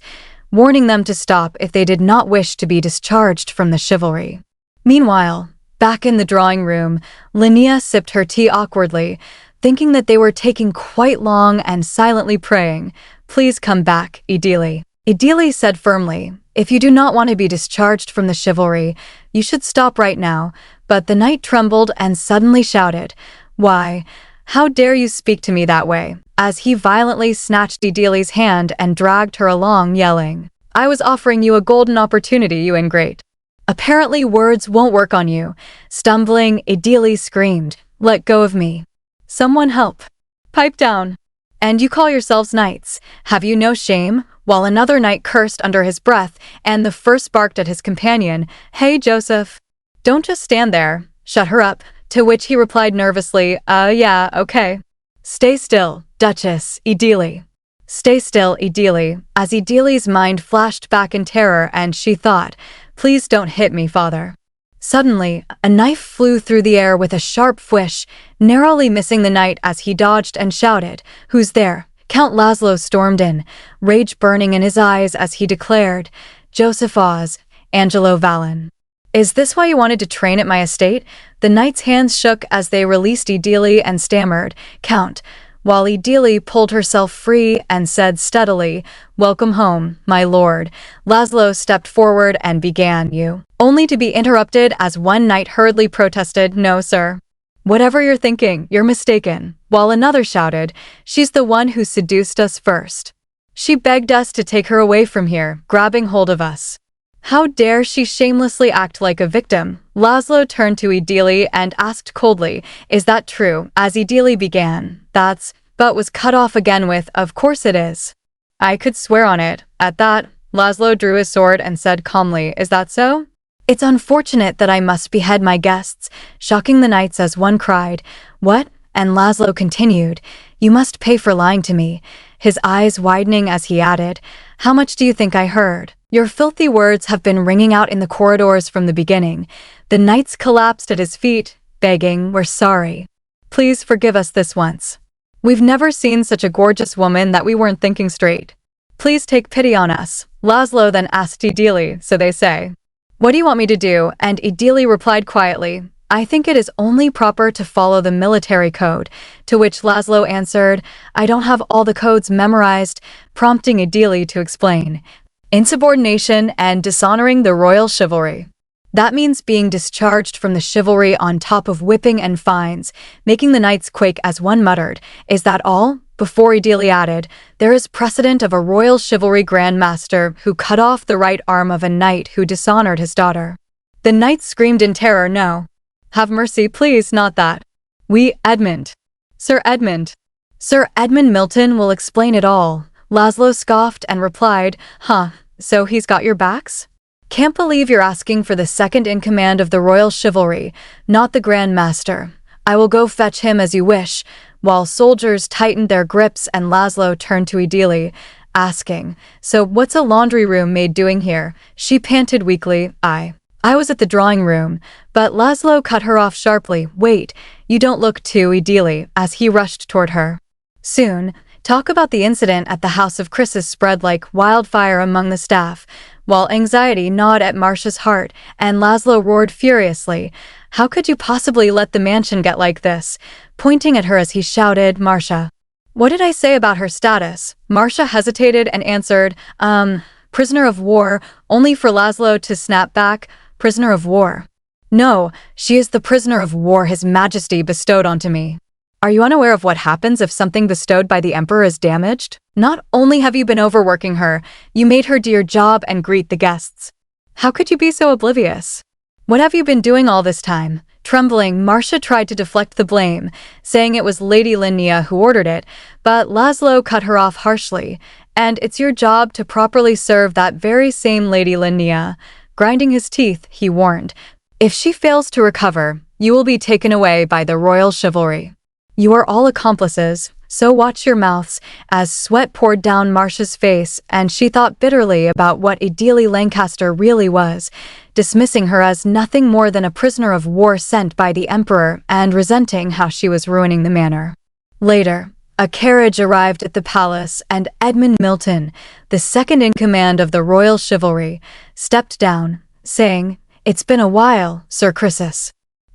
warning them to stop if they did not wish to be discharged from the chivalry. Meanwhile, back in the drawing room, Linnea sipped her tea awkwardly, thinking that they were taking quite long and silently praying, "Please come back, Idili." Idili said firmly, "If you do not want to be discharged from the chivalry, you should stop right now," but the knight trembled and suddenly shouted, "Why, how dare you speak to me that way?" as he violently snatched Idili's hand and dragged her along, yelling, "I was offering you a golden opportunity, you ingrate. Apparently words won't work on you." Stumbling, Idili screamed, "Let go of me. Someone help. Pipe down. And you call yourselves knights. Have you no shame?" While another knight cursed under his breath, and the first barked at his companion, "Hey, Joseph. Don't just stand there. Shut her up." To which he replied nervously, yeah, okay. "Stay still, Duchess, Idili." "Stay still, Idili," as Idili's mind flashed back in terror and she thought, "Please don't hit me, father." Suddenly, a knife flew through the air with a sharp whish, narrowly missing the knight as he dodged and shouted, "Who's there?" Count Laszlo stormed in, rage burning in his eyes as he declared, "Joseph Oz, Angelo Vallon. Is this why you wanted to train at my estate?" The knight's hands shook as they released Idili and stammered, "Count," while Idili pulled herself free and said steadily, "Welcome home, my lord." Laszlo stepped forward and began, "You," only to be interrupted as one knight hurriedly protested, "No, sir. Whatever you're thinking, you're mistaken," while another shouted, "She's the one who seduced us first. She begged us to take her away from here, grabbing hold of us. How dare she shamelessly act like a victim?" Laszlo turned to Idili and asked coldly, "Is that true?" As Idili began, but was cut off again with, "Of course it is. I could swear on it." At that, Laszlo drew his sword and said calmly, "Is that so? It's unfortunate that I must behead my guests," shocking the knights as one cried, "What?" And Laszlo continued, "You must pay for lying to me," his eyes widening as he added, "How much do you think I heard? Your filthy words have been ringing out in the corridors from the beginning." The knights collapsed at his feet, begging, "We're sorry. Please forgive us this once. We've never seen such a gorgeous woman that we weren't thinking straight. Please take pity on us." Laszlo then asked Idili, "So they say. What do you want me to do?" And Idili replied quietly, "I think it is only proper to follow the military code." To which Laszlo answered, "I don't have all the codes memorized," prompting Idili to explain, "Insubordination and dishonoring the royal chivalry. That means being discharged from the chivalry on top of whipping and fines," making the knights quake as one muttered, "Is that all?" Before Idili added, "There is precedent of a royal chivalry grand master who cut off the right arm of a knight who dishonored his daughter." The knights screamed in terror, "No. Have mercy, please, not that. Edmund. Sir Edmund. Sir Edmund Milton will explain it all." Laszlo scoffed and replied, "Huh, so he's got your backs? Can't believe you're asking for the second in command of the royal chivalry, not the Grand Master. I will go fetch him as you wish." While soldiers tightened their grips and Laszlo turned to Idili, asking, "So what's a laundry room maid doing here?" She panted weakly, I was at the drawing room," but Laszlo cut her off sharply, "Wait, you don't look too Idili," as he rushed toward her. Soon, talk about the incident at the house of Chrysis spread like wildfire among the staff, while anxiety gnawed at Marcia's heart, and Laszlo roared furiously, "How could you possibly let the mansion get like this?" pointing at her as he shouted, "Marcia. What did I say about her status?" Marcia hesitated and answered, prisoner of war," only for Laszlo to snap back, "Prisoner of war? No, she is the prisoner of war His Majesty bestowed onto me. Are you unaware of what happens if something bestowed by the Emperor is damaged? Not only have you been overworking her, you made her do your job and greet the guests. How could you be so oblivious? What have you been doing all this time?" Trembling, Marcia tried to deflect the blame, saying it was Lady Linnea who ordered it, but Laszlo cut her off harshly, "And it's your job to properly serve that very same Lady Linnea." Grinding his teeth, he warned, "If she fails to recover, you will be taken away by the royal chivalry. You are all accomplices, So watch your mouths, as sweat poured down Marcia's face, and she thought bitterly about what Ideally Lancaster really was, dismissing her as nothing more than a prisoner of war sent by the Emperor and resenting how she was ruining the manor. Later, a carriage arrived at the palace, and Edmund Milton, the second in command of the royal chivalry, stepped down, saying, "It's been a while, Sir Chrysis."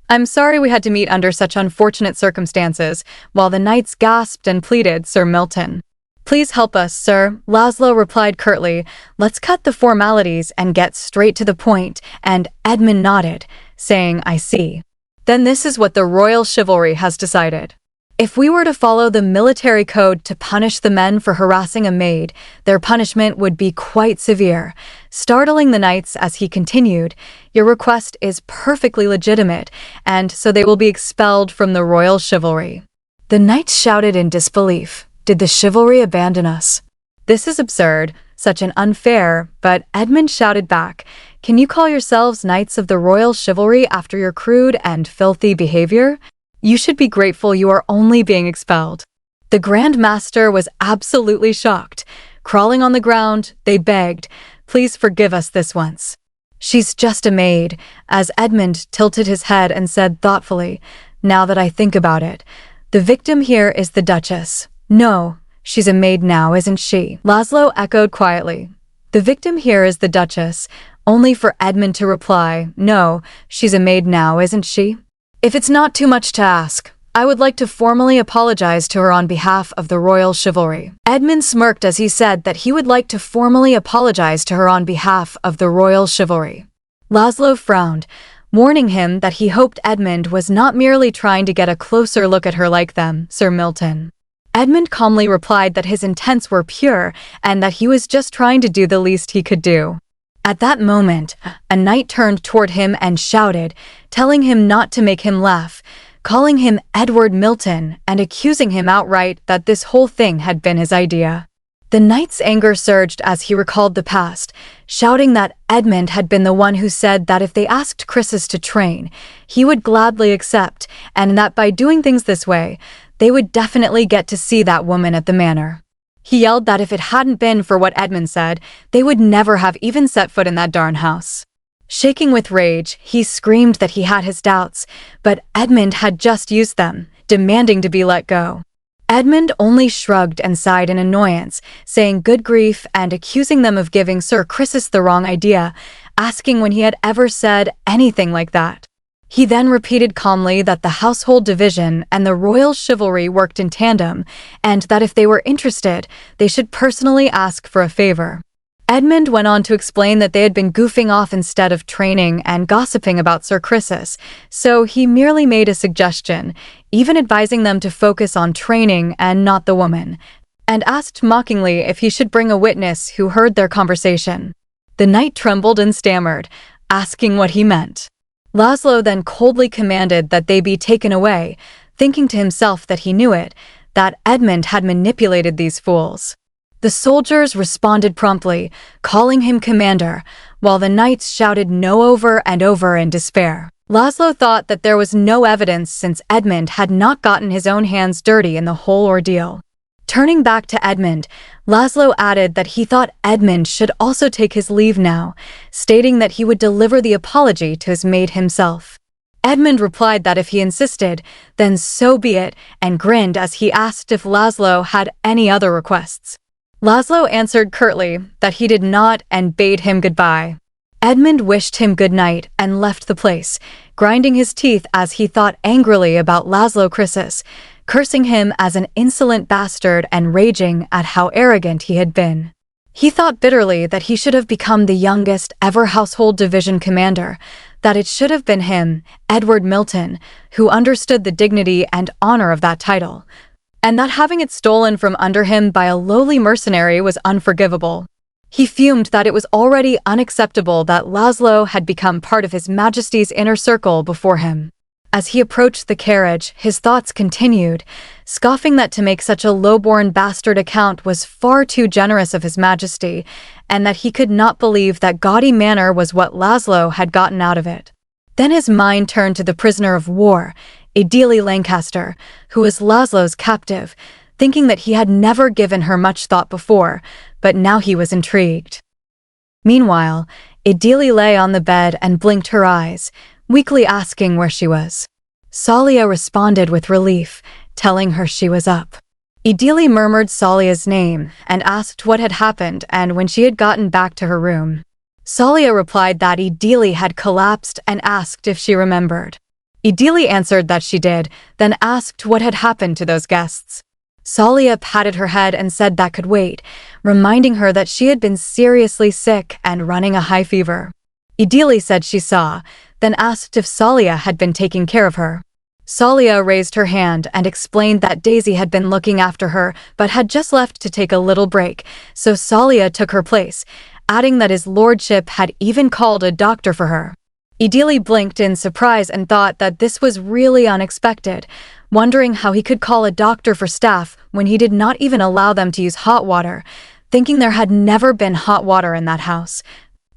"I'm sorry we had to meet under such unfortunate circumstances," while the knights gasped and pleaded Sir Milton. "Please help us, sir," Laszlo replied curtly. "Let's cut the formalities and get straight to the point," and Edmund nodded, saying, "I see. Then this is what the royal chivalry has decided. If we were to follow the military code to punish the men for harassing a maid, their punishment would be quite severe." Startling the knights as he continued, "Your request is perfectly legitimate, and so they will be expelled from the royal chivalry." The knights shouted in disbelief. Did the chivalry abandon us? "This is absurd, such an unfair," but Edmund shouted back, "Can you call yourselves knights of the royal chivalry after your crude and filthy behavior? You should be grateful you are only being expelled." The Grand Master was absolutely shocked. Crawling on the ground, they begged, "Please forgive us this once. She's just a maid," as Edmund tilted his head and said thoughtfully, "Now that I think about it, the victim here is the Duchess." "No, she's a maid now, isn't she?" Laszlo echoed quietly. "The victim here is the Duchess," only for Edmund to reply, "No, she's a maid now, isn't she? If it's not too much to ask, I would like to formally apologize to her on behalf of the royal chivalry." Edmund smirked as he said that he would like to formally apologize to her on behalf of the royal chivalry. Laszlo frowned, warning him that he hoped Edmund was not merely trying to get a closer look at her like them, Sir Milton. Edmund calmly replied that his intents were pure and that he was just trying to do the least he could do. At that moment, a knight turned toward him and shouted, telling him not to make him laugh, calling him Edward Milton and accusing him outright that this whole thing had been his idea. The knight's anger surged as he recalled the past, shouting that Edmund had been the one who said that if they asked Chrysis to train, he would gladly accept, and that by doing things this way, they would definitely get to see that woman at the manor. He yelled that if it hadn't been for what Edmund said, they would never have even set foot in that darn house. Shaking with rage, he screamed that he had his doubts, but Edmund had just used them, demanding to be let go. Edmund only shrugged and sighed in annoyance, saying good grief and accusing them of giving Sir Chrysis the wrong idea, asking when he had ever said anything like that. He then repeated calmly that the household division and the royal chivalry worked in tandem, and that if they were interested, they should personally ask for a favor. Edmund went on to explain that they had been goofing off instead of training and gossiping about Sir Chrysis, so he merely made a suggestion, even advising them to focus on training and not the woman, and asked mockingly if he should bring a witness who heard their conversation. The knight trembled and stammered, asking what he meant. Laszlo then coldly commanded that they be taken away, thinking to himself that he knew it, that Edmund had manipulated these fools. The soldiers responded promptly, calling him commander, while the knights shouted no over and over in despair. Laszlo thought that there was no evidence since Edmund had not gotten his own hands dirty in the whole ordeal. Turning back to Edmund, Laszlo added that he thought Edmund should also take his leave now, stating that he would deliver the apology to his maid himself. Edmund replied that if he insisted, then so be it, and grinned as he asked if Laszlo had any other requests. Laszlo answered curtly that he did not and bade him goodbye. Edmund wished him good night and left the place, grinding his teeth as he thought angrily about Laszlo Chrysis, cursing him as an insolent bastard and raging at how arrogant he had been. He thought bitterly that he should have become the youngest ever household division commander, that it should have been him, Edward Milton, who understood the dignity and honor of that title, and that having it stolen from under him by a lowly mercenary was unforgivable. He fumed that it was already unacceptable that Laszlo had become part of His Majesty's inner circle before him. As he approached the carriage, his thoughts continued, scoffing that to make such a low-born bastard account was far too generous of His Majesty, and that he could not believe that gaudy manner was what Laszlo had gotten out of it. Then his mind turned to the prisoner of war, Ideally Lancaster, who was Laszlo's captive, thinking that he had never given her much thought before, but now he was intrigued. Meanwhile, Idili lay on the bed and blinked her eyes, weakly asking where she was. Salia responded with relief, telling her she was up. Idili murmured Salia's name and asked what had happened and when she had gotten back to her room. Salia replied that Idili had collapsed and asked if she remembered. Idili answered that she did, then asked what had happened to those guests. Salia patted her head and said that could wait, reminding her that she had been seriously sick and running a high fever. Idili said she saw, then asked if Salia had been taking care of her. Salia raised her hand and explained that Daisy had been looking after her but had just left to take a little break, so Salia took her place, adding that his lordship had even called a doctor for her. Idili blinked in surprise and thought that this was really unexpected, wondering how he could call a doctor for staff when he did not even allow them to use hot water, thinking there had never been hot water in that house.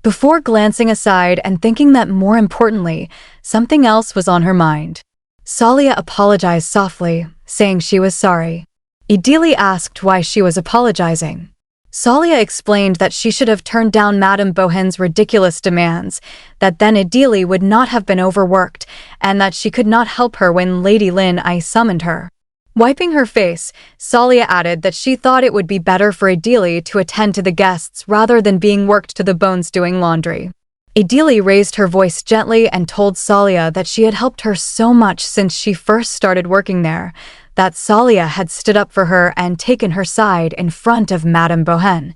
Before glancing aside and thinking that more importantly, something else was on her mind. Salia apologized softly, saying she was sorry. Idili asked why she was apologizing. Salia explained that she should have turned down Madame Bohen's ridiculous demands, that then Idili would not have been overworked, and that she could not help her when Lady Lin I summoned her. Wiping her face, Salia added that she thought it would be better for Idili to attend to the guests rather than being worked to the bones doing laundry. Idili raised her voice gently and told Salia that she had helped her so much since she first started working there, that Salia had stood up for her and taken her side in front of Madame Bohen,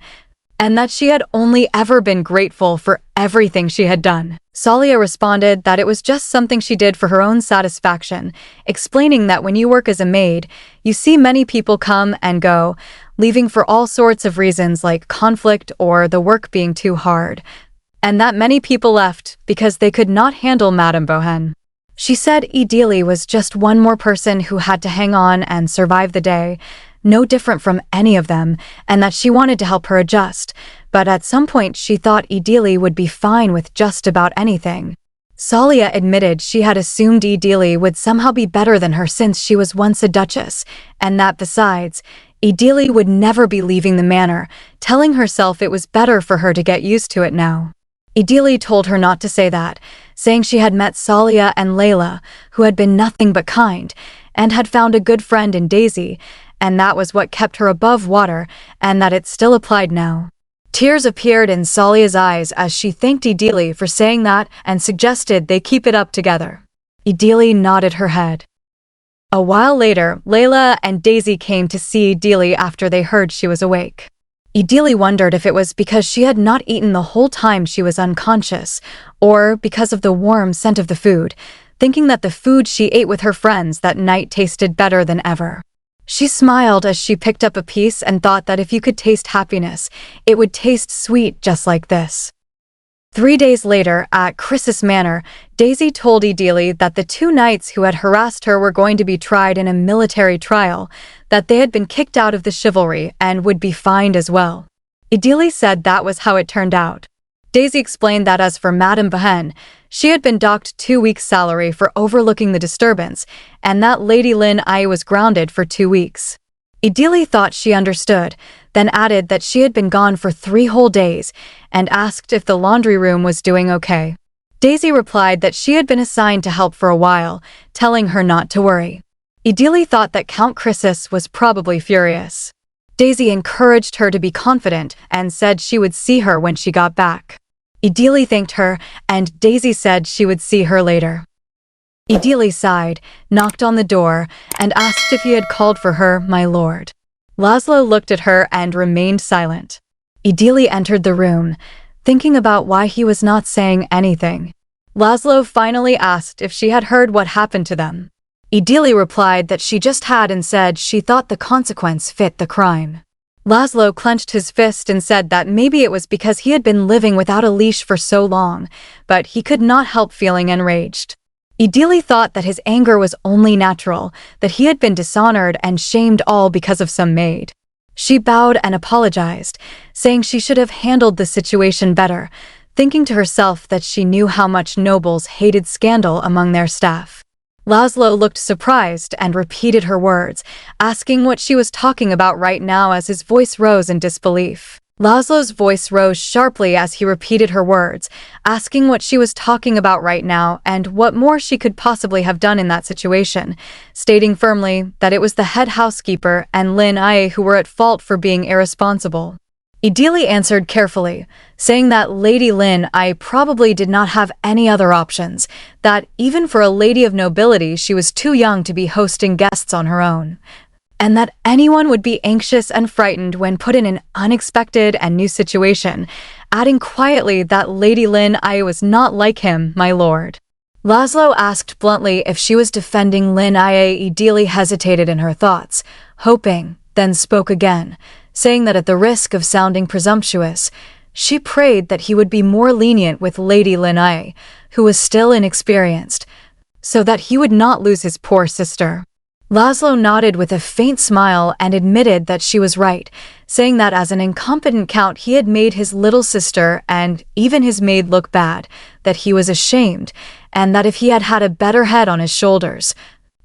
and that she had only ever been grateful for everything she had done. Salia responded that it was just something she did for her own satisfaction, explaining that when you work as a maid, you see many people come and go, leaving for all sorts of reasons like conflict or the work being too hard, and that many people left because they could not handle Madame Bohen. She said Idili was just one more person who had to hang on and survive the day, no different from any of them, and that she wanted to help her adjust, but at some point she thought Idili would be fine with just about anything. Salia admitted she had assumed Idili would somehow be better than her since she was once a duchess, and that besides, Idili would never be leaving the manor, telling herself it was better for her to get used to it now. Idili told her not to say that, saying she had met Salia and Layla, who had been nothing but kind, and had found a good friend in Daisy, and that was what kept her above water, and that it still applied now. Tears appeared in Salia's eyes as she thanked Idili for saying that and suggested they keep it up together. Idili nodded her head. A while later, Layla and Daisy came to see Idili after they heard she was awake. Idili wondered if it was because she had not eaten the whole time she was unconscious, or because of the warm scent of the food, thinking that the food she ate with her friends that night tasted better than ever. She smiled as she picked up a piece and thought that if you could taste happiness, it would taste sweet just like this. 3 days later, at Chris's manor, Daisy told Idili that the 2 knights who had harassed her were going to be tried in a military trial, that they had been kicked out of the chivalry and would be fined as well. Idili said that was how it turned out. Daisy explained that as for Madame Bohen, she had been docked 2 weeks' salary for overlooking the disturbance, and that Lady Lin I was grounded for 2 weeks. Idili thought she understood, then added that she had been gone for 3 whole days, and asked if the laundry room was doing okay. Daisy replied that she had been assigned to help for a while, telling her not to worry. Idili thought that Count Crisis was probably furious. Daisy encouraged her to be confident and said she would see her when she got back. Idili thanked her, and Daisy said she would see her later. Idili sighed, knocked on the door, and asked if he had called for her, my lord. Laszlo looked at her and remained silent. Idili entered the room, thinking about why he was not saying anything. Laszlo finally asked if she had heard what happened to them. Idili replied that she just had and said she thought the consequence fit the crime. Laszlo clenched his fist and said that maybe it was because he had been living without a leash for so long, but he could not help feeling enraged. Idili thought that his anger was only natural, that he had been dishonored and shamed all because of some maid. She bowed and apologized, saying she should have handled the situation better, thinking to herself that she knew how much nobles hated scandal among their staff. Laszlo looked surprised and repeated her words, asking what she was talking about right now as his voice rose in disbelief. Laszlo's voice rose sharply as he repeated her words, asking what she was talking about right now and what more she could possibly have done in that situation, stating firmly that it was the head housekeeper and Lin Aye who were at fault for being irresponsible. Idili answered carefully, saying that Lady Lin Aye probably did not have any other options, that even for a lady of nobility she was too young to be hosting guests on her own, and that anyone would be anxious and frightened when put in an unexpected and new situation, adding quietly that Lady Lin Aye was not like him, my lord. Laszlo asked bluntly if she was defending Lin Aye. Idili hesitated in her thoughts, hoping, then spoke again, saying that at the risk of sounding presumptuous, she prayed that he would be more lenient with Lady Lin Aye, who was still inexperienced, so that he would not lose his poor sister. Laszlo nodded with a faint smile and admitted that she was right, saying that as an incompetent count he had made his little sister and even his maid look bad, that he was ashamed, and that if he had had a better head on his shoulders,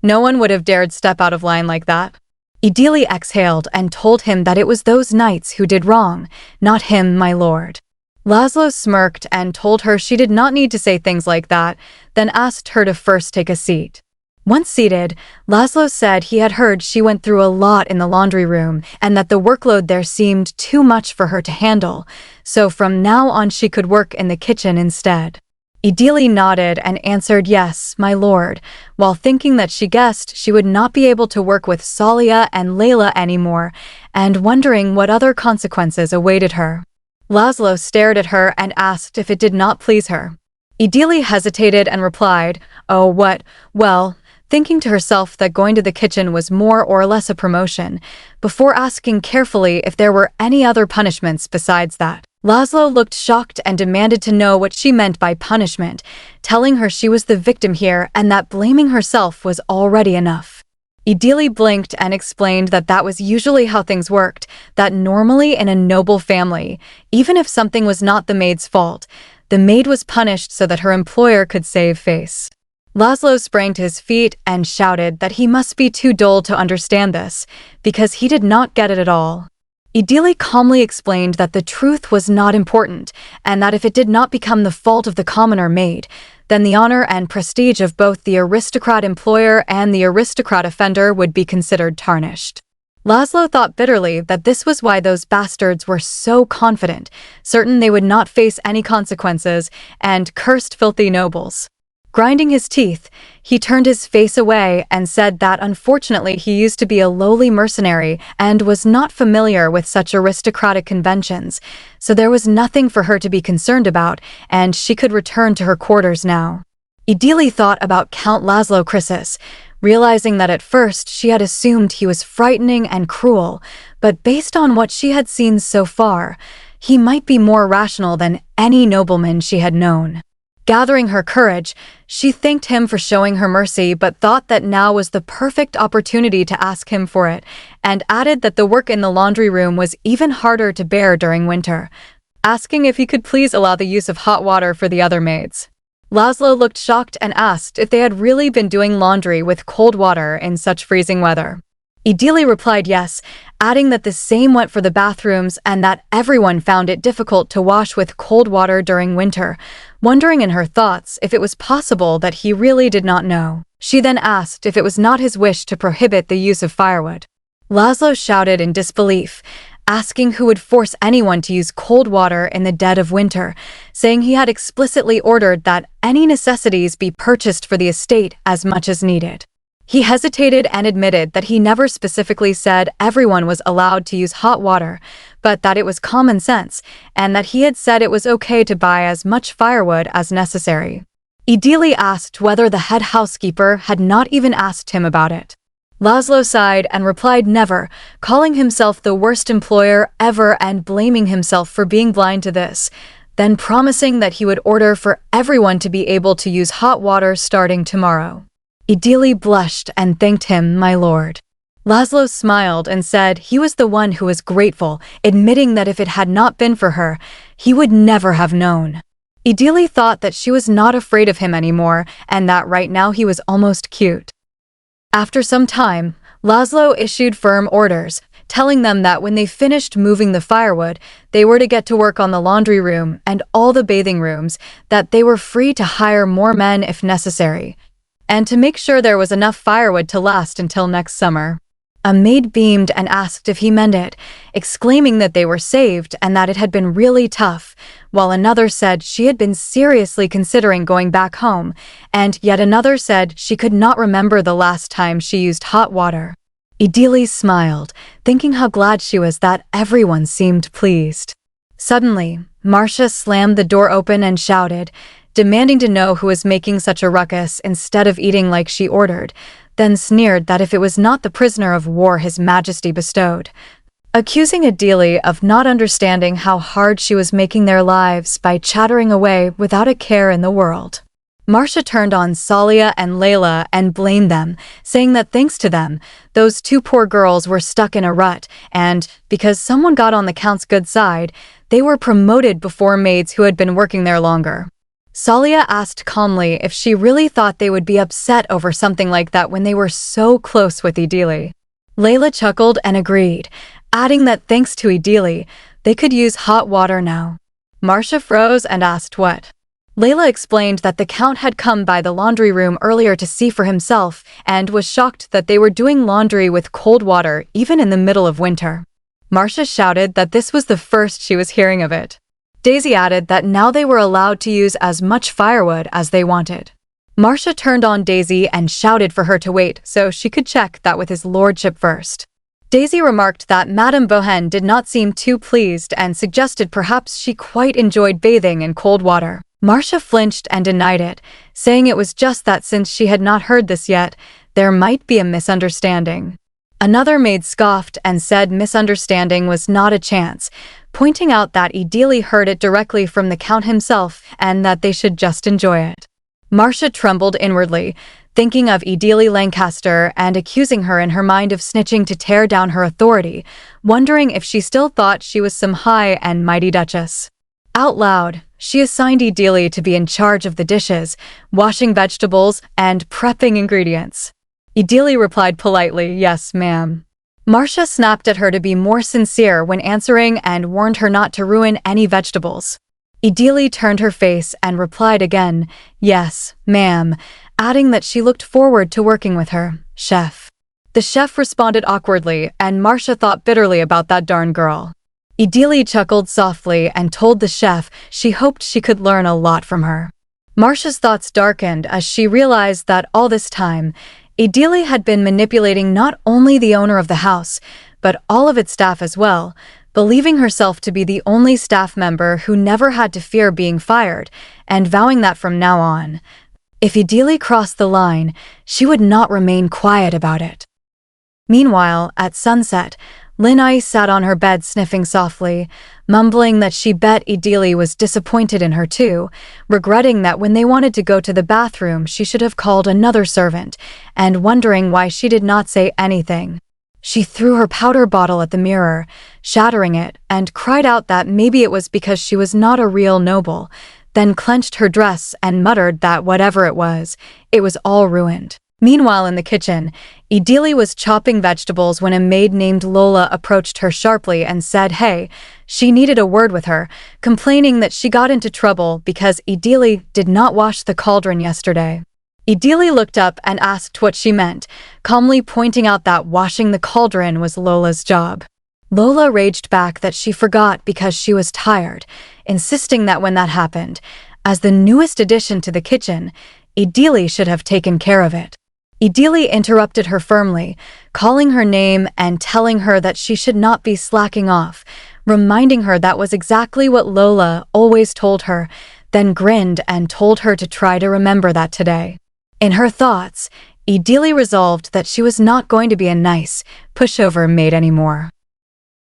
no one would have dared step out of line like that. Idili exhaled and told him that it was those knights who did wrong, not him, my lord. Laszlo smirked and told her she did not need to say things like that, then asked her to first take a seat. Once seated, Laszlo said he had heard she went through a lot in the laundry room and that the workload there seemed too much for her to handle, so from now on she could work in the kitchen instead. Idili nodded and answered yes, my lord, while thinking that she guessed she would not be able to work with Salia and Layla anymore, and wondering what other consequences awaited her. Laszlo stared at her and asked if it did not please her. Idili hesitated and replied, "Oh, what? Well," thinking to herself that going to the kitchen was more or less a promotion, before asking carefully if there were any other punishments besides that. Laszlo looked shocked and demanded to know what she meant by punishment, telling her she was the victim here and that blaming herself was already enough. Idili blinked and explained that that was usually how things worked, that normally in a noble family, even if something was not the maid's fault, the maid was punished so that her employer could save face. Laszlo sprang to his feet and shouted that he must be too dull to understand this, because he did not get it at all. Idili calmly explained that the truth was not important, and that if it did not become the fault of the commoner maid, then the honor and prestige of both the aristocrat employer and the aristocrat offender would be considered tarnished. Laszlo thought bitterly that this was why those bastards were so confident, certain they would not face any consequences, and cursed filthy nobles. Grinding his teeth, he turned his face away and said that unfortunately he used to be a lowly mercenary and was not familiar with such aristocratic conventions, so there was nothing for her to be concerned about, and she could return to her quarters now. Idili thought about Count Laszlo Chrysis, realizing that at first she had assumed he was frightening and cruel, but based on what she had seen so far, he might be more rational than any nobleman she had known. Gathering her courage, she thanked him for showing her mercy but thought that now was the perfect opportunity to ask him for it, and added that the work in the laundry room was even harder to bear during winter, asking if he could please allow the use of hot water for the other maids. Laszlo looked shocked and asked if they had really been doing laundry with cold water in such freezing weather. Idili replied yes, adding that the same went for the bathrooms and that everyone found it difficult to wash with cold water during winter, wondering in her thoughts if it was possible that he really did not know. She then asked if it was not his wish to prohibit the use of firewood. Laszlo shouted in disbelief, asking who would force anyone to use cold water in the dead of winter, saying he had explicitly ordered that any necessities be purchased for the estate as much as needed. He hesitated and admitted that he never specifically said everyone was allowed to use hot water, but that it was common sense, and that he had said it was okay to buy as much firewood as necessary. Idili asked whether the head housekeeper had not even asked him about it. Laszlo sighed and replied never, calling himself the worst employer ever and blaming himself for being blind to this, then promising that he would order for everyone to be able to use hot water starting tomorrow. Idili blushed and thanked him, my lord. Laszlo smiled and said he was the one who was grateful, admitting that if it had not been for her, he would never have known. Idili thought that she was not afraid of him anymore and that right now he was almost cute. After some time, Laszlo issued firm orders, telling them that when they finished moving the firewood, they were to get to work on the laundry room and all the bathing rooms, that they were free to hire more men if necessary, and to make sure there was enough firewood to last until next summer. A maid beamed and asked if he meant it, exclaiming that they were saved and that it had been really tough, while another said she had been seriously considering going back home, and yet another said she could not remember the last time she used hot water. Idili smiled, thinking how glad she was that everyone seemed pleased. Suddenly, Marcia slammed the door open and shouted, demanding to know who was making such a ruckus instead of eating like she ordered, then sneered that if it was not the prisoner of war His Majesty bestowed, accusing Idili of not understanding how hard she was making their lives by chattering away without a care in the world. Marcia turned on Salia and Layla and blamed them, saying that thanks to them, those two poor girls were stuck in a rut, and, because someone got on the Count's good side, they were promoted before maids who had been working there longer. Salia asked calmly if she really thought they would be upset over something like that when they were so close with Idili. Layla chuckled and agreed, adding that thanks to Idili, they could use hot water now. Marcia froze and asked what. Layla explained that the Count had come by the laundry room earlier to see for himself and was shocked that they were doing laundry with cold water even in the middle of winter. Marcia shouted that this was the first she was hearing of it. Daisy added that now they were allowed to use as much firewood as they wanted. Marcia turned on Daisy and shouted for her to wait so she could check that with his lordship first. Daisy remarked that Madame Bohen did not seem too pleased and suggested perhaps she quite enjoyed bathing in cold water. Marcia flinched and denied it, saying it was just that since she had not heard this yet, there might be a misunderstanding. Another maid scoffed and said misunderstanding was not a chance, pointing out that Idili heard it directly from the Count himself and that they should just enjoy it. Marcia trembled inwardly, thinking of Idili Lancaster and accusing her in her mind of snitching to tear down her authority, wondering if she still thought she was some high and mighty duchess. Out loud, she assigned Idili to be in charge of the dishes, washing vegetables, and prepping ingredients. Idili replied politely, "Yes, ma'am." Marcia snapped at her to be more sincere when answering and warned her not to ruin any vegetables. Idili turned her face and replied again, "Yes, ma'am," adding that she looked forward to working with her, chef. The chef responded awkwardly, and Marcia thought bitterly about that darn girl. Idili chuckled softly and told the chef she hoped she could learn a lot from her. Marcia's thoughts darkened as she realized that all this time, Idili had been manipulating not only the owner of the house, but all of its staff as well, believing herself to be the only staff member who never had to fear being fired, and vowing that from now on, if Idili crossed the line, she would not remain quiet about it. Meanwhile, at sunset, Linai sat on her bed sniffing softly, mumbling that she bet Idili was disappointed in her too, regretting that when they wanted to go to the bathroom she should have called another servant, and wondering why she did not say anything. She threw her powder bottle at the mirror, shattering it, and cried out that maybe it was because she was not a real noble, then clenched her dress and muttered that whatever it was all ruined. Meanwhile in the kitchen, Idili was chopping vegetables when a maid named Lola approached her sharply and said hey, she needed a word with her, complaining that she got into trouble because Idili did not wash the cauldron yesterday. Idili looked up and asked what she meant, calmly pointing out that washing the cauldron was Lola's job. Lola raged back that she forgot because she was tired, insisting that when that happened, as the newest addition to the kitchen, Idili should have taken care of it. Idili interrupted her firmly, calling her name and telling her that she should not be slacking off, reminding her that was exactly what Lola always told her, then grinned and told her to try to remember that today. In her thoughts, Idili resolved that she was not going to be a nice, pushover maid anymore.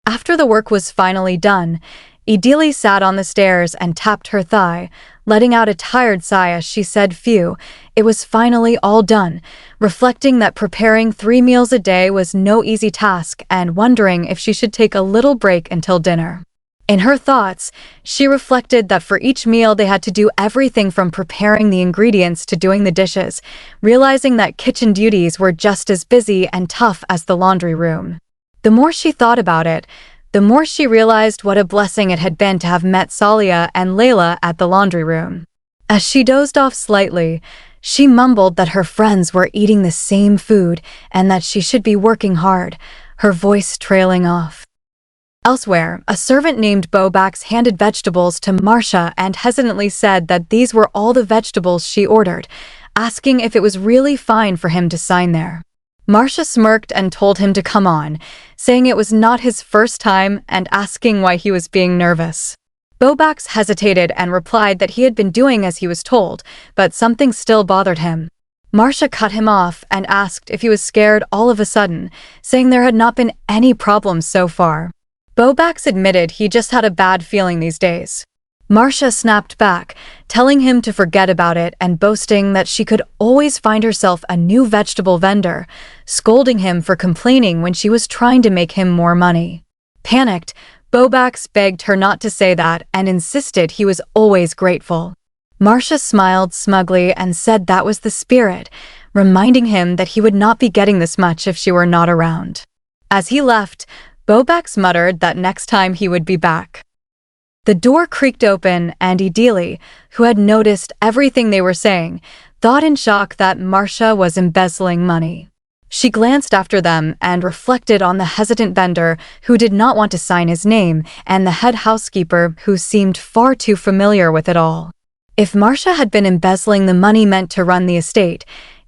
After the work was finally done, Idili sat on the stairs and tapped her thigh, letting out a tired sigh as she said phew, it was finally all done, reflecting that preparing 3 meals a day was no easy task and wondering if she should take a little break until dinner. In her thoughts, she reflected that for each meal they had to do everything from preparing the ingredients to doing the dishes, realizing that kitchen duties were just as busy and tough as the laundry room. The more she thought about it, the more she realized what a blessing it had been to have met Salia and Layla at the laundry room. As she dozed off slightly, she mumbled that her friends were eating the same food and that she should be working hard, her voice trailing off. Elsewhere, a servant named Bobax handed vegetables to Marcia and hesitantly said that these were all the vegetables she ordered, asking if it was really fine for him to sign there. Marcia smirked and told him to come on, saying it was not his first time and asking why he was being nervous. Bobax hesitated and replied that he had been doing as he was told, but something still bothered him. Marcia cut him off and asked if he was scared all of a sudden, saying there had not been any problems so far. Bobax admitted he just had a bad feeling these days. Marcia snapped back, telling him to forget about it and boasting that she could always find herself a new vegetable vendor, scolding him for complaining when she was trying to make him more money. Panicked, Bobax begged her not to say that and insisted he was always grateful. Marcia smiled smugly and said that was the spirit, reminding him that he would not be getting this much if she were not around. As he left, Bobax muttered that next time he would be back. The door creaked open and Idili, who had noticed everything they were saying, thought in shock that Marcia was embezzling money. She glanced after them and reflected on the hesitant vendor who did not want to sign his name and the head housekeeper who seemed far too familiar with it all. If Marcia had been embezzling the money meant to run the estate,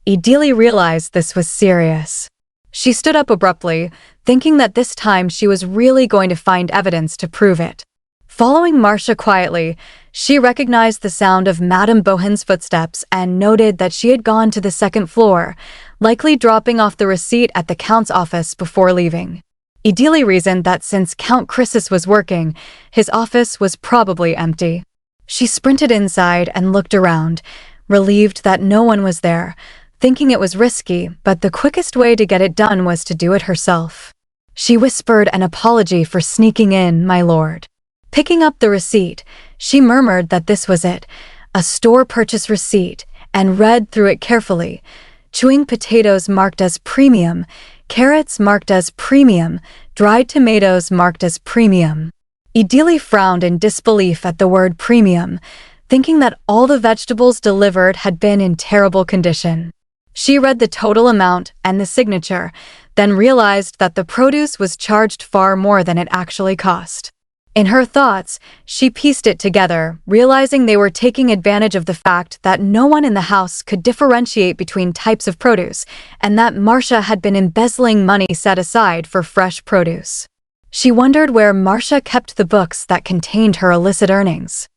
Idili realized this was serious. She stood up abruptly, thinking that this time she was really going to find evidence to prove it. Following Marcia quietly, she recognized the sound of Madame Bohan's footsteps and noted that she had gone to the second floor, likely dropping off the receipt at the Count's office before leaving. Idili reasoned that since Count Chrysis was working, his office was probably empty. She sprinted inside and looked around, relieved that no one was there, thinking it was risky, but the quickest way to get it done was to do it herself. She whispered an apology for sneaking in, my lord. Picking up the receipt, she murmured that this was it, a store purchase receipt, and read through it carefully. Chewing potatoes marked as premium, carrots marked as premium, dried tomatoes marked as premium. Idili frowned in disbelief at the word premium, thinking that all the vegetables delivered had been in terrible condition. She read the total amount and the signature, then realized that the produce was charged far more than it actually cost. In her thoughts, she pieced it together, realizing they were taking advantage of the fact that no one in the house could differentiate between types of produce, and that Marcia had been embezzling money set aside for fresh produce. She wondered where Marcia kept the books that contained her illicit earnings.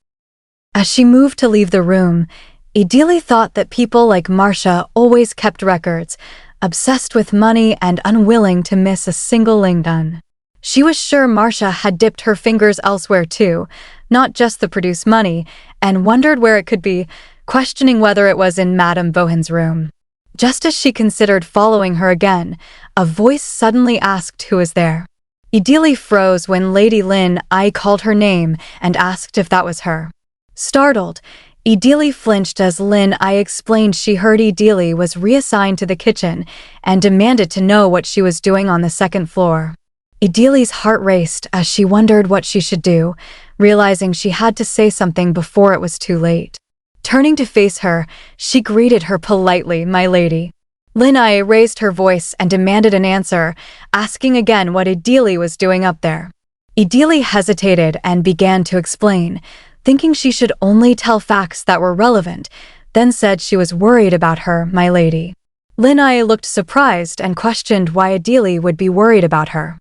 As she moved to leave the room, Idili thought that people like Marcia always kept records, obsessed with money and unwilling to miss a single lingdon. She was sure Marcia had dipped her fingers elsewhere too, not just the produce money, and wondered where it could be, questioning whether it was in Madame Bohan's room. Just as she considered following her again, a voice suddenly asked who was there. Idili froze when Lady Lin Ai called her name and asked if that was her. Startled, Idili flinched as Lin Ai explained she heard Idili was reassigned to the kitchen and demanded to know what she was doing on the second floor. Idili's heart raced as she wondered what she should do, realizing she had to say something before it was too late. Turning to face her, she greeted her politely, my lady. Lin Ai raised her voice and demanded an answer, asking again what Idili was doing up there. Idili hesitated and began to explain, thinking she should only tell facts that were relevant, then said she was worried about her, my lady. Lin Ai looked surprised and questioned why Idili would be worried about her.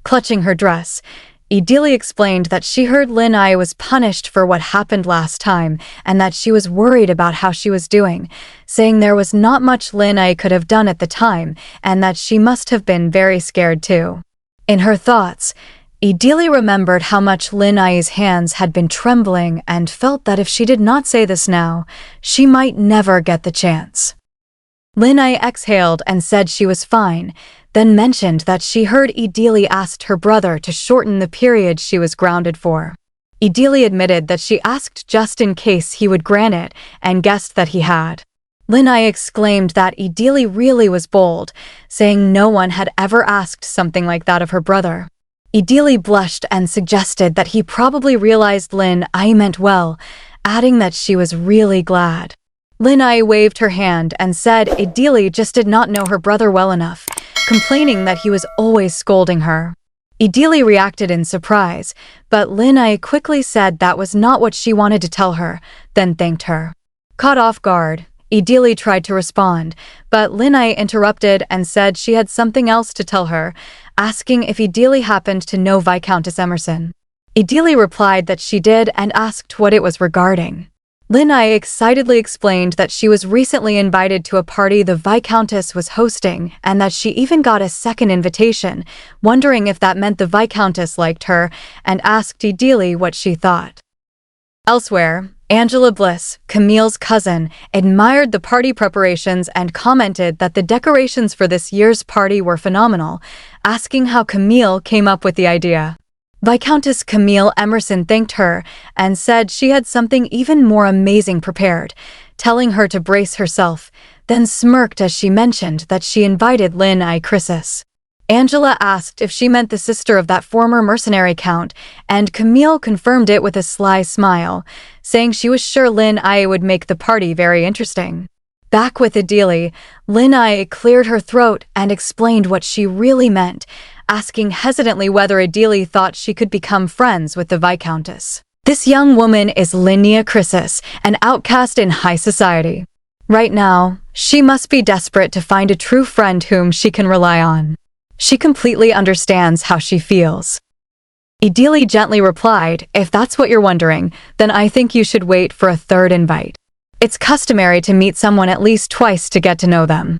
Clutching her dress, Idili explained that she heard Lin Ai was punished for what happened last time and that she was worried about how she was doing, saying there was not much Lin Ai could have done at the time and that she must have been very scared too. In her thoughts, Idili remembered how much Lin Ai's hands had been trembling and felt that if she did not say this now, she might never get the chance. Lin Ai exhaled and said she was fine, then mentioned that she heard Idili asked her brother to shorten the period she was grounded for. Idili admitted that she asked just in case he would grant it and guessed that he had. Linai exclaimed that Idili really was bold, saying no one had ever asked something like that of her brother. Idili blushed and suggested that he probably realized Linai meant well, adding that she was really glad. Linai waved her hand and said Idili just did not know her brother well enough, complaining that he was always scolding her. Idili reacted in surprise, but Linai quickly said that was not what she wanted to tell her, then thanked her. Caught off guard, Idili tried to respond, but Linai interrupted and said she had something else to tell her, asking if Idili happened to know Viscountess Emerson. Idili replied that she did and asked what it was regarding. Linai excitedly explained that she was recently invited to a party the Viscountess was hosting and that she even got a second invitation, wondering if that meant the Viscountess liked her, and asked Idili what she thought. Elsewhere, Angela Bliss, Camille's cousin, admired the party preparations and commented that the decorations for this year's party were phenomenal, asking how Camille came up with the idea. Viscountess Camille Emerson thanked her and said she had something even more amazing prepared, telling her to brace herself, then smirked as she mentioned that she invited Linai Crisis. Angela asked if she meant the sister of that former mercenary count, and Camille confirmed it with a sly smile, saying she was sure Linai would make the party very interesting. Back with Idili, Linai cleared her throat and explained what she really meant, asking hesitantly whether Idili thought she could become friends with the Viscountess. This young woman is Linnea Crisis, an outcast in high society. Right now, she must be desperate to find a true friend whom she can rely on. She completely understands how she feels. Idili gently replied, if that's what you're wondering, then I think you should wait for a third invite. It's customary to meet someone at least twice to get to know them.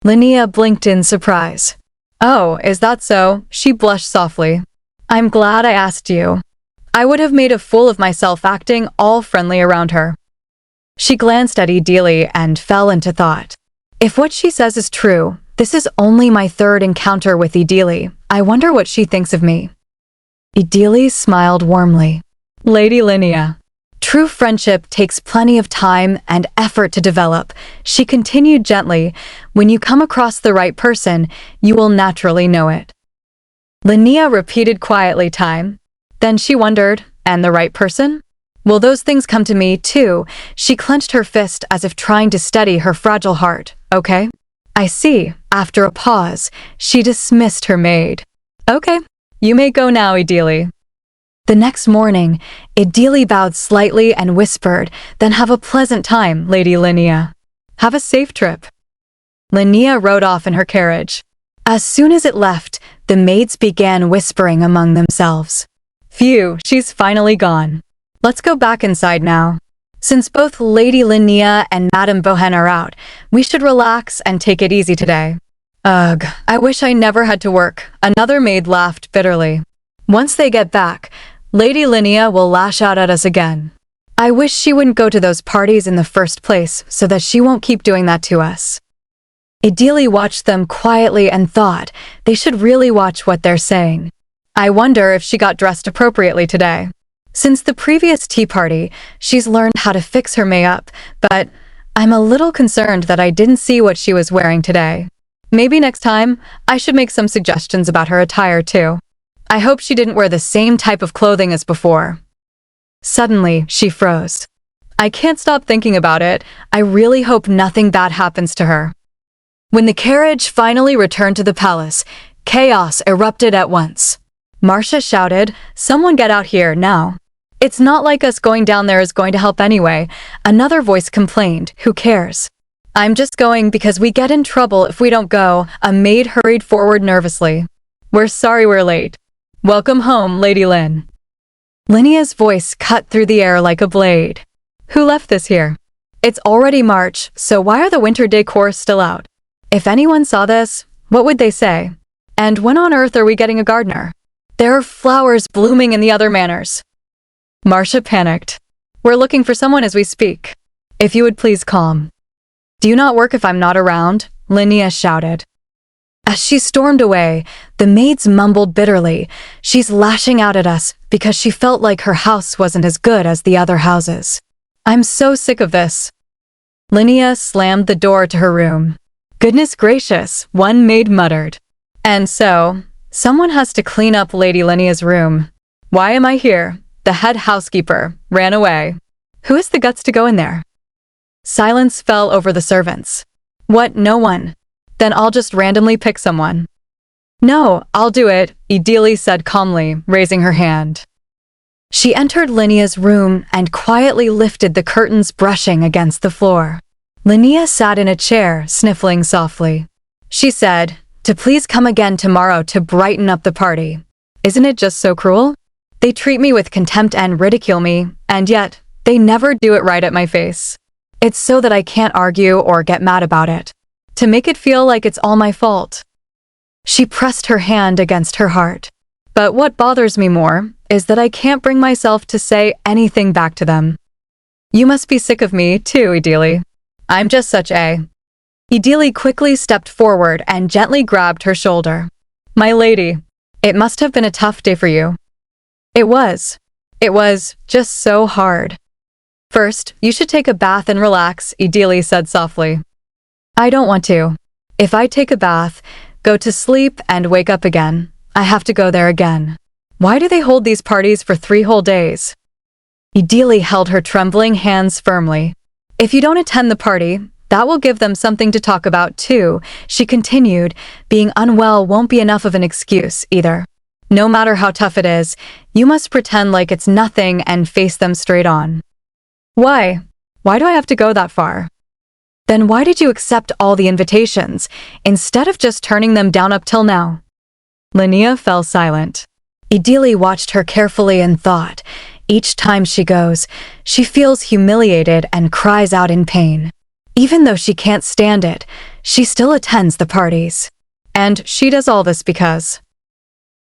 Linnea blinked in surprise. Oh, is that so? She blushed softly. I'm glad I asked you. I would have made a fool of myself acting all friendly around her. She glanced at Idili and fell into thought. If what she says is true, this is only my third encounter with Idili. I wonder what she thinks of me. Idili smiled warmly. Lady Linnea. True friendship takes plenty of time and effort to develop, she continued gently. When you come across the right person, you will naturally know it. Linnea repeated quietly time. Then she wondered, and the right person? Will those things come to me too? She clenched her fist as if trying to steady her fragile heart. Okay. I see. After a pause, she dismissed her maid. Okay. You may go now, Idili. The next morning, Idili bowed slightly and whispered, then have a pleasant time, Lady Linnea. Have a safe trip. Linnea rode off in her carriage. As soon as it left, the maids began whispering among themselves. Phew, she's finally gone. Let's go back inside now. Since both Lady Linnea and Madame Bohen are out, we should relax and take it easy today. Ugh, I wish I never had to work, another maid laughed bitterly. Once they get back, Lady Linnea will lash out at us again. I wish she wouldn't go to those parties in the first place so that she won't keep doing that to us. Idili watched them quietly and thought they should really watch what they're saying. I wonder if she got dressed appropriately today. Since the previous tea party, she's learned how to fix her makeup, but I'm a little concerned that I didn't see what she was wearing today. Maybe next time, I should make some suggestions about her attire too. I hope she didn't wear the same type of clothing as before. Suddenly, she froze. I can't stop thinking about it. I really hope nothing bad happens to her. When the carriage finally returned to the palace, chaos erupted at once. Marcia shouted, "Someone get out here, now." "It's not like us going down there is going to help anyway," another voice complained. "Who cares?" "I'm just going because we get in trouble if we don't go," a maid hurried forward nervously. "We're sorry we're late. Welcome home, Lady Lynn." Linnea's voice cut through the air like a blade. "Who left this here? It's already March, so why are the winter decor still out? If anyone saw this, what would they say? And when on earth are we getting a gardener? There are flowers blooming in the other manors." Marcia panicked. "We're looking for someone as we speak. If you would please calm." "Do you not work if I'm not around?" Linnea shouted. As she stormed away, the maids mumbled bitterly, "She's lashing out at us because she felt like her house wasn't as good as the other houses. I'm so sick of this." Linnea slammed the door to her room. "Goodness gracious," one maid muttered. "And so, someone has to clean up Lady Linnea's room. Why am I here? The head housekeeper ran away. Who has the guts to go in there?" Silence fell over the servants. "What, no one? Then I'll just randomly pick someone." "No, I'll do it," Idili said calmly, raising her hand. She entered Linnea's room and quietly lifted the curtains, brushing against the floor. Linnea sat in a chair, sniffling softly. She said, "To please come again tomorrow to brighten up the party. Isn't it just so cruel? They treat me with contempt and ridicule me, and yet they never do it right at my face. It's so that I can't argue or get mad about it, to make it feel like it's all my fault." She pressed her hand against her heart. "But what bothers me more is that I can't bring myself to say anything back to them. You must be sick of me too, Idili. I'm just such a..." Idili quickly stepped forward and gently grabbed her shoulder. "My lady, it must have been a tough day for you." It was. It was just so hard." "First, you should take a bath and relax," Idili said softly. "I don't want to. If I take a bath, go to sleep and wake up again, I have to go there again. Why do they hold these parties for 3 whole days?" Idili held her trembling hands firmly. "If you don't attend the party, that will give them something to talk about too," she continued. "Being unwell won't be enough of an excuse either. No matter how tough it is, you must pretend like it's nothing and face them straight on." "Why? Why do I have to go that far?" "Then why did you accept all the invitations, instead of just turning them down up till now?" Linnea fell silent. Idili watched her carefully and thought, each time she goes, she feels humiliated and cries out in pain. Even though she can't stand it, she still attends the parties. And she does all this because,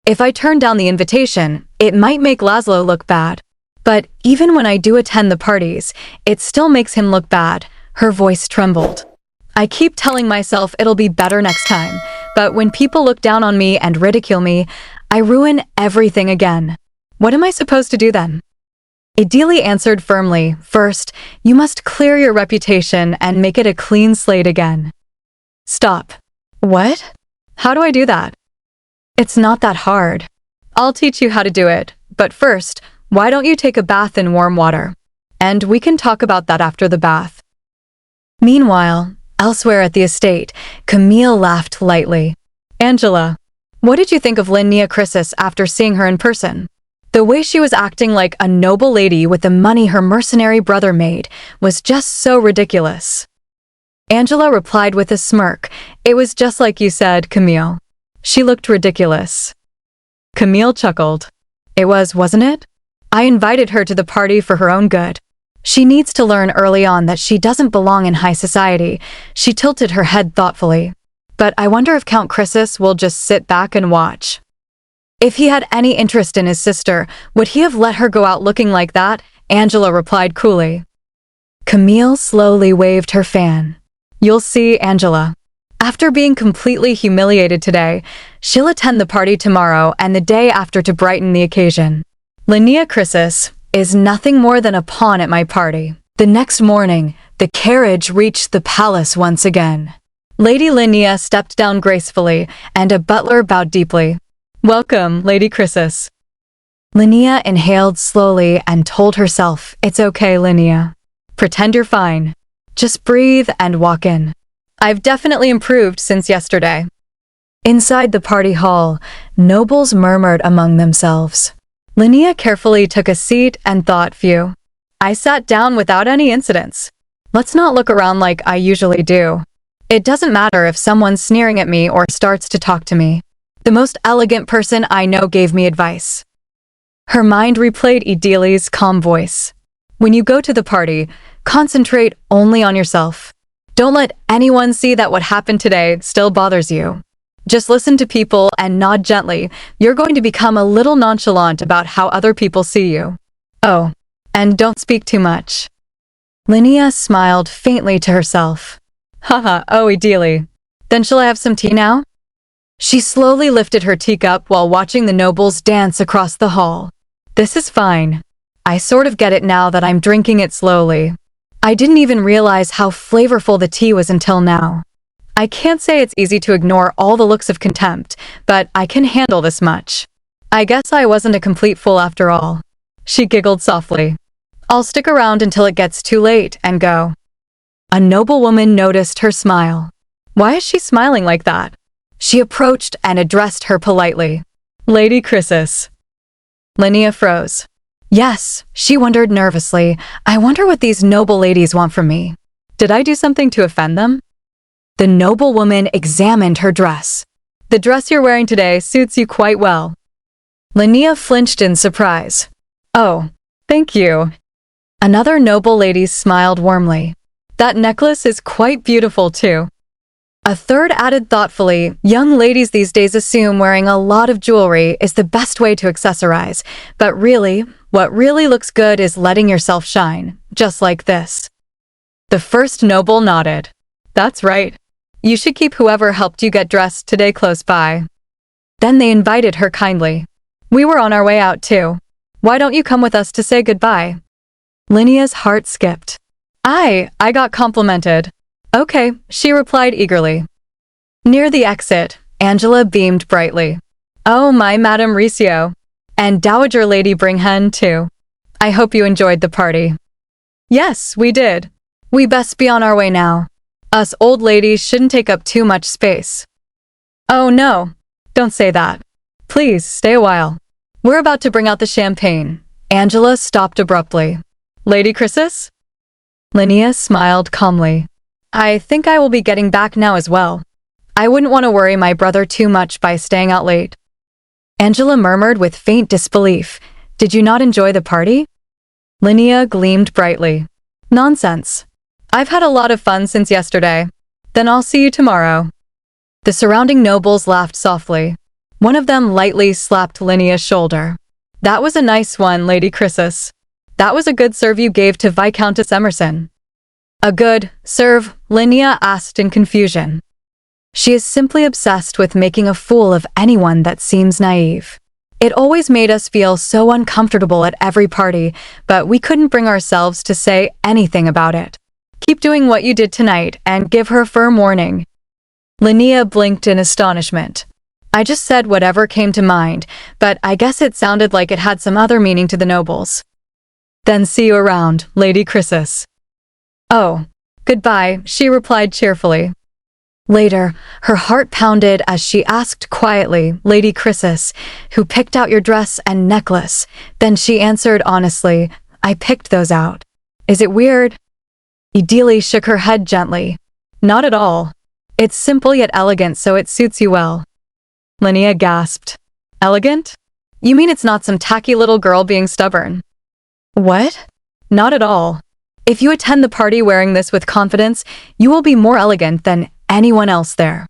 if I turn down the invitation, it might make Laszlo look bad. But even when I do attend the parties, it still makes him look bad. Her voice trembled. "I keep telling myself it'll be better next time, but when people look down on me and ridicule me, I ruin everything again. What am I supposed to do then?" Idili answered firmly, "First, you must clear your reputation and make it a clean slate again." "Stop. What? How do I do that?" "It's not that hard. I'll teach you how to do it, but first, why don't you take a bath in warm water? And we can talk about that after the bath." Meanwhile, elsewhere at the estate, Camille laughed lightly. "Angela, what did you think of Linnea Chrysis after seeing her in person? The way she was acting like a noble lady with the money her mercenary brother made was just so ridiculous." Angela replied with a smirk, "It was just like you said, Camille. She looked ridiculous." Camille chuckled. "It was, wasn't it? I invited her to the party for her own good. She needs to learn early on that she doesn't belong in high society." She tilted her head thoughtfully. "But I wonder if Count Chrysis will just sit back and watch. If he had any interest in his sister, would he have let her go out looking like that?" Angela replied coolly. Camille slowly waved her fan. "You'll see, Angela. After being completely humiliated today, she'll attend the party tomorrow and the day after to brighten the occasion. Linnea Chrysis is nothing more than a pawn at my party." The next morning, the carriage reached the palace once again. Lady Linnea stepped down gracefully, and a butler bowed deeply. "Welcome, Lady Chrysis." Linnea inhaled slowly and told herself, "It's okay, Linnea. Pretend you're fine. Just breathe and walk in. I've definitely improved since yesterday." Inside the party hall, nobles murmured among themselves. Linnea carefully took a seat and thought, "Phew. I sat down without any incidents. Let's not look around like I usually do. It doesn't matter if someone's sneering at me or starts to talk to me. The most elegant person I know gave me advice." Her mind replayed Idili's calm voice. "When you go to the party, concentrate only on yourself. Don't let anyone see that what happened today still bothers you. Just listen to people and nod gently. You're going to become a little nonchalant about how other people see you. Oh, and don't speak too much." Linnea smiled faintly to herself. "Haha, oh Idili. Then shall I have some tea now?" She slowly lifted her teacup while watching the nobles dance across the hall. This is fine. I sort of get it now that I'm drinking it slowly. I didn't even realize how flavorful the tea was until now. I can't say it's easy to ignore all the looks of contempt, but I can handle this much. I guess I wasn't a complete fool after all. She giggled softly. I'll stick around until it gets too late and go. A noblewoman noticed her smile. Why is she smiling like that? She approached and addressed her politely. Lady Chrysis. Linnea froze. Yes, she wondered nervously. I wonder what these noble ladies want from me. Did I do something to offend them? The noblewoman examined her dress. The dress you're wearing today suits you quite well. Linnea flinched in surprise. Oh, thank you. Another noble lady smiled warmly. That necklace is quite beautiful too. A third added thoughtfully, young ladies these days assume wearing a lot of jewelry is the best way to accessorize, but really, what really looks good is letting yourself shine, just like this. The first noble nodded. That's right. You should keep whoever helped you get dressed today close by. Then they invited her kindly. We were on our way out too. Why don't you come with us to say goodbye? Linnea's heart skipped. I got complimented. Okay, she replied eagerly. Near the exit, Angela beamed brightly. Oh, my Madame Riccio. And Dowager Lady Bringhen, too. I hope you enjoyed the party. Yes, we did. We best be on our way now. Us old ladies shouldn't take up too much space. Oh no, don't say that. Please, stay a while. We're about to bring out the champagne. Angela stopped abruptly. Lady Chrysis? Linnea smiled calmly. I think I will be getting back now as well. I wouldn't want to worry my brother too much by staying out late. Angela murmured with faint disbelief. Did you not enjoy the party? Linnea gleamed brightly. Nonsense. I've had a lot of fun since yesterday. Then I'll see you tomorrow. The surrounding nobles laughed softly. One of them lightly slapped Linnea's shoulder. That was a nice one, Lady Chrysis. That was a good serve you gave to Viscountess Emerson. A good serve? Linnea asked in confusion. She is simply obsessed with making a fool of anyone that seems naive. It always made us feel so uncomfortable at every party, but we couldn't bring ourselves to say anything about it. Keep doing what you did tonight and give her firm warning. Linnea blinked in astonishment. I just said whatever came to mind, but I guess it sounded like it had some other meaning to the nobles. Then see you around, Lady Chrysis. Oh, goodbye, she replied cheerfully. Later, her heart pounded as she asked quietly, Lady Chrysis, who picked out your dress and necklace? Then she answered honestly, I picked those out. Is it weird? Idili shook her head gently. Not at all. It's simple yet elegant, so it suits you well. Linnea gasped. Elegant? You mean it's not some tacky little girl being stubborn? What? Not at all. If you attend the party wearing this with confidence, you will be more elegant than anyone else there.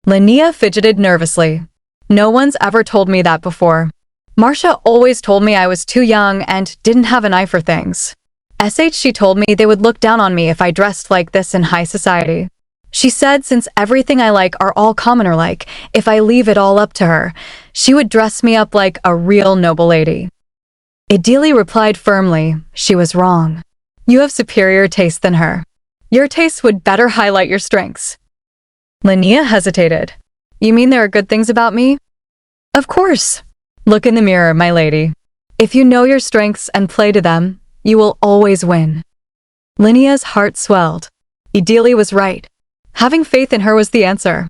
Linnea fidgeted nervously. No one's ever told me that before. Marcia always told me I was too young and didn't have an eye for things. She told me they would look down on me if I dressed like this in high society. She said since everything I like are all commoner-like, if I leave it all up to her, she would dress me up like a real noble lady. Idili replied firmly, she was wrong. You have superior taste than her. Your taste would better highlight your strengths. Linnea hesitated. You mean there are good things about me? Of course. Look in the mirror, my lady. If you know your strengths and play to them, you will always win. Linnea's heart swelled. Idili was right. Having faith in her was the answer.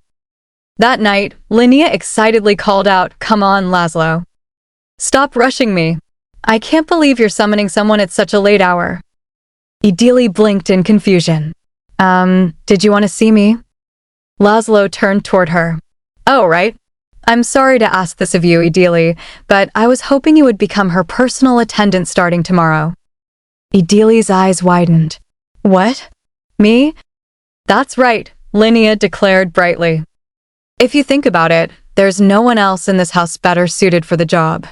That night, Linnea excitedly called out, Come on, Laszlo. Stop rushing me. I can't believe you're summoning someone at such a late hour. Idili blinked in confusion. Did you want to see me? Laszlo turned toward her. Oh, right. I'm sorry to ask this of you, Idili, but I was hoping you would become her personal attendant starting tomorrow. Idili's eyes widened. What? Me? That's right, Linnea declared brightly. If you think about it, there's no one else in this house better suited for the job.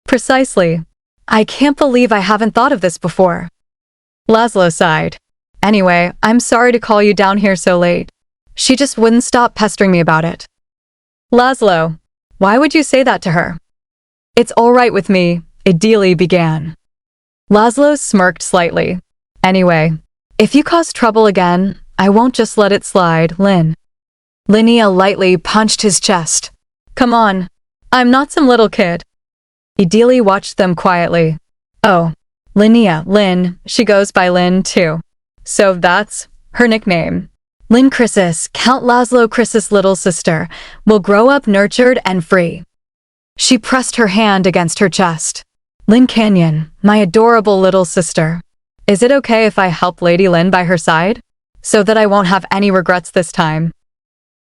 Precisely. I can't believe I haven't thought of this before. Laszlo sighed. Anyway, I'm sorry to call you down here so late. She just wouldn't stop pestering me about it. Laszlo, why would you say that to her? It's all right with me, Idili began. Laszlo smirked slightly. Anyway, if you cause trouble again, I won't just let it slide, Lin. Linnea lightly punched his chest. Come on, I'm not some little kid. Idili watched them quietly. Oh, Linnea, Lin, she goes by Lin too. So that's her nickname. Lin Chrysis, Count Laszlo Chrysis' little sister, will grow up nurtured and free. She pressed her hand against her chest. Lin Canyon, my adorable little sister. Is it okay if I help Lady Lin by her side? So that I won't have any regrets this time.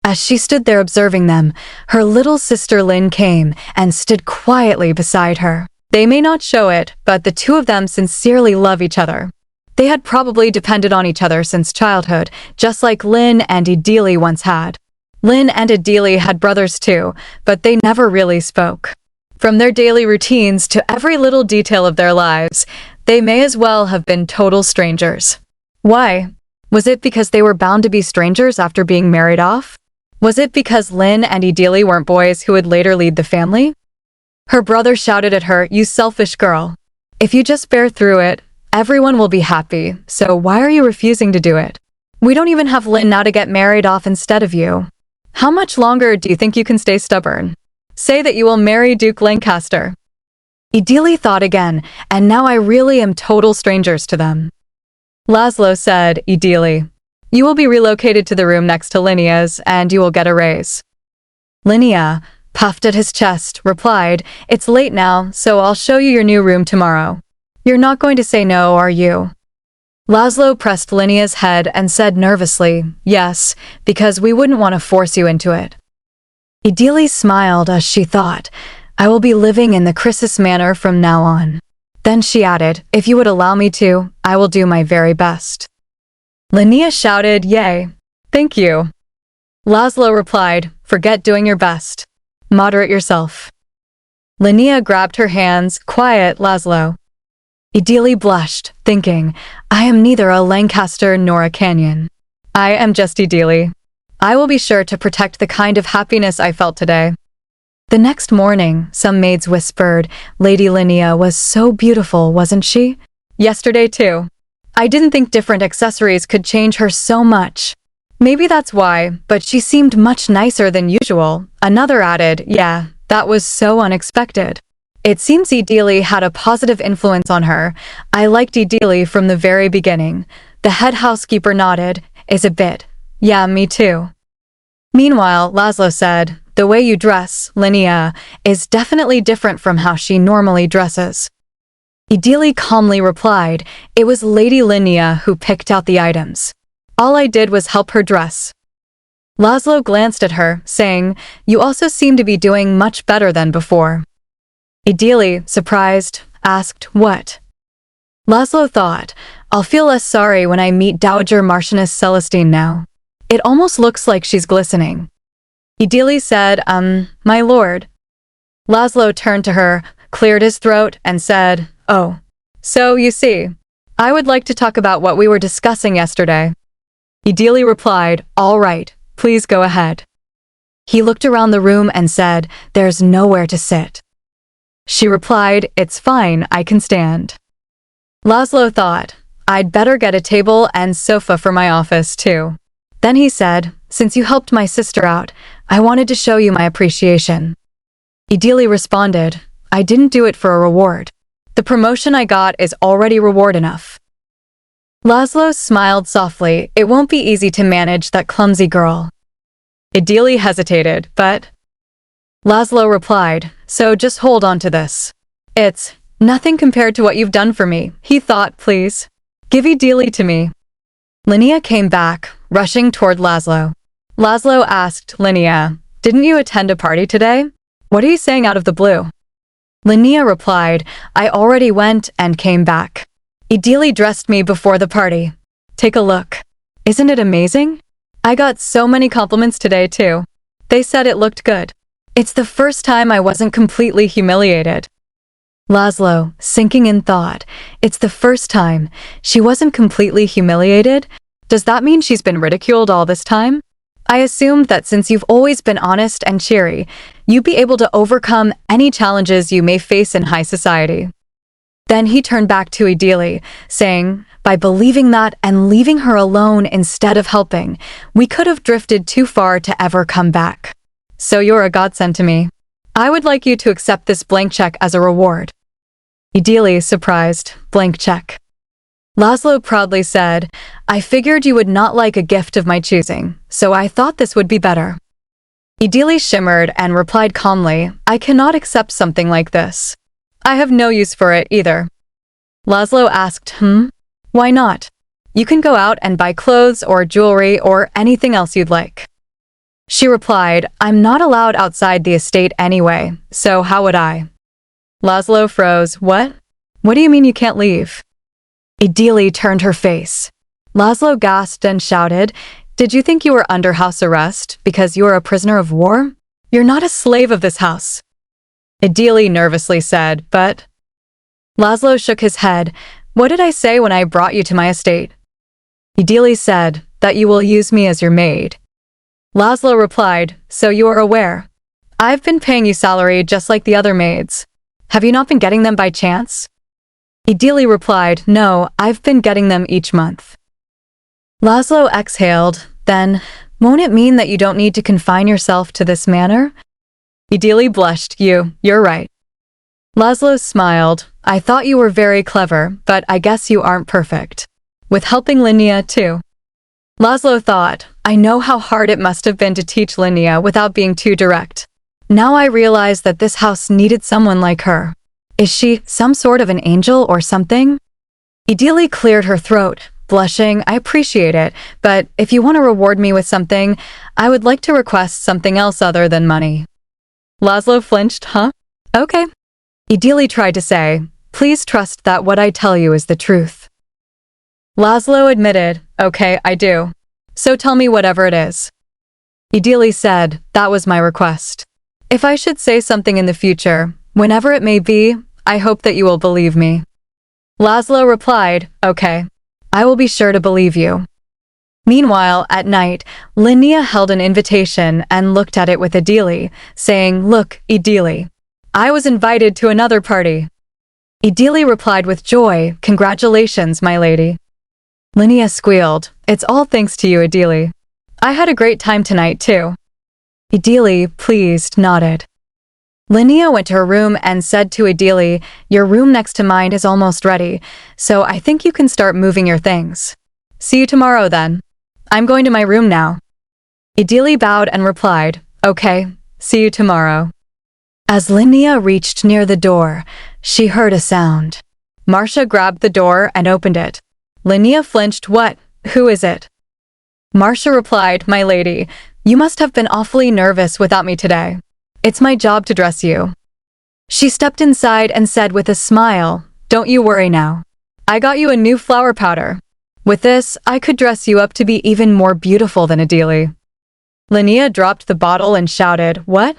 As she stood there observing them, her little sister Lin came and stood quietly beside her. They may not show it, but the two of them sincerely love each other. They had probably depended on each other since childhood, just like Lin and Idili once had. Lin and Idili had brothers too, but they never really spoke. From their daily routines to every little detail of their lives, they may as well have been total strangers. Why? Was it because they were bound to be strangers after being married off? Was it because Lin and Idili weren't boys who would later lead the family? Her brother shouted at her, "You selfish girl. If you just bear through it, everyone will be happy, so why are you refusing to do it? We don't even have Lin now to get married off instead of you. How much longer do you think you can stay stubborn? Say that you will marry Duke Lancaster." Idili thought again, and now I really am total strangers to them. Laszlo said, Idili, you will be relocated to the room next to Linnea's, and you will get a raise. Linnea, puffed at his chest, replied, It's late now, so I'll show you your new room tomorrow. You're not going to say no, are you? Laszlo pressed Linnea's head and said nervously, Yes, because we wouldn't want to force you into it. Idili smiled as she thought, I will be living in the Chrysis Manor from now on. Then she added, If you would allow me to, I will do my very best. Linnea shouted, Yay. Thank you. Laszlo replied, Forget doing your best. Moderate yourself. Linnea grabbed her hands, Quiet, Laszlo. Idili blushed, thinking, I am neither a Lancaster nor a Canyon. I am just Idili. I will be sure to protect the kind of happiness I felt today. The next morning, some maids whispered, Lady Linnea was so beautiful, wasn't she? Yesterday too. I didn't think different accessories could change her so much. Maybe that's why, but she seemed much nicer than usual. Another added, Yeah, that was so unexpected. It seems Idili had a positive influence on her. I liked Idili from the very beginning. The head housekeeper nodded, Is a bit. Yeah, me too. Meanwhile, Laszlo said, The way you dress, Linnea, is definitely different from how she normally dresses. Idili calmly replied, It was Lady Linnea who picked out the items. All I did was help her dress. Laszlo glanced at her, saying, You also seem to be doing much better than before. Idili, surprised, asked, What? Laszlo thought, I'll feel less sorry when I meet Dowager Marchioness Celestine now. It almost looks like she's glistening. Idili said, My lord. Laszlo turned to her, cleared his throat, and said, Oh, so you see, I would like to talk about what we were discussing yesterday. Idili replied, All right, please go ahead. He looked around the room and said, There's nowhere to sit. She replied, It's fine, I can stand. Laszlo thought, I'd better get a table and sofa for my office too. Then he said, Since you helped my sister out, I wanted to show you my appreciation. Idili responded, I didn't do it for a reward. The promotion I got is already reward enough. Laszlo smiled softly. It won't be easy to manage that clumsy girl. Idili hesitated, but... Laszlo replied, So just hold on to this. It's nothing compared to what you've done for me, he thought, please. Give Idili to me. Linnea came back, rushing toward Laszlo. Laszlo asked Linnea, Didn't you attend a party today? What are you saying out of the blue? Linnea replied, I already went and came back. Idili dressed me before the party. Take a look. Isn't it amazing? I got so many compliments today too. They said it looked good. It's the first time I wasn't completely humiliated. Laszlo, sinking in thought, it's the first time she wasn't completely humiliated? Does that mean she's been ridiculed all this time? I assumed that since you've always been honest and cheery, you'd be able to overcome any challenges you may face in high society. Then he turned back to Idili, saying, by believing that and leaving her alone instead of helping, we could have drifted too far to ever come back. So you're a godsend to me. I would like you to accept this blank check as a reward. Idili, surprised, blank check. Laszlo proudly said, I figured you would not like a gift of my choosing, so I thought this would be better. Idili shimmered and replied calmly, I cannot accept something like this. I have no use for it either. Laszlo asked, Why not? You can go out and buy clothes or jewelry or anything else you'd like. She replied, I'm not allowed outside the estate anyway, so how would I? Laszlo froze, What? What do you mean you can't leave? Idili turned her face. Laszlo gasped and shouted, Did you think you were under house arrest because you are a prisoner of war? You're not a slave of this house. Idili nervously said, But... Laszlo shook his head. What did I say when I brought you to my estate? Idili said, That you will use me as your maid. Laszlo replied, So you are aware. I've been paying you salary just like the other maids. Have you not been getting them by chance? Idili replied, No, I've been getting them each month. Laszlo exhaled, then, won't it mean that you don't need to confine yourself to this manner? Idili blushed, You're right. Laszlo smiled, I thought you were very clever, but I guess you aren't perfect. With helping Linnea too. Laszlo thought, I know how hard it must have been to teach Linnea without being too direct. Now I realize that this house needed someone like her. Is she some sort of an angel or something? Idili cleared her throat, blushing, I appreciate it, but if you want to reward me with something, I would like to request something else other than money. Laszlo flinched, Okay. Idili tried to say, Please trust that what I tell you is the truth. Laszlo admitted, Okay, I do. So tell me whatever it is. Idili said, That was my request. If I should say something in the future, whenever it may be, I hope that you will believe me. Laszlo replied, Okay. I will be sure to believe you. Meanwhile, at night, Linnea held an invitation and looked at it with Idili, saying, Look, Idili. I was invited to another party. Idili replied with joy, Congratulations, my lady. Linnea squealed, It's all thanks to you, Idili. I had a great time tonight, too. Idili, pleased, nodded. Linnea went to her room and said to Idili, Your room next to mine is almost ready, so I think you can start moving your things. See you tomorrow then. I'm going to my room now. Idili bowed and replied, Okay, see you tomorrow. As Linnea reached near the door, she heard a sound. Marcia grabbed the door and opened it. Linnea flinched, What? Who is it? Marcia replied, My lady, you must have been awfully nervous without me today. It's my job to dress you. She stepped inside and said with a smile, Don't you worry now. I got you a new flower powder. With this, I could dress you up to be even more beautiful than Idili. Linnea dropped the bottle and shouted, What?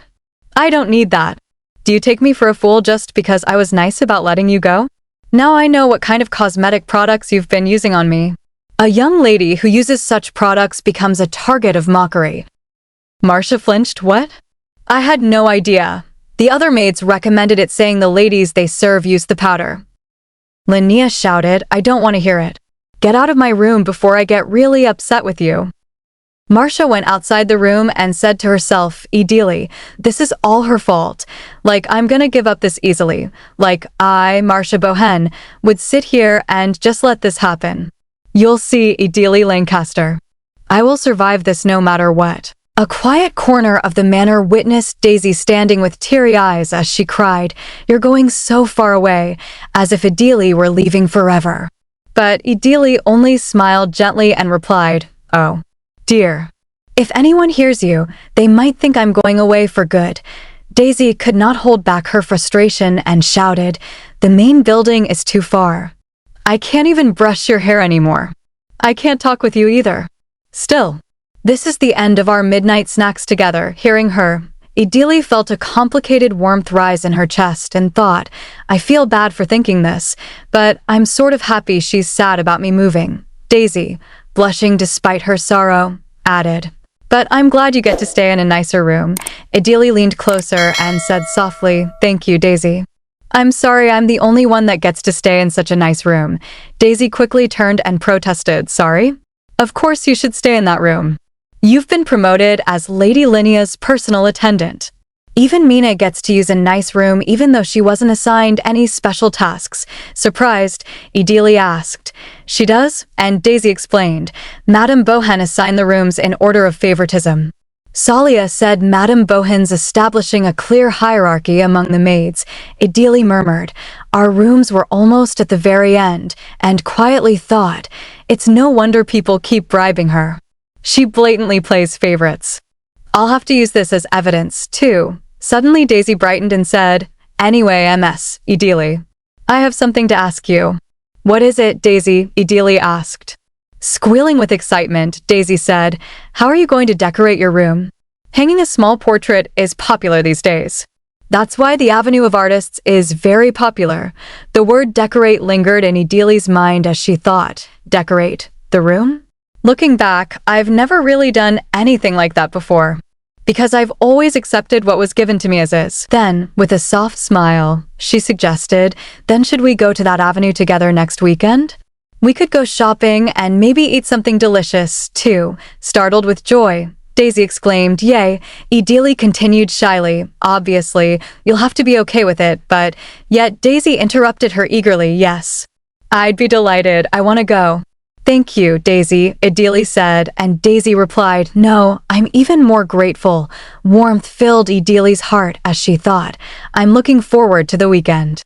I don't need that. Do you take me for a fool just because I was nice about letting you go? Now I know what kind of cosmetic products you've been using on me. A young lady who uses such products becomes a target of mockery. Marcia flinched, What? I had no idea. The other maids recommended it, saying the ladies they serve use the powder. Linnea shouted, I don't want to hear it. Get out of my room before I get really upset with you. Marcia went outside the room and said to herself, Idili, this is all her fault. Like, I'm gonna give up this easily. Like, I, Marcia Bohen, would sit here and just let this happen. You'll see, Idili Lancaster. I will survive this no matter what. A quiet corner of the manor witnessed Daisy standing with teary eyes as she cried, You're going so far away, as if Idili were leaving forever. But Idili only smiled gently and replied, Oh, dear. If anyone hears you, they might think I'm going away for good. Daisy could not hold back her frustration and shouted, The main building is too far. I can't even brush your hair anymore. I can't talk with you either. Still. This is the end of our midnight snacks together. Hearing her, Idili felt a complicated warmth rise in her chest and thought, I feel bad for thinking this, but I'm sort of happy she's sad about me moving. Daisy, blushing despite her sorrow, added, But I'm glad you get to stay in a nicer room. Ideally leaned closer and said softly, "Thank you, Daisy." "I'm sorry, I'm the only one that gets to stay in such a nice room." Daisy quickly turned and protested, "Sorry? Of course you should stay in that room. You've been promoted as Lady Linea's personal attendant." Even Mina gets to use a nice room even though she wasn't assigned any special tasks. Surprised, Ideally asked, "She does?" And Daisy explained, "Madame Bohan assigned the rooms in order of favoritism." Salia said Madame Bohan's establishing a clear hierarchy among the maids. Ideally murmured, "Our rooms were almost at the very end," and quietly thought, "It's no wonder people keep bribing her. She blatantly plays favorites. I'll have to use this as evidence, too." Suddenly Daisy brightened and said, "Anyway, MS, Ideally, I have something to ask you." "What is it, Daisy?" Ideally asked. Squealing with excitement, Daisy said, "How are you going to decorate your room? Hanging a small portrait is popular these days. That's why the Avenue of Artists is very popular." The word decorate lingered in Ideally's mind as she thought, decorate the room? Looking back, I've never really done anything like that before, because I've always accepted what was given to me as is. Then, with a soft smile, she suggested, "Then should we go to that avenue together next weekend? We could go shopping and maybe eat something delicious, too." Startled with joy, Daisy exclaimed, "Yay." Ideally continued shyly, "Obviously, you'll have to be okay with it," but yet Daisy interrupted her eagerly, "Yes. I'd be delighted. I want to go." "Thank you, Daisy," Ideally said, and Daisy replied, "No, I'm even more grateful." Warmth filled Ideally's heart as she thought, "I'm looking forward to the weekend.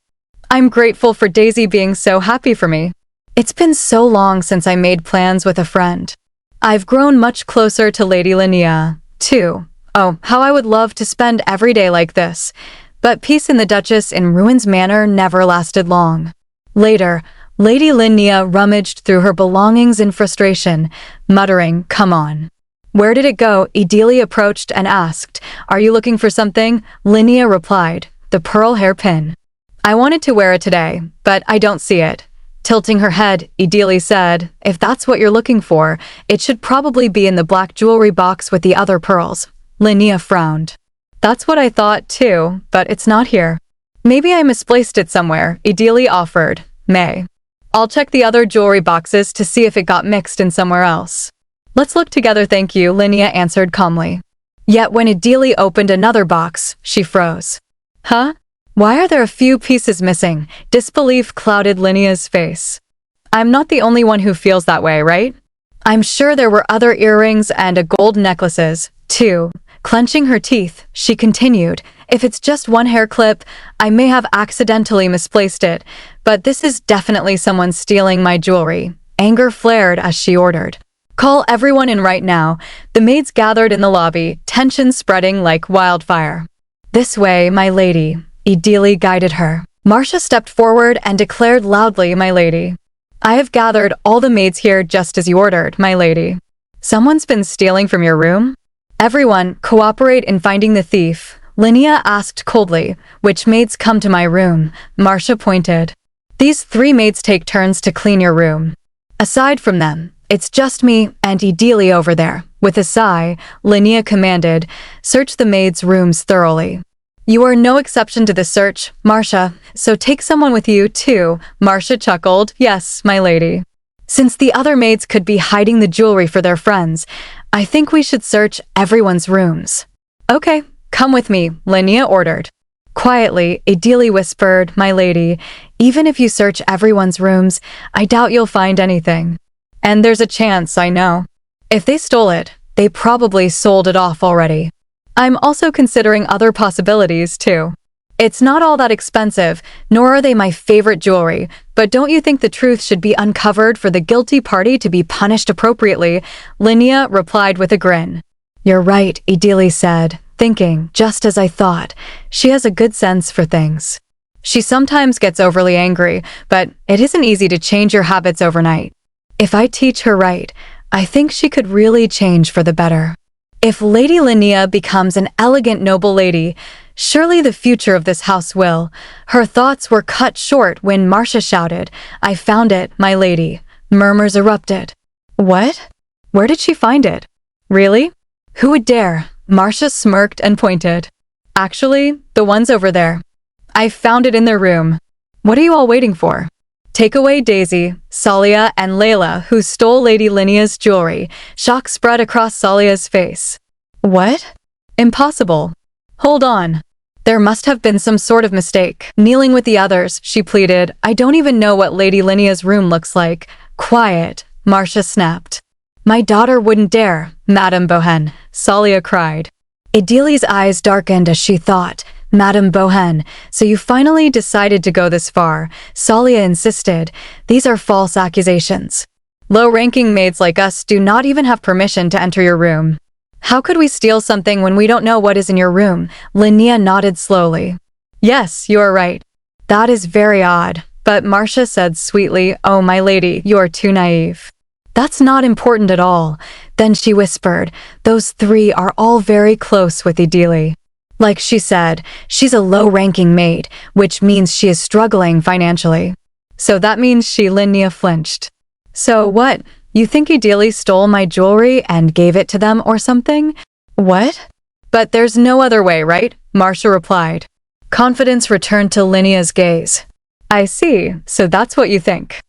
I'm grateful for Daisy being so happy for me. It's been so long since I made plans with a friend. I've grown much closer to Lady Linnea, too. Oh, how I would love to spend every day like this." But peace in the Duchess in Ruins Manor never lasted long. Later, Lady Linnea rummaged through her belongings in frustration, muttering, "Come on." "Where did it go?" Ideally approached and asked, "Are you looking for something?" Linnea replied, "The pearl hairpin. I wanted to wear it today, but I don't see it." Tilting her head, Ideally said, "If that's what you're looking for, it should probably be in the black jewelry box with the other pearls." Linnea frowned. "That's what I thought, too, but it's not here." "Maybe I misplaced it somewhere," Ideally offered. "May. I'll check the other jewelry boxes to see if it got mixed in somewhere else." "Let's look together, thank you," Linnea answered calmly. Yet when Ideally opened another box, she froze. "Huh? Why are there a few pieces missing?" Disbelief clouded Linnea's face. "I'm not the only one who feels that way, right? I'm sure there were other earrings and a gold necklaces, too." Clenching her teeth, she continued, "If it's just one hair clip, I may have accidentally misplaced it, but this is definitely someone stealing my jewelry." Anger flared as she ordered, "Call everyone in right now." The maids gathered in the lobby, tension spreading like wildfire. "This way, my lady," Ideally guided her. Marcia stepped forward and declared loudly, "My lady. I have gathered all the maids here just as you ordered, my lady. Someone's been stealing from your room? Everyone, cooperate in finding the thief." Linnea asked coldly, "Which maids come to my room?" Marcia pointed. "These 3 maids take turns to clean your room. Aside from them, it's just me and Ideally over there." With a sigh, Linnea commanded, "Search the maids' rooms thoroughly." "You are no exception to the search, Marcia, so take someone with you, too." Marcia chuckled, "Yes, my lady. Since the other maids could be hiding the jewelry for their friends, I think we should search everyone's rooms." "Okay, come with me," Linnea ordered. Quietly, Ideally whispered, "My lady, even if you search everyone's rooms, I doubt you'll find anything. And there's a chance, I know. If they stole it, they probably sold it off already. I'm also considering other possibilities, too. It's not all that expensive, nor are they my favorite jewelry, but don't you think the truth should be uncovered for the guilty party to be punished appropriately?" Linnea replied with a grin. "You're right," Ideally said, thinking, "Just as I thought. She has a good sense for things. She sometimes gets overly angry, but it isn't easy to change your habits overnight. If I teach her right, I think she could really change for the better. If Lady Linnea becomes an elegant noble lady, surely the future of this house will." Her thoughts were cut short when Marcia shouted, "I found it, my lady." Murmurs erupted. "What? Where did she find it? Really? Who would dare? Marcia smirked and pointed. Actually, the ones over there. I found it in their room. What are you all waiting for? Take away Daisy, Salia, and Layla, who stole Lady Linea's jewelry. Shock spread across Salia's face. What? Impossible. Hold on. There must have been some sort of mistake. Kneeling with the others, she pleaded, I don't even know what Lady Linea's room looks like. Quiet, Marcia snapped. My daughter wouldn't dare, Madame Bohen, Salia cried. Idili's eyes darkened as she thought, Madame Bohen, so you finally decided to go this far, Salia insisted. These are false accusations. Low-ranking maids like us do not even have permission to enter your room. How could we steal something when we don't know what is in your room? Linnea nodded slowly. Yes, you are right. That is very odd, but Marcia said sweetly, oh my lady, you are too naive. That's not important at all. Then she whispered, those three are all very close with Idili. Like she said, she's a low-ranking maid, which means she is struggling financially. So that means Linnea flinched. So what? You think Idili stole my jewelry and gave it to them or something? What? But there's no other way, right? Marcia replied. Confidence returned to Linnea's gaze. I see, so that's what you think.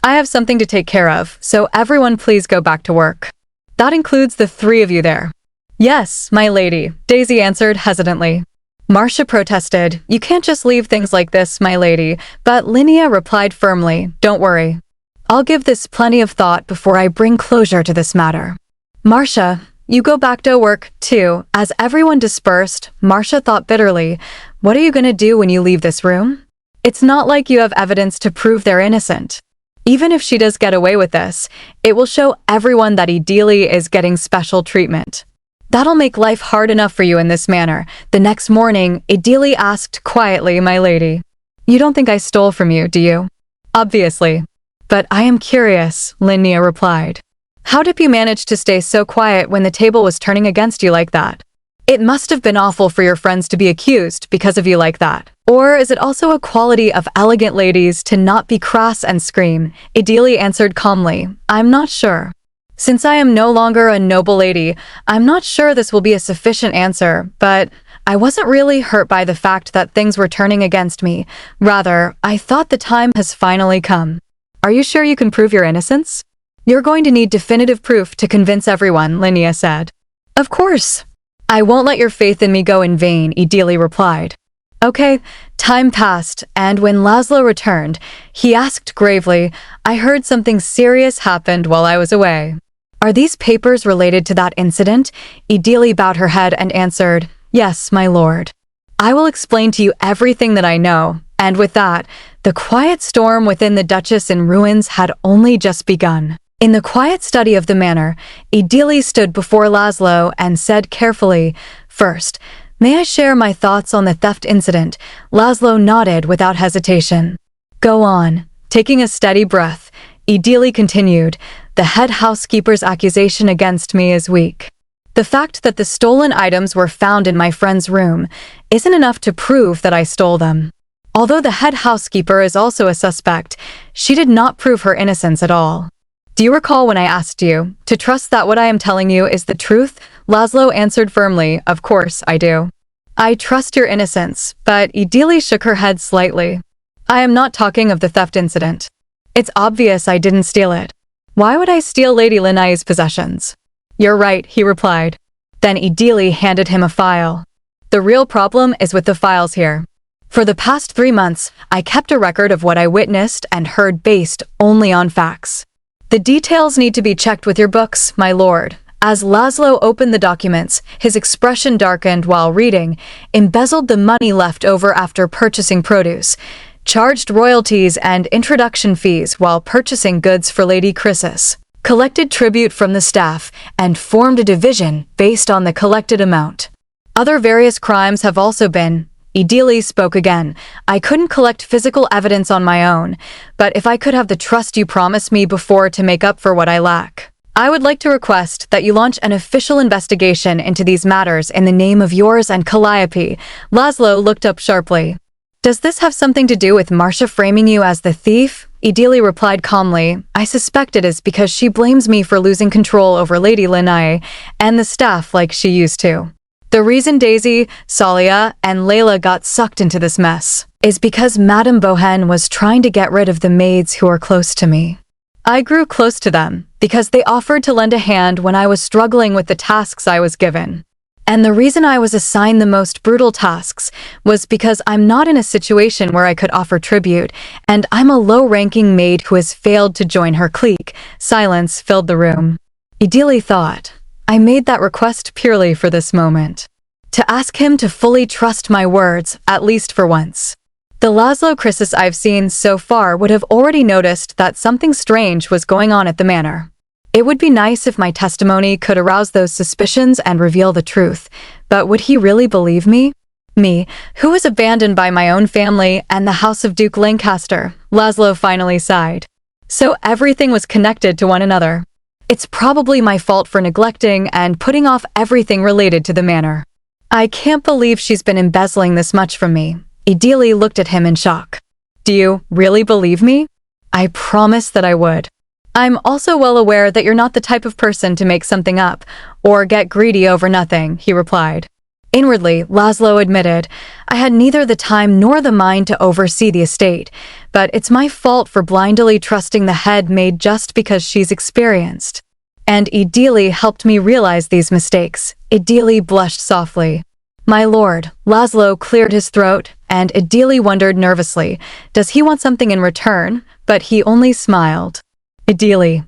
I have something to take care of, so everyone please go back to work. That includes the three of you there. Yes, my lady, Daisy answered hesitantly. Marcia protested, you can't just leave things like this, my lady, but Linnea replied firmly, don't worry. I'll give this plenty of thought before I bring closure to this matter. Marcia, you go back to work, too. As everyone dispersed, Marcia thought bitterly, what are you going to do when you leave this room? It's not like you have evidence to prove they're innocent. Even if she does get away with this, it will show everyone that Idili is getting special treatment. That'll make life hard enough for you in this manner. The next morning, Idili asked quietly, my lady. You don't think I stole from you, do you? Obviously. But I am curious, Linnea replied. How did you manage to stay so quiet when the table was turning against you like that? It must have been awful for your friends to be accused because of you like that. Or is it also a quality of elegant ladies to not be crass and scream? Idili answered calmly, I'm not sure. Since I am no longer a noble lady, I'm not sure this will be a sufficient answer, but I wasn't really hurt by the fact that things were turning against me. Rather, I thought the time has finally come. Are you sure you can prove your innocence? You're going to need definitive proof to convince everyone, Linnea said. Of course. I won't let your faith in me go in vain, Idili replied. Okay, time passed, and when Laszlo returned, he asked gravely, I heard something serious happened while I was away. Are these papers related to that incident? Idili bowed her head and answered, Yes, my lord. I will explain to you everything that I know, and with that, the quiet storm within the Duchess in ruins had only just begun. In the quiet study of the manor, Idili stood before Laszlo and said carefully, First, may I share my thoughts on the theft incident? Laszlo nodded without hesitation. Go on. Taking a steady breath, Idili continued, The head housekeeper's accusation against me is weak. The fact that the stolen items were found in my friend's room isn't enough to prove that I stole them. Although the head housekeeper is also a suspect, she did not prove her innocence at all. Do you recall when I asked you to trust that what I am telling you is the truth? Laszlo answered firmly, Of course, I do. I trust your innocence, but Idili shook her head slightly. I am not talking of the theft incident. It's obvious I didn't steal it. Why would I steal Lady Linnai's possessions? You're right, he replied. Then Idili handed him a file. The real problem is with the files here. For the past 3 months, I kept a record of what I witnessed and heard based only on facts. The details need to be checked with your books, my lord. As Laszlo opened the documents, his expression darkened while reading, embezzled the money left over after purchasing produce, charged royalties and introduction fees while purchasing goods for Lady Chrysis, collected tribute from the staff, and formed a division based on the collected amount. Other various crimes have also been. Idili spoke again. I couldn't collect physical evidence on my own, but if I could have the trust you promised me before to make up for what I lack, I would like to request that you launch an official investigation into these matters in the name of yours and Calliope. Laszlo looked up sharply. Does this have something to do with Marcia framing you as the thief? Idili replied calmly, I suspect it is because she blames me for losing control over Lady Linai and the staff like she used to. The reason Daisy, Salia, and Layla got sucked into this mess is because Madame Bohen was trying to get rid of the maids who are close to me. I grew close to them because they offered to lend a hand when I was struggling with the tasks I was given. And the reason I was assigned the most brutal tasks was because I'm not in a situation where I could offer tribute, and I'm a low-ranking maid who has failed to join her clique. Silence filled the room. Idili thought, I made that request purely for this moment. To ask him to fully trust my words, at least for once. The Laszlo Krisis I've seen so far would have already noticed that something strange was going on at the manor. It would be nice if my testimony could arouse those suspicions and reveal the truth, but would he really believe me? Me, who was abandoned by my own family and the house of Duke Lancaster, Laszlo finally sighed. So everything was connected to one another. It's probably my fault for neglecting and putting off everything related to the manor. I can't believe she's been embezzling this much from me. Idili looked at him in shock. Do you really believe me? I promised that I would. I'm also well aware that you're not the type of person to make something up or get greedy over nothing, he replied. Inwardly, Laszlo admitted, I had neither the time nor the mind to oversee the estate, but it's my fault for blindly trusting the head maid just because she's experienced. And Idili helped me realize these mistakes. Idili blushed softly. My lord, Laszlo cleared his throat, and Idili wondered nervously, does he want something in return? But he only smiled. Idili,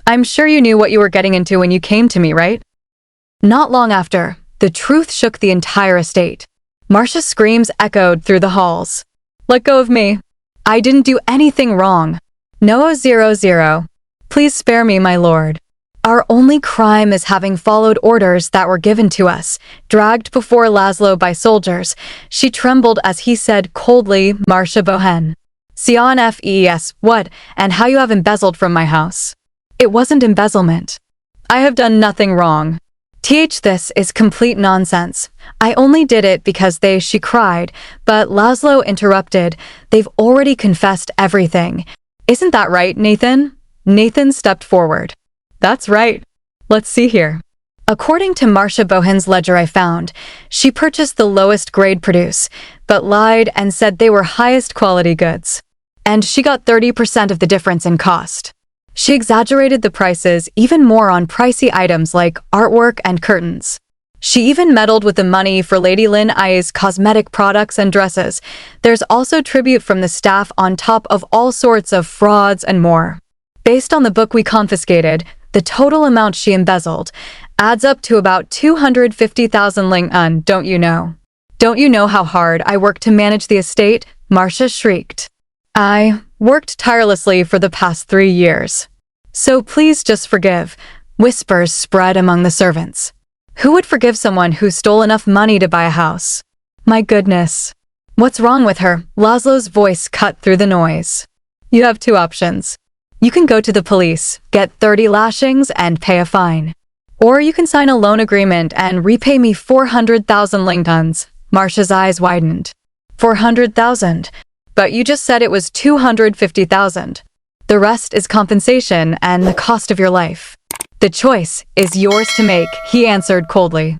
I'm sure you knew what you were getting into when you came to me, right? Not long after, the truth shook the entire estate. Marcia's screams echoed through the halls. Let go of me. I didn't do anything wrong. No 00. Please spare me, my lord. Our only crime is having followed orders that were given to us, dragged before Laszlo by soldiers. She trembled as he said coldly, Marcia Bohen. CONFES, what, and how you have embezzled from my house. It wasn't embezzlement. I have done nothing wrong. This is complete nonsense. I only did it because she cried, but Laszlo interrupted. They've already confessed everything. Isn't that right, Nathan? Nathan stepped forward. That's right. Let's see here. According to Marcia Bohen's ledger I found, she purchased the lowest grade produce, but lied and said they were highest quality goods. And she got 30% of the difference in cost. She exaggerated the prices even more on pricey items like artwork and curtains. She even meddled with the money for Lady Lin Ai's cosmetic products and dresses. There's also tribute from the staff on top of all sorts of frauds and more. Based on the book we confiscated, the total amount she embezzled adds up to about 250,000 ling-un, don't you know? Don't you know how hard I worked to manage the estate? Marcia shrieked. I worked tirelessly for the past 3 years. So please just forgive. Whispers spread among the servants. Who would forgive someone who stole enough money to buy a house? My goodness. What's wrong with her? Laszlo's voice cut through the noise. You have 2 options. You can go to the police, get 30 lashings, and pay a fine. Or you can sign a loan agreement and repay me 400,000 ling-tons. Marcia's eyes widened. 400,000. But you just said it was 250,000. The rest is compensation and the cost of your life. The choice is yours to make, he answered coldly.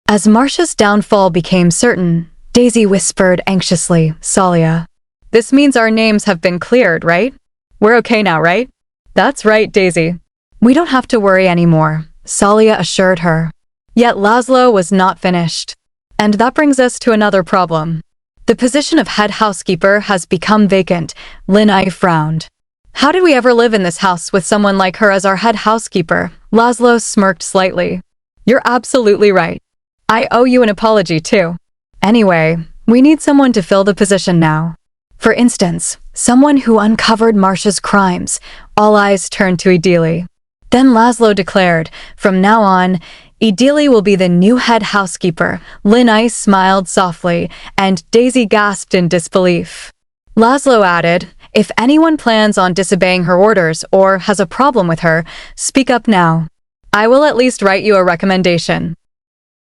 As Marcia's downfall became certain, Daisy whispered anxiously, Salia. This means our names have been cleared, right? We're okay now, right? That's right, Daisy. We don't have to worry anymore, Salia assured her. Yet Laszlo was not finished. And that brings us to another problem. The position of head housekeeper has become vacant. Lin Ai frowned. How did we ever live in this house with someone like her as our head housekeeper? Laszlo smirked slightly. You're absolutely right. I owe you an apology too. Anyway, we need someone to fill the position now. For instance, someone who uncovered Marcia's crimes. All eyes turned to Idili. Then Laszlo declared, from now on, Idili will be the new head housekeeper. Lin Ai smiled softly, and Daisy gasped in disbelief. Laszlo added, if anyone plans on disobeying her orders or has a problem with her, speak up now. I will at least write you a recommendation.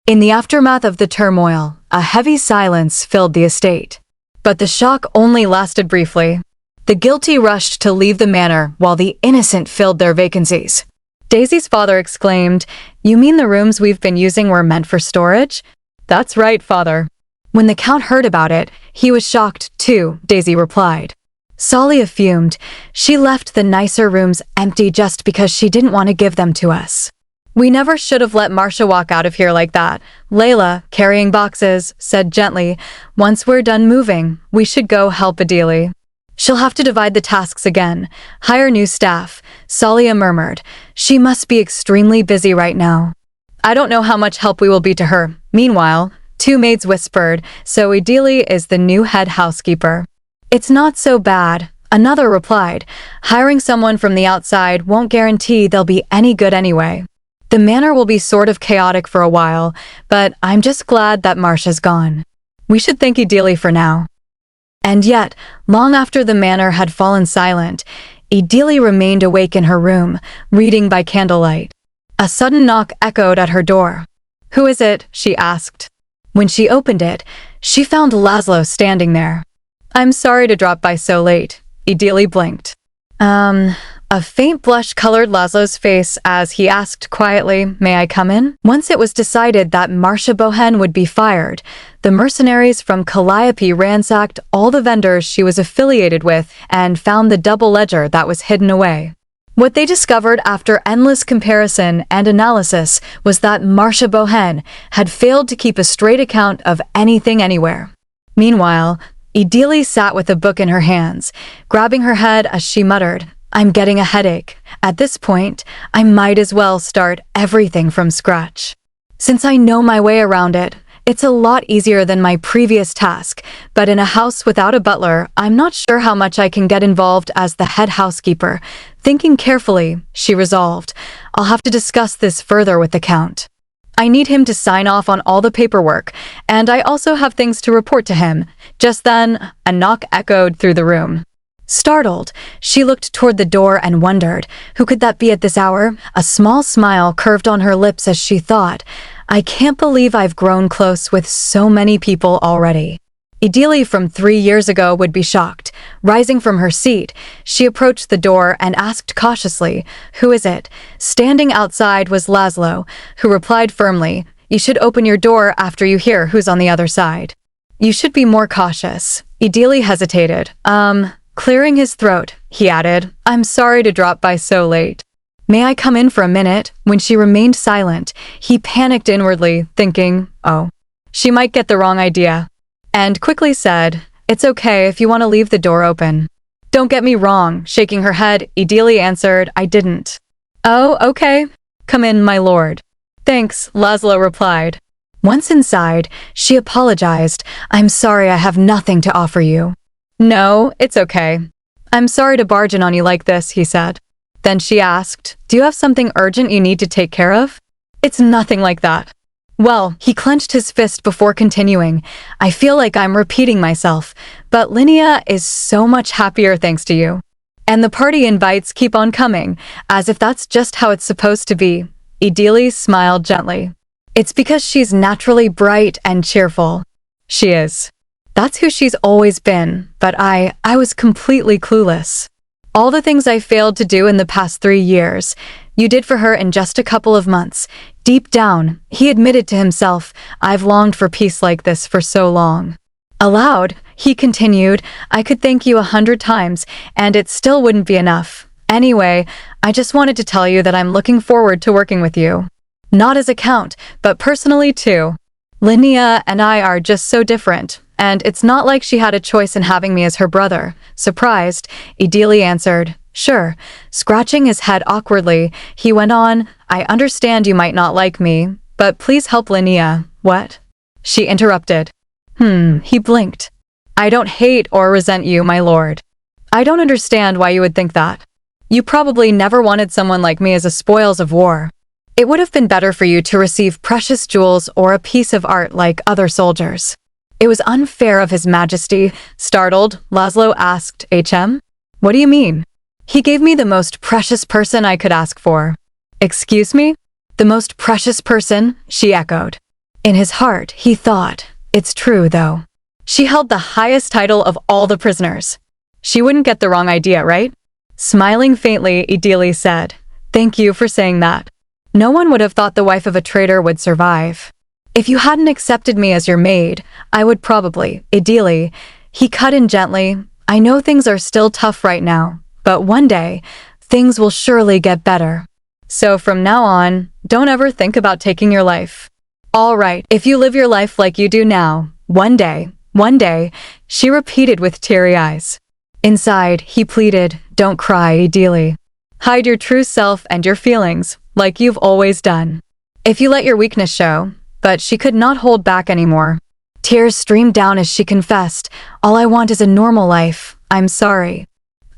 In the aftermath of the turmoil, a heavy silence filled the estate. But the shock only lasted briefly. The guilty rushed to leave the manor while the innocent filled their vacancies. Daisy's father exclaimed, "You mean the rooms we've been using were meant for storage?" "That's right, father." When the Count heard about it, he was shocked too, Daisy replied. Salia fumed. She left the nicer rooms empty just because she didn't want to give them to us. "We never should have let Marcia walk out of here like that," Layla, carrying boxes, said gently. "Once we're done moving, we should go help Adili." "She'll have to divide the tasks again. Hire new staff," Salia murmured. "She must be extremely busy right now." "I don't know how much help we will be to her." Meanwhile, two maids whispered, "So Adili is the new head housekeeper." "It's not so bad," another replied. "Hiring someone from the outside won't guarantee they'll be any good anyway. The manor will be sort of chaotic for a while, but I'm just glad that Marcia's gone. We should thank Adili for now." And yet, long after the manor had fallen silent, Adili remained awake in her room, reading by candlelight. A sudden knock echoed at her door. "Who is it?" she asked. When she opened it, she found Laszlo standing there. "I'm sorry to drop by so late," Adili blinked. A faint blush colored Laszlo's face as he asked quietly, "May I come in?" Once it was decided that Marcia Bohen would be fired, the mercenaries from Calliope ransacked all the vendors she was affiliated with and found the double ledger that was hidden away. What they discovered after endless comparison and analysis was that Marcia Bohen had failed to keep a straight account of anything anywhere. Meanwhile, Adili sat with a book in her hands, grabbing her head as she muttered, "I'm getting a headache. At this point, I might as well start everything from scratch. Since I know my way around it, it's a lot easier than my previous task, but in a house without a butler, I'm not sure how much I can get involved as the head housekeeper." Thinking carefully, she resolved, "I'll have to discuss this further with the Count. I need him to sign off on all the paperwork, and I also have things to report to him." Just then, a knock echoed through the room. Startled, she looked toward the door and wondered, who could that be at this hour? A small smile curved on her lips as she thought, "I can't believe I've grown close with so many people already." Adili from 3 years ago would be shocked. Rising from her seat, she approached the door and asked cautiously, "Who is it?" Standing outside was Laszlo, who replied firmly, "You should open your door after you hear who's on the other side." "You should be more cautious." Adili hesitated. Clearing his throat, he added, "I'm sorry to drop by so late. May I come in for a minute?" When she remained silent, he panicked inwardly, thinking, "Oh, she might get the wrong idea," and quickly said, "It's okay if you want to leave the door open." "Don't get me wrong," shaking her head, Adili answered, "I didn't." "Oh, okay. Come in, my lord." "Thanks," Laszlo replied. Once inside, she apologized. "I'm sorry I have nothing to offer you." "No, it's okay. I'm sorry to barge in on you like this," he said. Then she asked, "Do you have something urgent you need to take care of?" "It's nothing like that." "Well," he clenched his fist before continuing, "I feel like I'm repeating myself, but Linnea is so much happier thanks to you. And the party invites keep on coming, as if that's just how it's supposed to be." Adili smiled gently. "It's because she's naturally bright and cheerful." "She is. That's who she's always been, but I was completely clueless. All the things I failed to do in the past 3 years, you did for her in just a couple of months." Deep down, he admitted to himself, "I've longed for peace like this for so long." Aloud, he continued, "I could thank you 100 times, and it still wouldn't be enough. Anyway, I just wanted to tell you that I'm looking forward to working with you. Not as a count, but personally too. Linnea and I are just so different. And it's not like she had a choice in having me as her brother." Surprised, Adili answered, "Sure." Scratching his head awkwardly, he went on, "I understand you might not like me, but please help Linnea." "What?" she interrupted. He blinked. "I don't hate or resent you, my lord. I don't understand why you would think that. You probably never wanted someone like me as a spoils of war. It would have been better for you to receive precious jewels or a piece of art like other soldiers." "It was unfair of His Majesty." Startled, Laszlo asked, "HM? What do you mean?" "He gave me the most precious person I could ask for." "Excuse me?" "The most precious person," she echoed. In his heart, he thought, "It's true, though. She held the highest title of all the prisoners." She wouldn't get the wrong idea, right? Smiling faintly, Idili said, "Thank you for saying that. No one would have thought the wife of a traitor would survive. If you hadn't accepted me as your maid, I would probably, Idili." He cut in gently. "I know things are still tough right now, but one day, things will surely get better. So from now on, don't ever think about taking your life. All right, if you live your life like you do now, one day, she repeated with teary eyes. Inside, he pleaded, "Don't cry, Idili. Hide your true self and your feelings, like you've always done. If you let your weakness show." But she could not hold back anymore. Tears streamed down as she confessed, "All I want is a normal life. I'm sorry."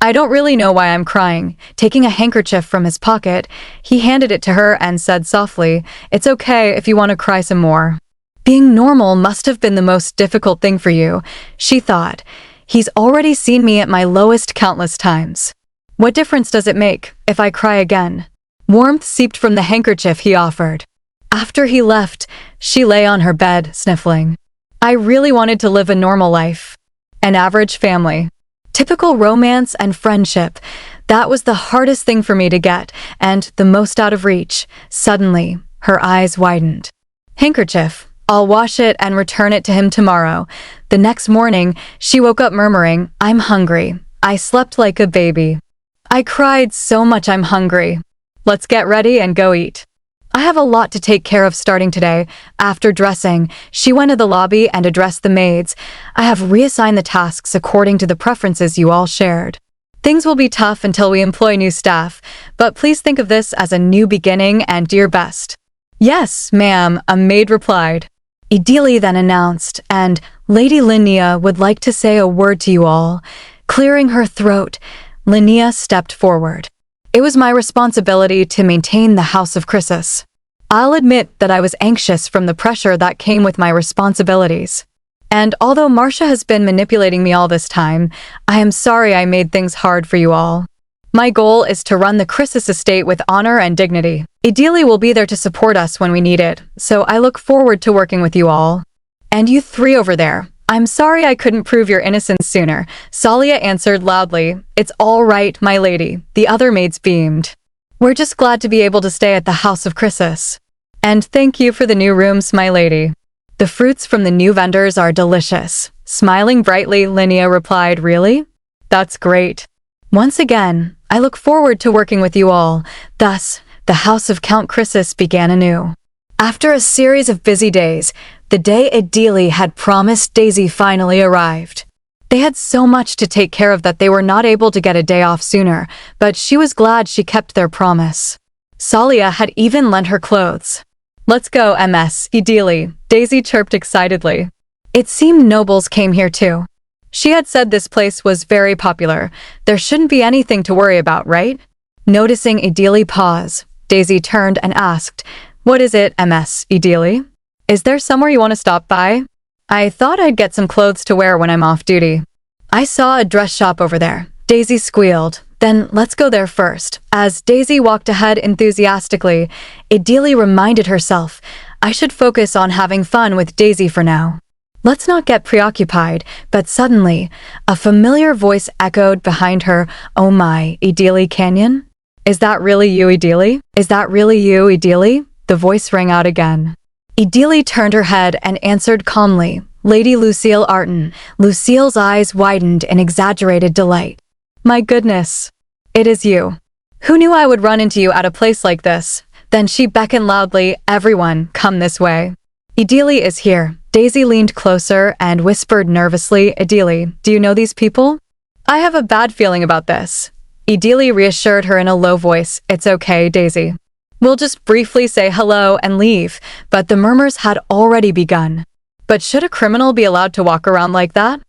"I don't really know why I'm crying." Taking a handkerchief from his pocket, he handed it to her and said softly, "It's okay if you want to cry some more." Being normal must have been the most difficult thing for you, she thought. He's already seen me at my lowest countless times. What difference does it make if I cry again? Warmth seeped from the handkerchief he offered. After he left, she lay on her bed, sniffling. I really wanted to live a normal life. An average family. Typical romance and friendship. That was the hardest thing for me to get, and the most out of reach. Suddenly, her eyes widened. Handkerchief. I'll wash it and return it to him tomorrow. The next morning, she woke up murmuring, "I'm hungry. I slept like a baby. I cried so much I'm hungry. Let's get ready and go eat. I have a lot to take care of starting today." After dressing, she went to the lobby and addressed the maids. "I have reassigned the tasks according to the preferences you all shared. Things will be tough until we employ new staff, but please think of this as a new beginning and do your best." "Yes, ma'am," a maid replied. Idili then announced, "And Lady Linnea would like to say a word to you all." Clearing her throat, Linnea stepped forward. "It was my responsibility to maintain the House of Chrysis. I'll admit that I was anxious from the pressure that came with my responsibilities. And although Marcia has been manipulating me all this time, I am sorry I made things hard for you all. My goal is to run the Chrysis estate with honor and dignity. Idili will be there to support us when we need it, so I look forward to working with you all. And you three over there, I'm sorry I couldn't prove your innocence sooner," Salia answered loudly. "It's all right, my lady," the other maids beamed. "We're just glad to be able to stay at the House of Chrysis. And thank you for the new rooms, my lady. The fruits from the new vendors are delicious." Smiling brightly, Linnea replied, "Really? That's great. Once again, I look forward to working with you all." Thus, the House of Count Chrysis began anew. After a series of busy days, the day Idili had promised Daisy finally arrived. They had so much to take care of that they were not able to get a day off sooner, but she was glad she kept their promise. Salia had even lent her clothes. "Let's go, Ms. Idili," Daisy chirped excitedly. It seemed nobles came here too. She had said this place was very popular. There shouldn't be anything to worry about, right? Noticing Idili pause, Daisy turned and asked, "What is it, Ms. Idili? Is there somewhere you want to stop by? I thought I'd get some clothes to wear when I'm off duty." "I saw a dress shop over there," Daisy squealed. "Then let's go there first." As Daisy walked ahead enthusiastically, Idili reminded herself, "I should focus on having fun with Daisy for now. Let's not get preoccupied." But suddenly, a familiar voice echoed behind her, "Oh my, Idili Canyon? Is that really you, Idili? Is that really you, Idili?" The voice rang out again. Idili turned her head and answered calmly, "Lady Lucille Arton." Lucille's eyes widened in exaggerated delight. "My goodness. It is you. Who knew I would run into you at a place like this?" Then she beckoned loudly, "Everyone, come this way. Idili is here." Daisy leaned closer and whispered nervously, "Idili, do you know these people?" "I have a bad feeling about this." Idili reassured her in a low voice, "It's okay, Daisy. We'll just briefly say hello and leave." But the murmurs had already begun. "But should a criminal be allowed to walk around like that?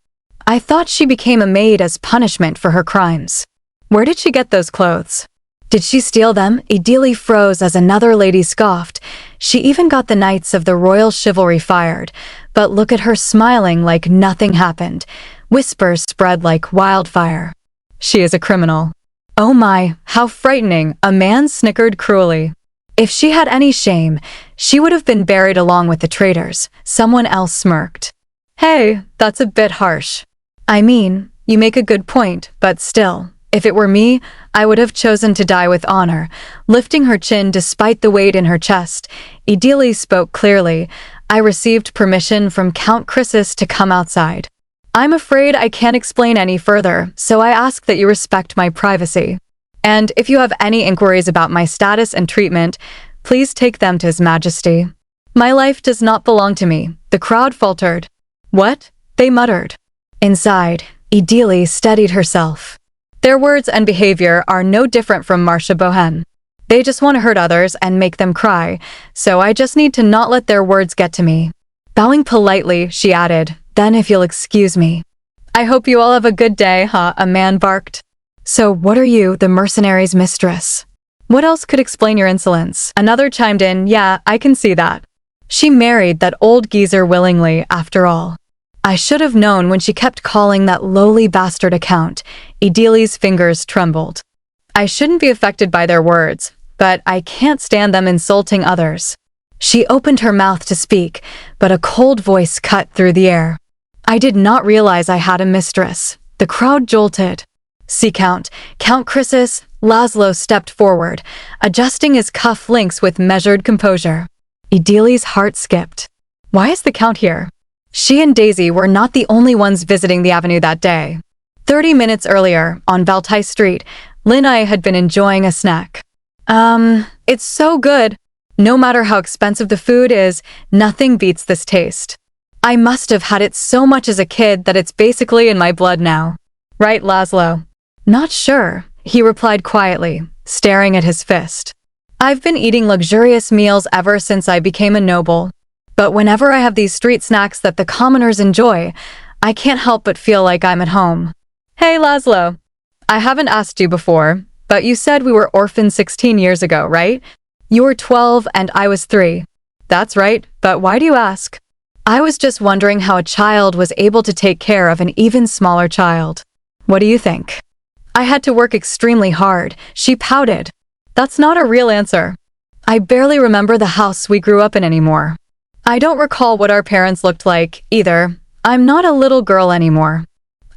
I thought she became a maid as punishment for her crimes. Where did she get those clothes? Did she steal them?" Idili froze as another lady scoffed. "She even got the knights of the royal chivalry fired. But look at her smiling like nothing happened." Whispers spread like wildfire. "She is a criminal." "Oh my, how frightening," a man snickered cruelly. "If she had any shame, she would have been buried along with the traitors." Someone else smirked. "Hey, that's a bit harsh. I mean, You make a good point, but still, if it were me, I would have chosen to die with honor. Lifting her chin despite the weight in her chest, Idili spoke clearly. I received permission from Count Chrysis to come outside. I'm afraid I can't explain any further, so I ask that you respect my privacy. And if you have any inquiries about my status and treatment, please take them to His Majesty. My life does not belong to me. The crowd faltered. What? They muttered. Inside, Idili steadied herself. Their words and behavior are no different from Marcia Bohen. They just want to hurt others and make them cry, so I just need to not let their words get to me. Bowing politely, she added, then if you'll excuse me. I hope you all have a good day, huh? A man barked. So what are you, the mercenary's mistress? What else could explain your insolence? Another chimed in, yeah, I can see that. She married that old geezer willingly, after all. I should have known when she kept calling that lowly bastard a count. Idili's fingers trembled. I shouldn't be affected by their words, but I can't stand them insulting others. She opened her mouth to speak, but a cold voice cut through the air. I did not realize I had a mistress. The crowd jolted. See Count Chrysis. Laszlo stepped forward, adjusting his cuff links with measured composure. Idili's heart skipped. Why is the Count here? She and Daisy were not the only ones visiting the avenue that day. 30 minutes earlier, on Baltai Street, Linai had been enjoying a snack. It's so good. No matter how expensive the food is, nothing beats this taste. I must have had it so much as a kid that it's basically in my blood now. Right, Laszlo? Not sure, he replied quietly, staring at his fist. I've been eating luxurious meals ever since I became a noble. But whenever I have these street snacks that the commoners enjoy, I can't help but feel like I'm at home. Hey, Laszlo. I haven't asked you before, but you said we were orphans 16 years ago, right? You were 12 and I was 3. That's right, but why do you ask? I was just wondering how a child was able to take care of an even smaller child. What do you think? I had to work extremely hard, she pouted. That's not a real answer. I barely remember the house we grew up in anymore. I don't recall what our parents looked like, either. I'm not a little girl anymore.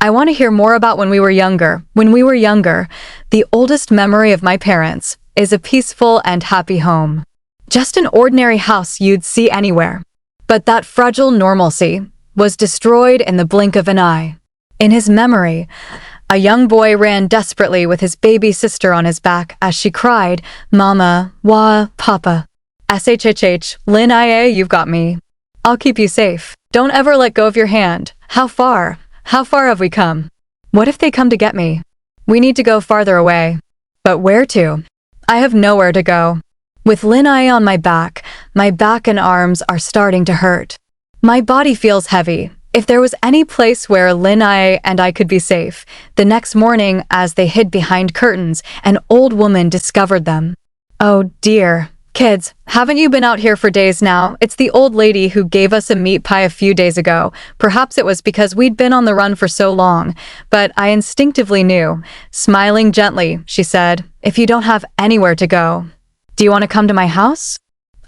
I want to hear more about when we were younger. When we were younger, the oldest memory of my parents is a peaceful and happy home. Just an ordinary house you'd see anywhere. But that fragile normalcy was destroyed in the blink of an eye. In his memory, a young boy ran desperately with his baby sister on his back as she cried, Mama, Wa, Papa. SHHH, Lin IA, you've got me. I'll keep you safe. Don't ever let go of your hand. How far? How far have we come? What if they come to get me? We need to go farther away. But where to? I have nowhere to go. With Lin IA on my back and arms are starting to hurt. My body feels heavy. If there was any place where Lin IA and I could be safe, the next morning, as they hid behind curtains, an old woman discovered them. Oh dear. Kids, haven't you been out here for days now? It's the old lady who gave us a meat pie a few days ago. Perhaps it was because we'd been on the run for so long, but I instinctively knew. Smiling gently, she said, if you don't have anywhere to go, do you want to come to my house?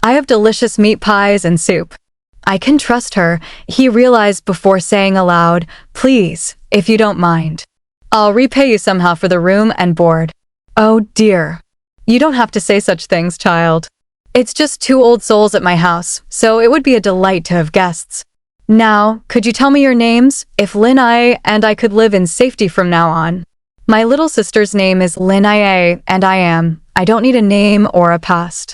I have delicious meat pies and soup. I can trust her, he realized before saying aloud, please, if you don't mind. I'll repay you somehow for the room and board. Oh dear. You don't have to say such things, child. It's just 2 old souls at my house, so it would be a delight to have guests. Now, could you tell me your names, if Lin IA and I could live in safety from now on? My little sister's name is Lin IA, and I don't need a name or a past.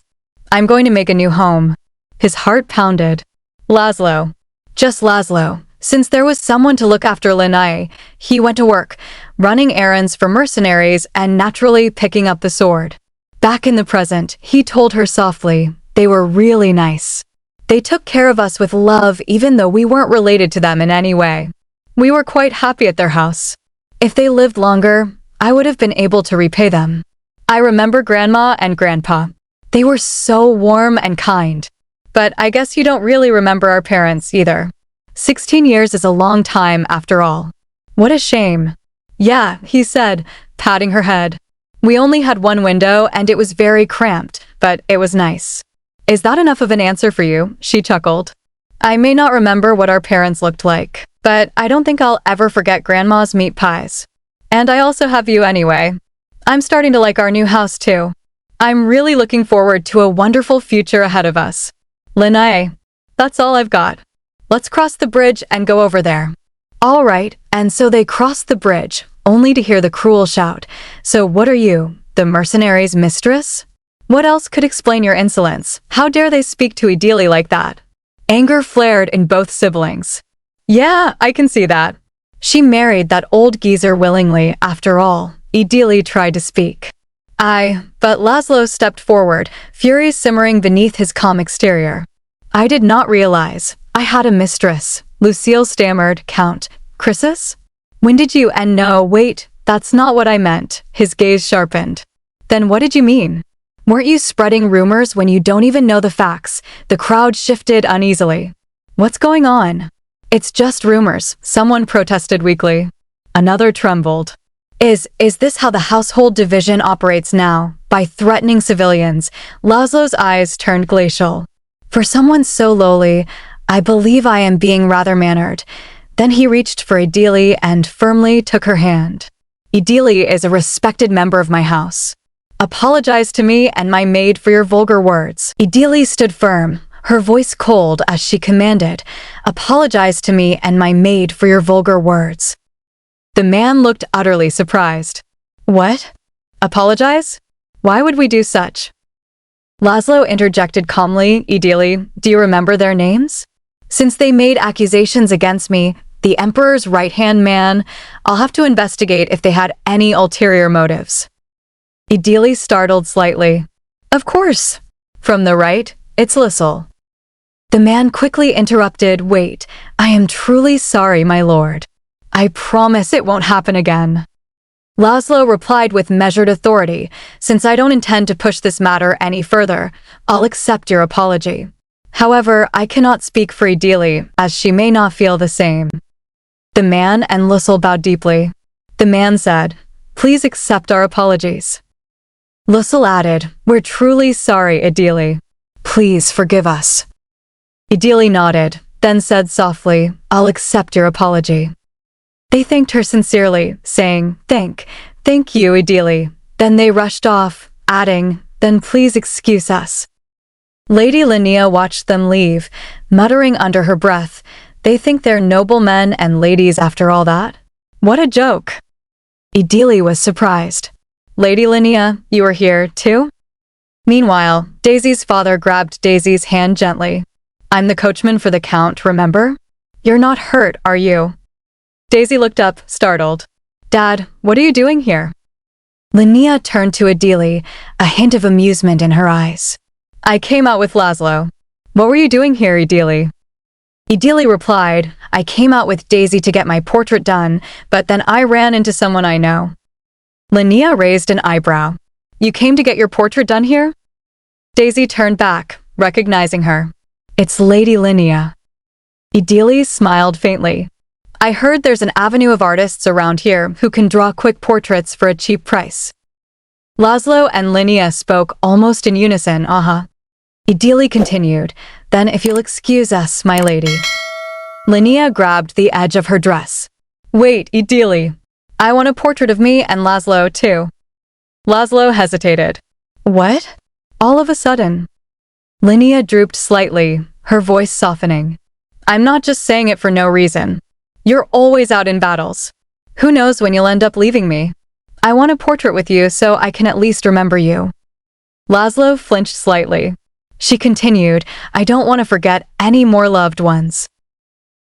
I'm going to make a new home. His heart pounded. Laszlo. Just Laszlo. Since there was someone to look after Lin IA, he went to work, running errands for mercenaries and naturally picking up the sword. Back in the present, he told her softly, they were really nice. They took care of us with love even though we weren't related to them in any way. We were quite happy at their house. If they lived longer, I would have been able to repay them. I remember Grandma and Grandpa. They were so warm and kind. But I guess you don't really remember our parents either. 16 years is a long time after all. What a shame. Yeah, he said, patting her head. We only had one window and it was very cramped, but it was nice. Is that enough of an answer for you? She chuckled. I may not remember what our parents looked like, but But I don't think I'll ever forget Grandma's meat pies. And I also have you anyway. I'm starting to like our new house too. I'm really looking forward to a wonderful future ahead of us. Linae, that's all I've got. Let's cross the bridge and go over there. All right, and so they crossed the bridge, only to hear the cruel shout. So what are you, the mercenary's mistress? What else could explain your insolence? How dare they speak to Idili like that? Anger flared in both siblings. Yeah, I can see that. She married that old geezer willingly, after all. Idili tried to speak. But Laszlo stepped forward, fury simmering beneath his calm exterior. I did not realize I had a mistress. Lucille stammered. Count Chrysis? When did you? And no, wait, that's not what I meant. His gaze sharpened. Then what did you mean? Weren't you spreading rumors when you don't even know the facts? The crowd shifted uneasily. What's going on? It's just rumors, someone protested weakly. Another trembled. Is this how the household division operates now? By threatening civilians? Laszlo's eyes turned glacial. For someone so lowly, I believe I am being rather mannered. Then he reached for Idili and firmly took her hand. Idili is a respected member of my house. Apologize to me and my maid for your vulgar words. Idili stood firm, her voice cold as she commanded, apologize to me and my maid for your vulgar words. The man looked utterly surprised. What? Apologize? Why would we do such? Laszlo interjected calmly. Idili, do you remember their names? Since they made accusations against me, the emperor's right-hand man, I'll have to investigate if they had any ulterior motives. Idili startled slightly. Of course. From the right, it's Lissel. The man quickly interrupted. Wait, I am truly sorry, my lord. I promise it won't happen again. Laszlo replied with measured authority. Since I don't intend to push this matter any further, I'll accept your apology. However, I cannot speak for Idili, as she may not feel the same. The man and Lissel bowed deeply. The man said, Please accept our apologies. Lissel added, We're truly sorry, Idili. Please forgive us. Idili nodded, then said softly, I'll accept your apology. They thanked her sincerely, saying, Thank you, Idili. Then they rushed off, adding, Then please excuse us. Lady Linnea watched them leave, muttering under her breath, They think they're noblemen and ladies after all that? What a joke! Idili was surprised. Lady Linnea, you are here, too? Meanwhile, Daisy's father grabbed Daisy's hand gently. I'm the coachman for the Count, remember? You're not hurt, are you? Daisy looked up, startled. Dad, what are you doing here? Linnea turned to Idili, a hint of amusement in her eyes. I came out with Laszlo. What were you doing here, Idili? Idili replied, I came out with Daisy to get my portrait done, but then I ran into someone I know. Linnea raised an eyebrow. You came to get your portrait done here? Daisy turned back, recognizing her. It's Lady Linnea. Idili smiled faintly. I heard there's an avenue of artists around here who can draw quick portraits for a cheap price. Laszlo and Linnea spoke almost in unison, Idili continued, Then if you'll excuse us, my lady. Linnea grabbed the edge of her dress. Wait, Idili. I want a portrait of me and Laszlo, too. Laszlo hesitated. What? All of a sudden. Linnea drooped slightly, her voice softening. I'm not just saying it for no reason. You're always out in battles. Who knows when you'll end up leaving me? I want a portrait with you so I can at least remember you. Laszlo flinched slightly. She continued, I don't want to forget any more loved ones.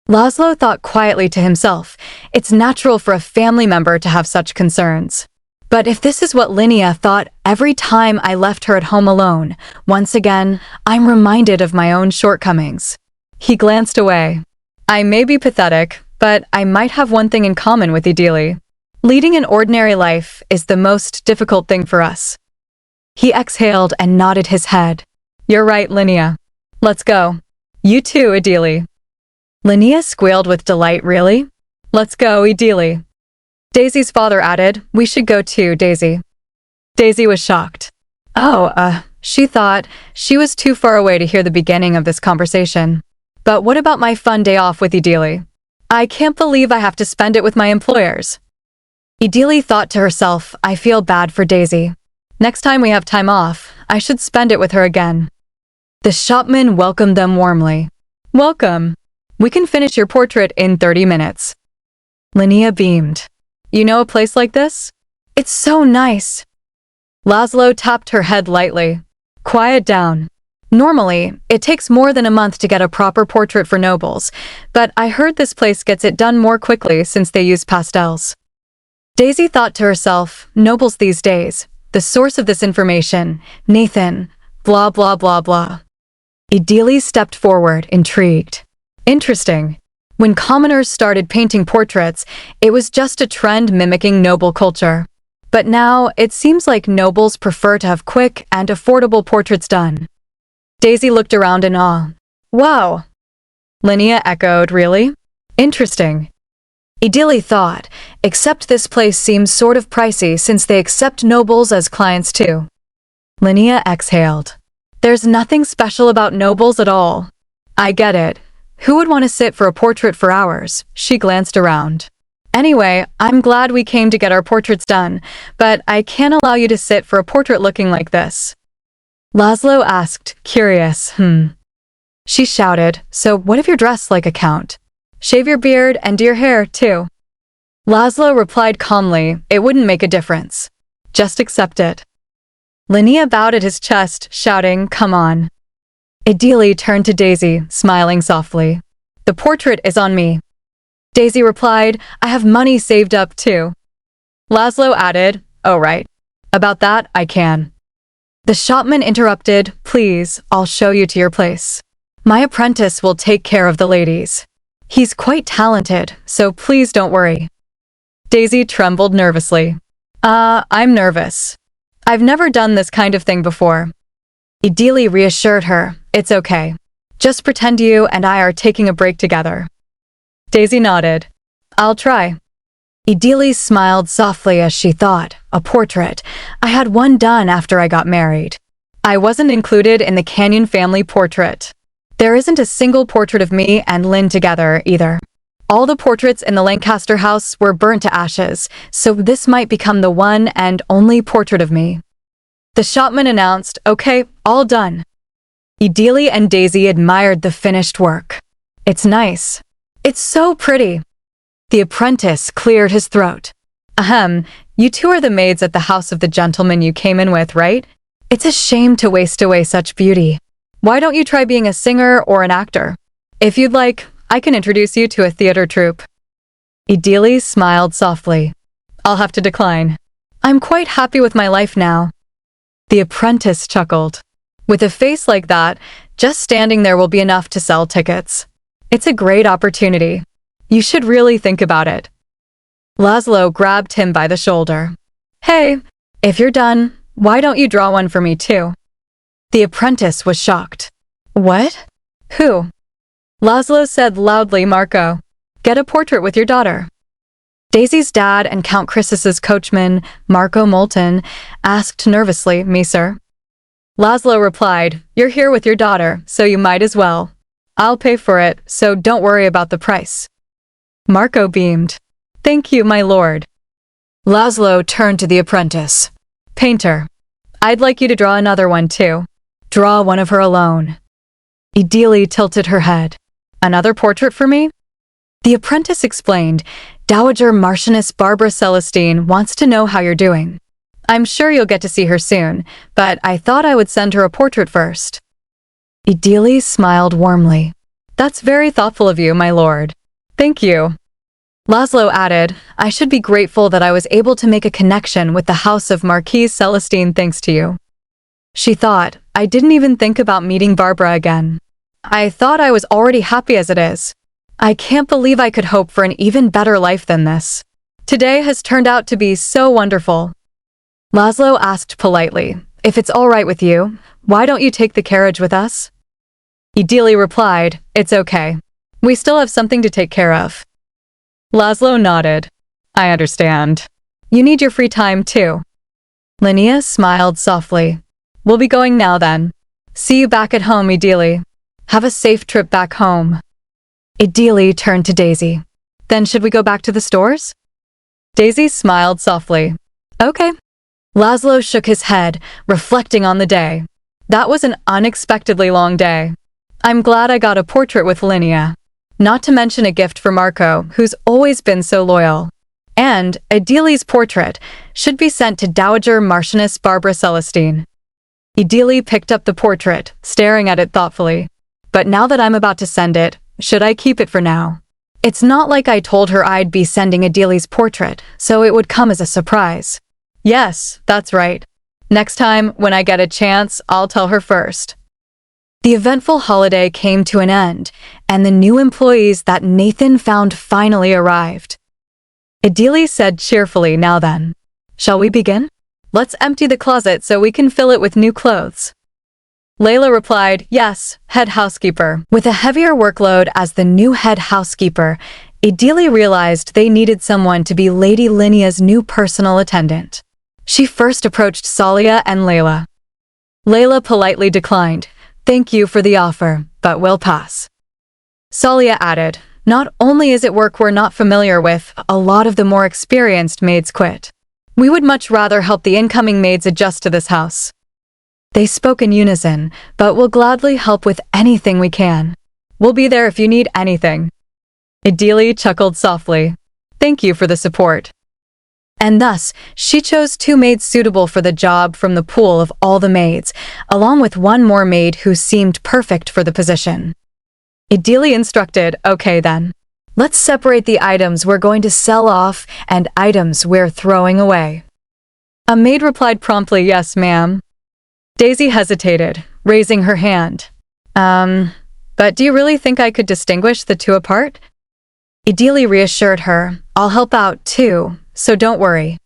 Laszlo thought quietly to himself, it's natural for a family member to have such concerns. But if this is what Linnea thought every time I left her at home alone, once again, I'm reminded of my own shortcomings. He glanced away. I may be pathetic, but I might have one thing in common with Idili. Leading an ordinary life is the most difficult thing for us. He exhaled and nodded his head. You're right, Linnea. Let's go. You too, Idili. Linnea squealed with delight. Really? Let's go, Idili. Daisy's father added, We should go too, Daisy. Daisy was shocked. She thought she was too far away to hear the beginning of this conversation. But what about my fun day off with Idili? I can't believe I have to spend it with my employers. Idili thought to herself, I feel bad for Daisy. Next time we have time off, I should spend it with her again. The shopman welcomed them warmly. Welcome. We can finish your portrait in 30 minutes. Linnea beamed. You know a place like this? It's so nice. Laszlo tapped her head lightly. Quiet down. Normally, it takes more than a month to get a proper portrait for nobles, but I heard this place gets it done more quickly since they use pastels. Daisy thought to herself, nobles these days, the source of this information, Nathan, blah blah blah blah. Idili stepped forward, intrigued. Interesting. When commoners started painting portraits, it was just a trend mimicking noble culture. But now, it seems like nobles prefer to have quick and affordable portraits done. Daisy looked around in awe. Wow. Linnea echoed, really? Interesting. Idili thought, except this place seems sort of pricey since they accept nobles as clients too. Linnea exhaled. There's nothing special about nobles at all. I get it. Who would want to sit for a portrait for hours? She glanced around. Anyway, I'm glad we came to get our portraits done, but I can't allow you to sit for a portrait looking like this. Laszlo asked, curious, She shouted, so what if you're dressed like a count? Shave your beard and do your hair, too. Laszlo replied calmly, it wouldn't make a difference. Just accept it. Linnea bowed at his chest, shouting, come on. Idili turned to Daisy, smiling softly. The portrait is on me. Daisy replied, I have money saved up too. Laszlo added, oh right. About that, I can. The shopman interrupted, please, I'll show you to your place. My apprentice will take care of the ladies. He's quite talented, so please don't worry. Daisy trembled nervously. I'm nervous. I've never done this kind of thing before. Idili reassured her, it's okay. Just pretend you and I are taking a break together. Daisy nodded. I'll try. Idili smiled softly as she thought, a portrait. I had one done after I got married. I wasn't included in the Canyon family portrait. There isn't a single portrait of me and Lynn together, either. All the portraits in the Lancaster house were burnt to ashes, so this might become the one and only portrait of me. The shopman announced, okay, all done. Idili and Daisy admired the finished work. It's nice. It's so pretty. The apprentice cleared his throat. Ahem, you two are the maids at the house of the gentleman you came in with, right? It's a shame to waste away such beauty. Why don't you try being a singer or an actor? If you'd like, I can introduce you to a theater troupe. Idili smiled softly. I'll have to decline. I'm quite happy with my life now. The apprentice chuckled. With a face like that, just standing there will be enough to sell tickets. It's a great opportunity. You should really think about it. Laszlo grabbed him by the shoulder. Hey, if you're done, why don't you draw one for me too? The apprentice was shocked. What? Who? Laszlo said loudly, Marco. Get a portrait with your daughter. Daisy's dad and Count Chrissus's coachman, Marco Moulton, asked nervously, me sir? Laszlo replied, you're here with your daughter, so you might as well. I'll pay for it, so don't worry about the price. Marco beamed. Thank you, my lord. Laszlo turned to the apprentice. Painter. I'd like you to draw another one too. Draw one of her alone. Idili tilted her head. Another portrait for me? The apprentice explained, Dowager Marchioness Barbara Celestine wants to know how you're doing. I'm sure you'll get to see her soon, but I thought I would send her a portrait first. Idili smiled warmly. That's very thoughtful of you, my lord. Thank you. Laszlo added, I should be grateful that I was able to make a connection with the house of Marquise Celestine thanks to you. She thought, I didn't even think about meeting Barbara again. I thought I was already happy as it is. I can't believe I could hope for an even better life than this. Today has turned out to be so wonderful. Laszlo asked politely, if it's all right with you, why don't you take the carriage with us? Idili replied, it's okay. We still have something to take care of. Laszlo nodded. I understand. You need your free time too. Linnea smiled softly. We'll be going now then. See you back at home, Idili. Have a safe trip back home. Idili turned to Daisy. Then should we go back to the stores? Daisy smiled softly. Okay. Laszlo shook his head, reflecting on the day. That was an unexpectedly long day. I'm glad I got a portrait with Linnea. Not to mention a gift for Marco, who's always been so loyal. And Idili's portrait should be sent to Dowager Marchioness Barbara Celestine. Idili picked up the portrait, staring at it thoughtfully. But now that I'm about to send it, should I keep it for now? It's not like I told her I'd be sending Idili's portrait, so it would come as a surprise. Yes, that's right. Next time, when I get a chance, I'll tell her first. The eventful holiday came to an end, and the new employees that Nathan found finally arrived. Idili said cheerfully, now then. Shall we begin? Let's empty the closet so we can fill it with new clothes. Layla replied, yes, head housekeeper. With a heavier workload as the new head housekeeper, Idili realized they needed someone to be Lady Linnea's new personal attendant. She first approached Salia and Layla. Layla politely declined, thank you for the offer, but we'll pass. Salia added, not only is it work we're not familiar with, a lot of the more experienced maids quit. We would much rather help the incoming maids adjust to this house. They spoke in unison, but we'll gladly help with anything we can. We'll be there if you need anything. Idili chuckled softly. Thank you for the support. And thus, she chose 2 maids suitable for the job from the pool of all the maids, along with one more maid who seemed perfect for the position. Idili instructed, okay then. Let's separate the items we're going to sell off and items we're throwing away. A maid replied promptly, yes, ma'am. Daisy hesitated, raising her hand. But do you really think I could distinguish the 2 apart? Idili reassured her, I'll help out too, so don't worry.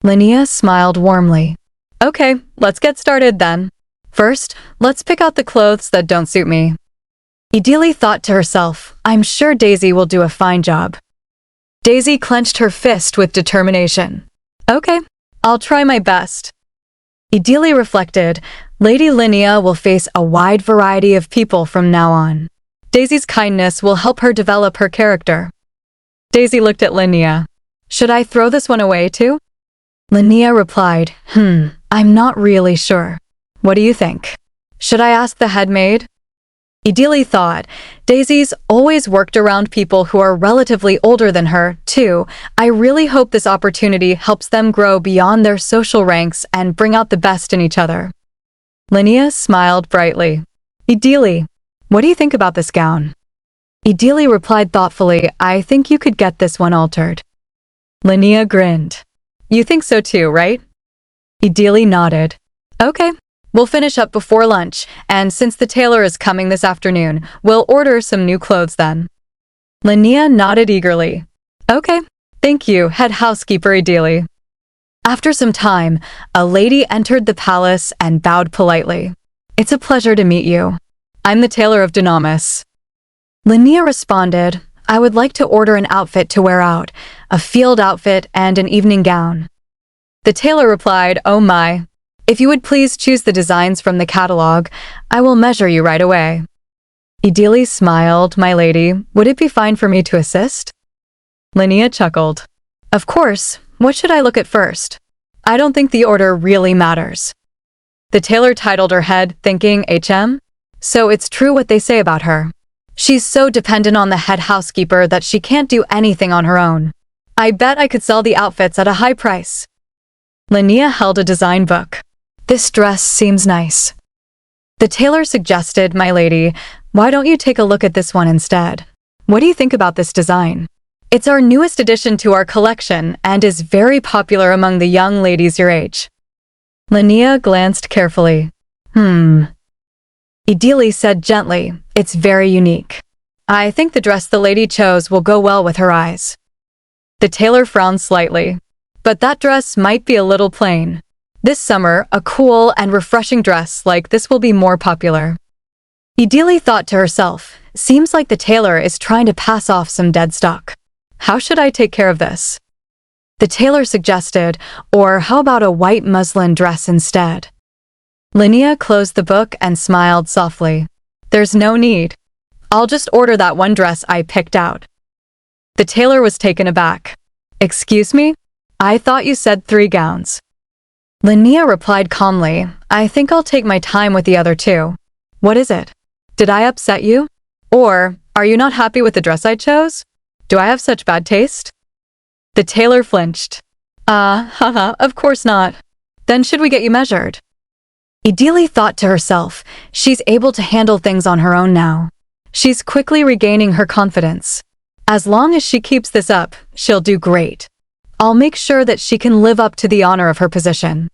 Linnea smiled warmly. Okay, let's get started then. First, let's pick out the clothes that don't suit me. Idili thought to herself, I'm sure Daisy will do a fine job. Daisy clenched her fist with determination. Okay, I'll try my best. Idili reflected, Lady Linnea will face a wide variety of people from now on. Daisy's kindness will help her develop her character. Daisy looked at Linnea. Should I throw this one away too? Linnea replied, I'm not really sure. What do you think? Should I ask the head maid? Idili thought, Daisy's always worked around people who are relatively older than her, too. I really hope this opportunity helps them grow beyond their social ranks and bring out the best in each other. Linnea smiled brightly. Idili, what do you think about this gown? Idili replied thoughtfully, I think you could get this one altered. Linnea grinned. You think so too, right? Idili nodded. Okay. We'll finish up before lunch, and since the tailor is coming this afternoon, we'll order some new clothes then. Linnea nodded eagerly. Okay, thank you, head housekeeper Idili. After some time, a lady entered the palace and bowed politely. It's a pleasure to meet you. I'm the tailor of Dunamis. Linnea responded, I would like to order an outfit to wear out, a field outfit and an evening gown. The tailor replied, oh my. If you would please choose the designs from the catalog, I will measure you right away. Idili smiled, my lady, would it be fine for me to assist? Linnea chuckled. Of course, what should I look at first? I don't think the order really matters. The tailor titled her head, thinking, HM? So it's true what they say about her. She's so dependent on the head housekeeper that she can't do anything on her own. I bet I could sell the outfits at a high price. Linnea held a design book. This dress seems nice. The tailor suggested, my lady, why don't you take a look at this one instead? What do you think about this design? It's our newest addition to our collection and is very popular among the young ladies your age. Linnea glanced carefully. Idili said gently, it's very unique. I think the dress the lady chose will go well with her eyes. The tailor frowned slightly. But that dress might be a little plain. This summer, a cool and refreshing dress like this will be more popular. Idili thought to herself, seems like the tailor is trying to pass off some dead stock. How should I take care of this? The tailor suggested, or how about a white muslin dress instead? Linnea closed the book and smiled softly. There's no need. I'll just order that one dress I picked out. The tailor was taken aback. Excuse me? I thought you said 3 gowns. Linnea replied calmly, I think I'll take my time with the other 2. What is it? Did I upset you? Or, are you not happy with the dress I chose? Do I have such bad taste? The tailor flinched. Haha, of course not. Then should we get you measured? Ideally thought to herself, she's able to handle things on her own now. She's quickly regaining her confidence. As long as she keeps this up, she'll do great. I'll make sure that she can live up to the honor of her position.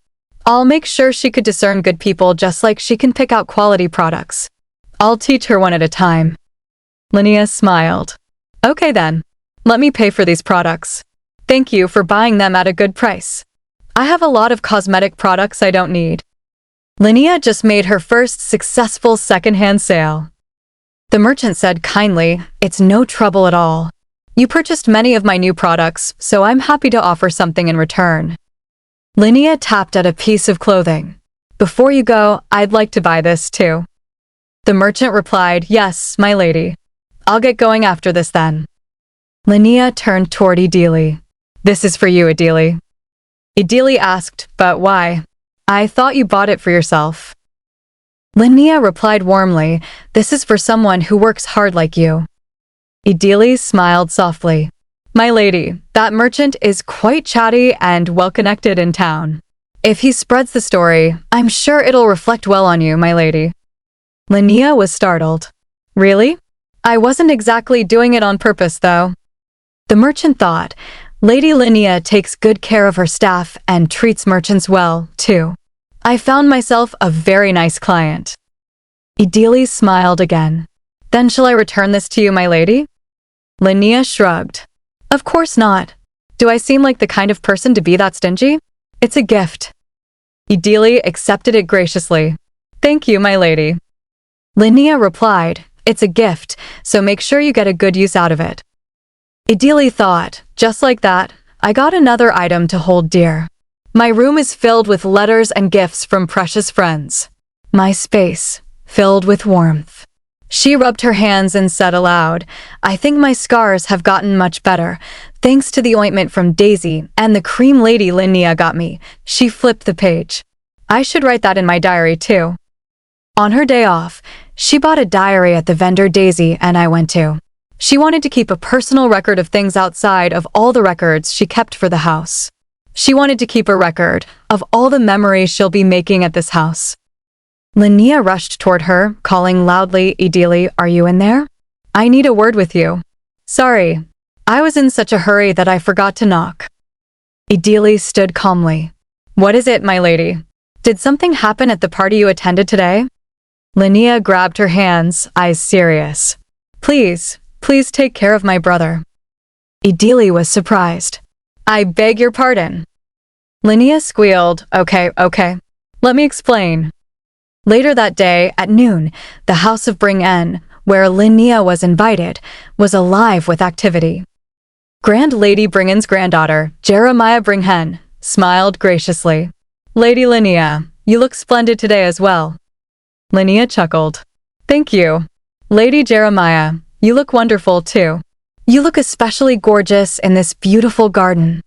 I'll make sure she could discern good people just like she can pick out quality products. I'll teach her one at a time. Linnea smiled. Okay then. Let me pay for these products. Thank you for buying them at a good price. I have a lot of cosmetic products I don't need. Linnea just made her first successful second-hand sale. The merchant said kindly, it's no trouble at all. You purchased many of my new products, so I'm happy to offer something in return. Linnea tapped at a piece of clothing. Before you go, I'd like to buy this too. The merchant replied, yes, my lady. I'll get going after this then. Linnea turned toward Ideally. This is for you, Ideally. Ideally asked, but why? I thought you bought it for yourself. Linnea replied warmly, this is for someone who works hard like you. Ideally smiled softly. My lady, that merchant is quite chatty and well-connected in town. If he spreads the story, I'm sure it'll reflect well on you, my lady. Linnea was startled. Really? I wasn't exactly doing it on purpose, though. The merchant thought, Lady Linnea takes good care of her staff and treats merchants well, too. I found myself a very nice client. Ideally smiled again. Then shall I return this to you, my lady? Linnea shrugged. Of course not. Do I seem like the kind of person to be that stingy? It's a gift. Ideally accepted it graciously. Thank you, my lady. Linnea replied, it's a gift, so make sure you get a good use out of it. Ideally thought, just like that, I got another item to hold dear. My room is filled with letters and gifts from precious friends. My space, filled with warmth. She rubbed her hands and said aloud, I think my scars have gotten much better, thanks to the ointment from Daisy and the cream lady Linnea got me. She flipped the page. I should write that in my diary too. On her day off, she bought a diary at the vendor Daisy and I went to. She wanted to keep a personal record of things outside of all the records she kept for the house. She wanted to keep a record of all the memories she'll be making at this house. Linnea rushed toward her, calling loudly, Ideally, are you in there? I need a word with you. Sorry, I was in such a hurry that I forgot to knock. Ideally stood calmly. What is it, my lady? Did something happen at the party you attended today? Linnea grabbed her hands, eyes serious. Please take care of my brother. Ideally was surprised. I beg your pardon. Linnea squealed, okay. Let me explain. Later that day, at noon, the house of Bring-En, where Linnea was invited, was alive with activity. Grand Lady Bring-En's granddaughter, Jeremiah Bring-En, smiled graciously. Lady Linnea, you look splendid today as well. Linnea chuckled. Thank you. Lady Jeremiah, you look wonderful too. You look especially gorgeous in this beautiful garden.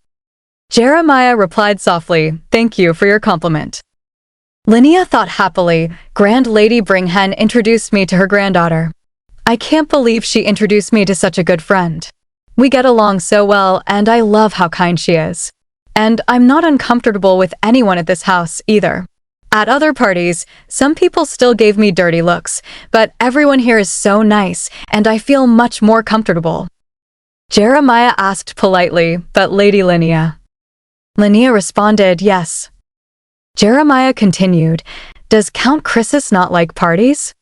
Jeremiah replied softly, thank you for your compliment. Linnea thought happily, Grand Lady Bring-En introduced me to her granddaughter. I can't believe she introduced me to such a good friend. We get along so well and I love how kind she is. And I'm not uncomfortable with anyone at this house either. At other parties, some people still gave me dirty looks, but everyone here is so nice and I feel much more comfortable. Jeremiah asked politely, but Lady Linnea. Linnea responded, yes. Jeremiah continued, does Count Chrysis not like parties?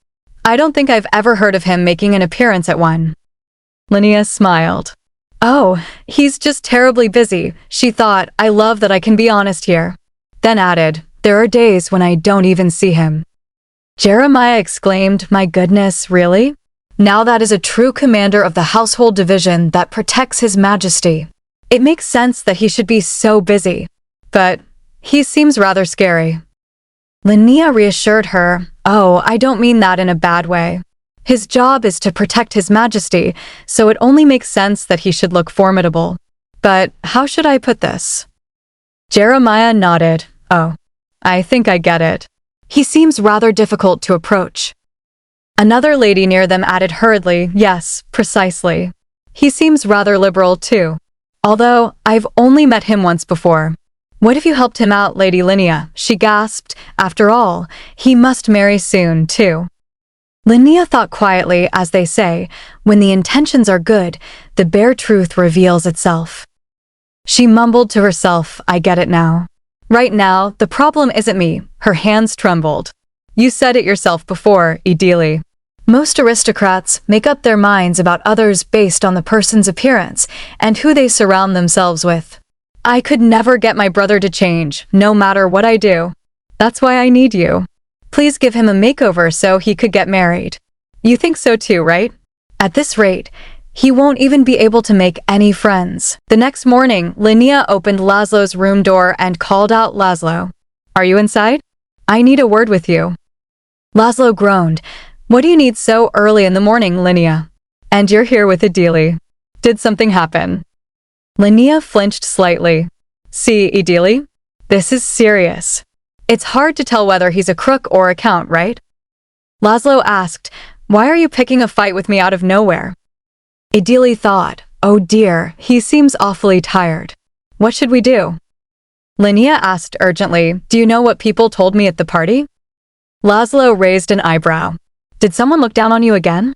I don't think I've ever heard of him making an appearance at one. Linnea smiled. Oh, he's just terribly busy, she thought. I love that I can be honest here. Then added, there are days when I don't even see him. Jeremiah exclaimed, my goodness, really? Now that is a true commander of the household division that protects His Majesty. It makes sense that he should be so busy. But he seems rather scary. Linnea reassured her, oh, I don't mean that in a bad way. His job is to protect His Majesty, so it only makes sense that he should look formidable. But how should I put this? Jeremiah nodded. Oh, I think I get it. He seems rather difficult to approach. Another lady near them added hurriedly, yes, precisely. He seems rather liberal too. Although, I've only met him once before. What if you helped him out, Lady Linnea? She gasped. After all, he must marry soon, too. Linnea thought quietly, as they say, when the intentions are good, the bare truth reveals itself. She mumbled to herself, I get it now. Right now, the problem isn't me. Her hands trembled. You said it yourself before, Idili. Most aristocrats make up their minds about others based on the person's appearance and who they surround themselves with. I could never get my brother to change, no matter what I do. That's why I need you. Please give him a makeover so he could get married. You think so too, right? At this rate, he won't even be able to make any friends. The next morning, Linnea opened Laszlo's room door and called out, Laszlo. Are you inside? I need a word with you. Laszlo groaned. What do you need so early in the morning, Linnea? And you're here with Idili. Did something happen? Linnea flinched slightly. See, Idili? This is serious. It's hard to tell whether he's a crook or a count, right? Laszlo asked, why are you picking a fight with me out of nowhere? Idili thought, oh dear, he seems awfully tired. What should we do? Linnea asked urgently, do you know what people told me at the party? Laszlo raised an eyebrow. Did someone look down on you again?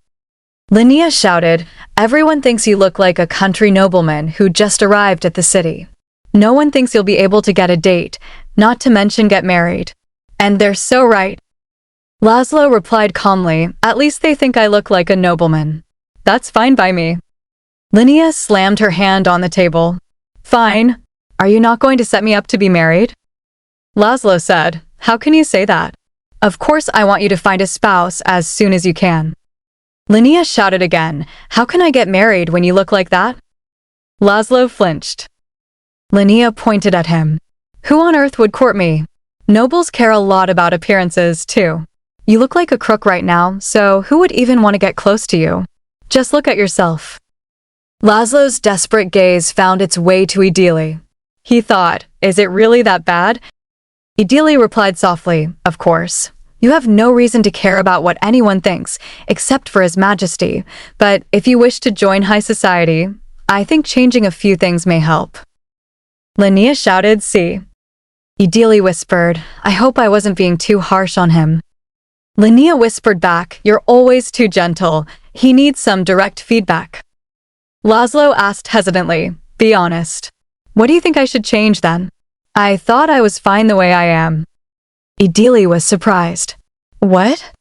Linnea shouted, everyone thinks you look like a country nobleman who just arrived at the city. No one thinks you'll be able to get a date, not to mention get married. And they're so right. Laszlo replied calmly, at least they think I look like a nobleman. That's fine by me. Linnea slammed her hand on the table. Fine. Are you not going to set me up to be married? Laszlo said, how can you say that? Of course I want you to find a spouse as soon as you can. Linnea shouted again, how can I get married when you look like that? Laszlo flinched. Linnea pointed at him. Who on earth would court me? Nobles care a lot about appearances, too. You look like a crook right now, so who would even want to get close to you? Just look at yourself. Laszlo's desperate gaze found its way to Idili. He thought, is it really that bad? Idili replied softly, of course. You have no reason to care about what anyone thinks, except for His Majesty. But if you wish to join high society, I think changing a few things may help. Linnea shouted, see. Idili whispered, I hope I wasn't being too harsh on him. Linnea whispered back, you're always too gentle. He needs some direct feedback. Laszlo asked hesitantly, be honest. What do you think I should change then? I thought I was fine the way I am. Idili was surprised. What?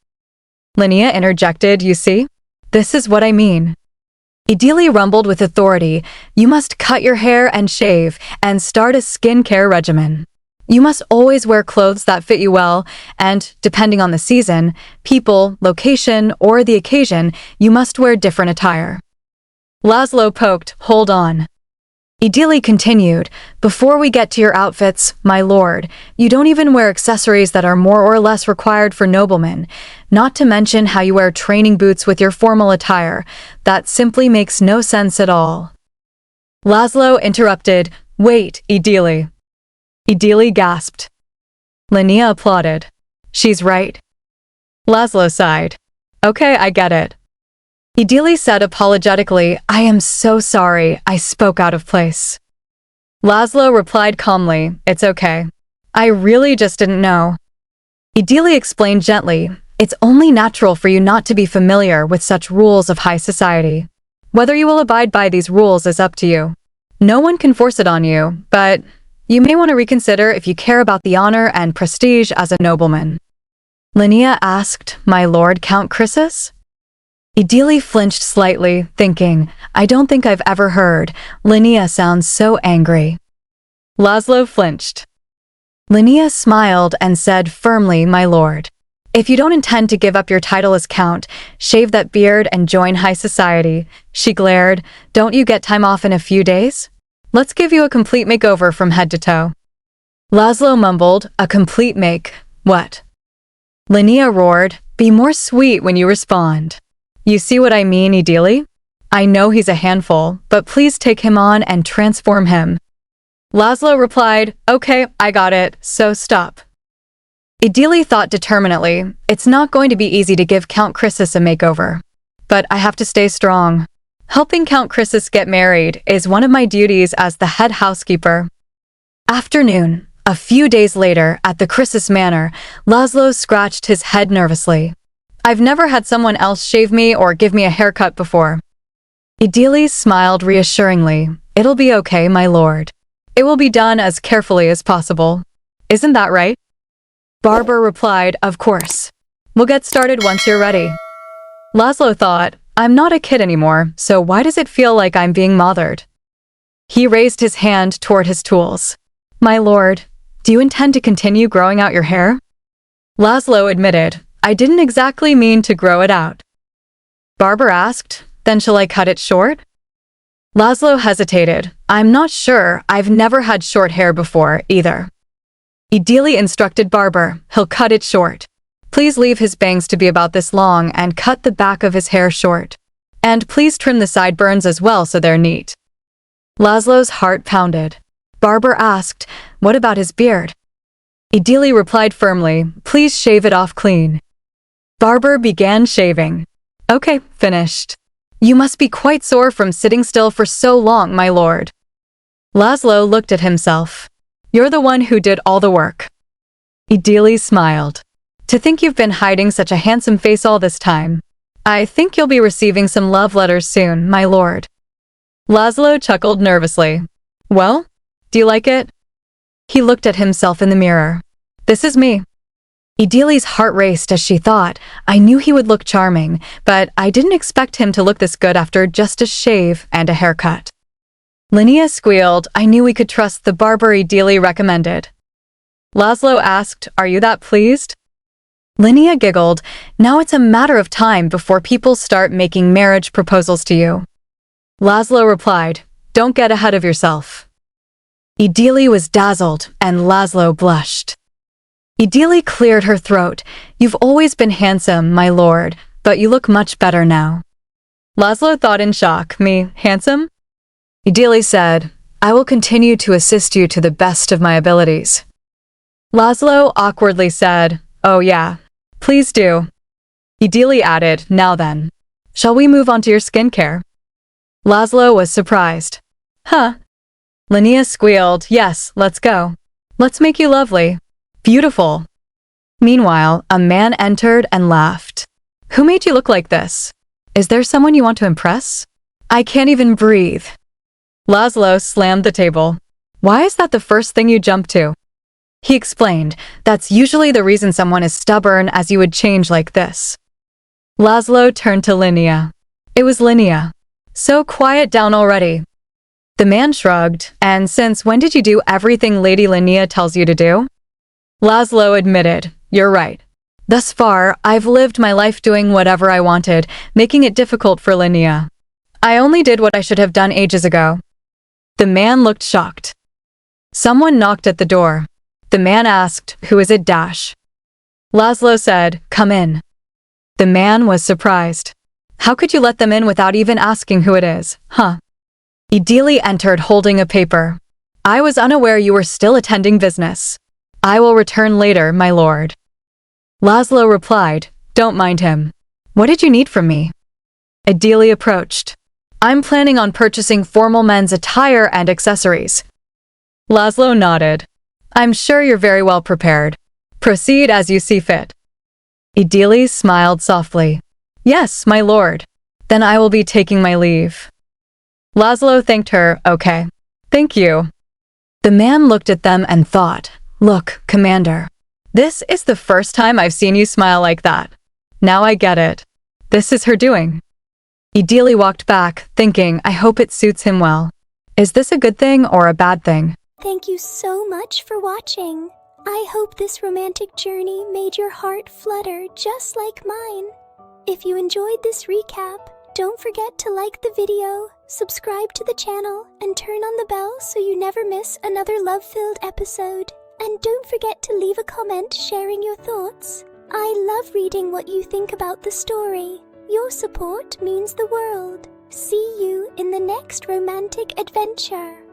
Linnea interjected, you see? This is what I mean. Idili rumbled with authority, you must cut your hair and shave and start a skincare regimen. You must always wear clothes that fit you well, and, depending on the season, people, location, or the occasion, you must wear different attire. Laszlo poked, hold on. Idili continued, before we get to your outfits, my lord, you don't even wear accessories that are more or less required for noblemen, not to mention how you wear training boots with your formal attire. That simply makes no sense at all. Laszlo interrupted, wait, Idili. Idili gasped. Linnea applauded. She's right. Laszlo sighed. Okay, I get it. Idili said apologetically, I am so sorry, I spoke out of place. Laszlo replied calmly, it's okay. I really just didn't know. Idili explained gently, it's only natural for you not to be familiar with such rules of high society. Whether you will abide by these rules is up to you. No one can force it on you, but you may want to reconsider if you care about the honor and prestige as a nobleman. Linnea asked, my lord Count Chrysis? Idili flinched slightly, thinking, I don't think I've ever heard. Linnea sounds so angry. Laszlo flinched. Linnea smiled and said firmly, my lord. If you don't intend to give up your title as count, shave that beard and join high society. She glared, don't you get time off in a few days? Let's give you a complete makeover from head to toe. Laszlo mumbled, a complete make, what? Linnea roared, be more sweet when you respond. You see what I mean, Idili? I know he's a handful, but please take him on and transform him. Laszlo replied, okay, I got it, so stop. Idili thought determinedly, it's not going to be easy to give Count Chrysis a makeover. But I have to stay strong. Helping Count Chrysis get married is one of my duties as the head housekeeper. Afternoon. A few days later, at the Chrysis Manor, Laszlo scratched his head nervously. I've never had someone else shave me or give me a haircut before. Idili smiled reassuringly. It'll be okay, my lord. It will be done as carefully as possible. Isn't that right? Barber replied, of course. We'll get started once you're ready. Laszlo thought, I'm not a kid anymore, so why does it feel like I'm being mothered? He raised his hand toward his tools. My lord, do you intend to continue growing out your hair? Laszlo admitted, I didn't exactly mean to grow it out. Barber asked, then shall I cut it short? Laszlo hesitated. I'm not sure, I've never had short hair before, either. Idili instructed Barber, he'll cut it short. Please leave his bangs to be about this long and cut the back of his hair short. And please trim the sideburns as well so they're neat. Laszlo's heart pounded. Barber asked, what about his beard? Idili replied firmly, please shave it off clean. Barber began shaving. Okay, finished. You must be quite sore from sitting still for so long, my lord. Laszlo looked at himself. You're the one who did all the work. Idili smiled. To think you've been hiding such a handsome face all this time. I think you'll be receiving some love letters soon, my lord. Laszlo chuckled nervously. Well, do you like it? He looked at himself in the mirror. This is me. Idili's heart raced as she thought, I knew he would look charming, but I didn't expect him to look this good after just a shave and a haircut. Linnea squealed, I knew we could trust the barber Idili recommended. Laszlo asked, are you that pleased? Linnea giggled, now it's a matter of time before people start making marriage proposals to you. Laszlo replied, don't get ahead of yourself. Idili was dazzled, and Laszlo blushed. Idili cleared her throat. You've always been handsome, my lord, but you look much better now. Laszlo thought in shock, me, handsome? Idili said, I will continue to assist you to the best of my abilities. Laszlo awkwardly said, oh yeah, please do. Idili added, now then. Shall we move on to your skincare? Laszlo was surprised. Huh? Linnea squealed, yes, let's go. Let's make you lovely. Beautiful. Meanwhile, a man entered and laughed. Who made you look like this? Is there someone you want to impress? I can't even breathe. Laszlo slammed the table. Why is that the first thing you jump to? He explained, that's usually the reason someone is stubborn as you would change like this. Laszlo turned to Linnea. It was Linnea. So quiet down already. The man shrugged, and since when did you do everything Lady Linnea tells you to do? Laszlo admitted, you're right. Thus far, I've lived my life doing whatever I wanted, making it difficult for Linnea. I only did what I should have done ages ago. The man looked shocked. Someone knocked at the door. The man asked, who is it, Dash? Laszlo said, come in. The man was surprised. How could you let them in without even asking who it is, huh? Idili entered holding a paper. I was unaware you were still attending business. I will return later, my lord. Laszlo replied, don't mind him. What did you need from me? Idili approached. I'm planning on purchasing formal men's attire and accessories. Laszlo nodded. I'm sure you're very well prepared. Proceed as you see fit. Idili smiled softly. Yes, my lord. Then I will be taking my leave. Laszlo thanked her, okay. Thank you. The man looked at them and thought, look, Commander. This is the first time I've seen you smile like that. Now I get it. This is her doing. Idili walked back, thinking, I hope it suits him well. Is this a good thing or a bad thing? Thank you so much for watching. I hope this romantic journey made your heart flutter just like mine. If you enjoyed this recap, don't forget to like the video, subscribe to the channel, and turn on the bell so you never miss another love-filled episode. And don't forget to leave a comment sharing your thoughts. I love reading what you think about the story. Your support means the world. See you in the next romantic adventure.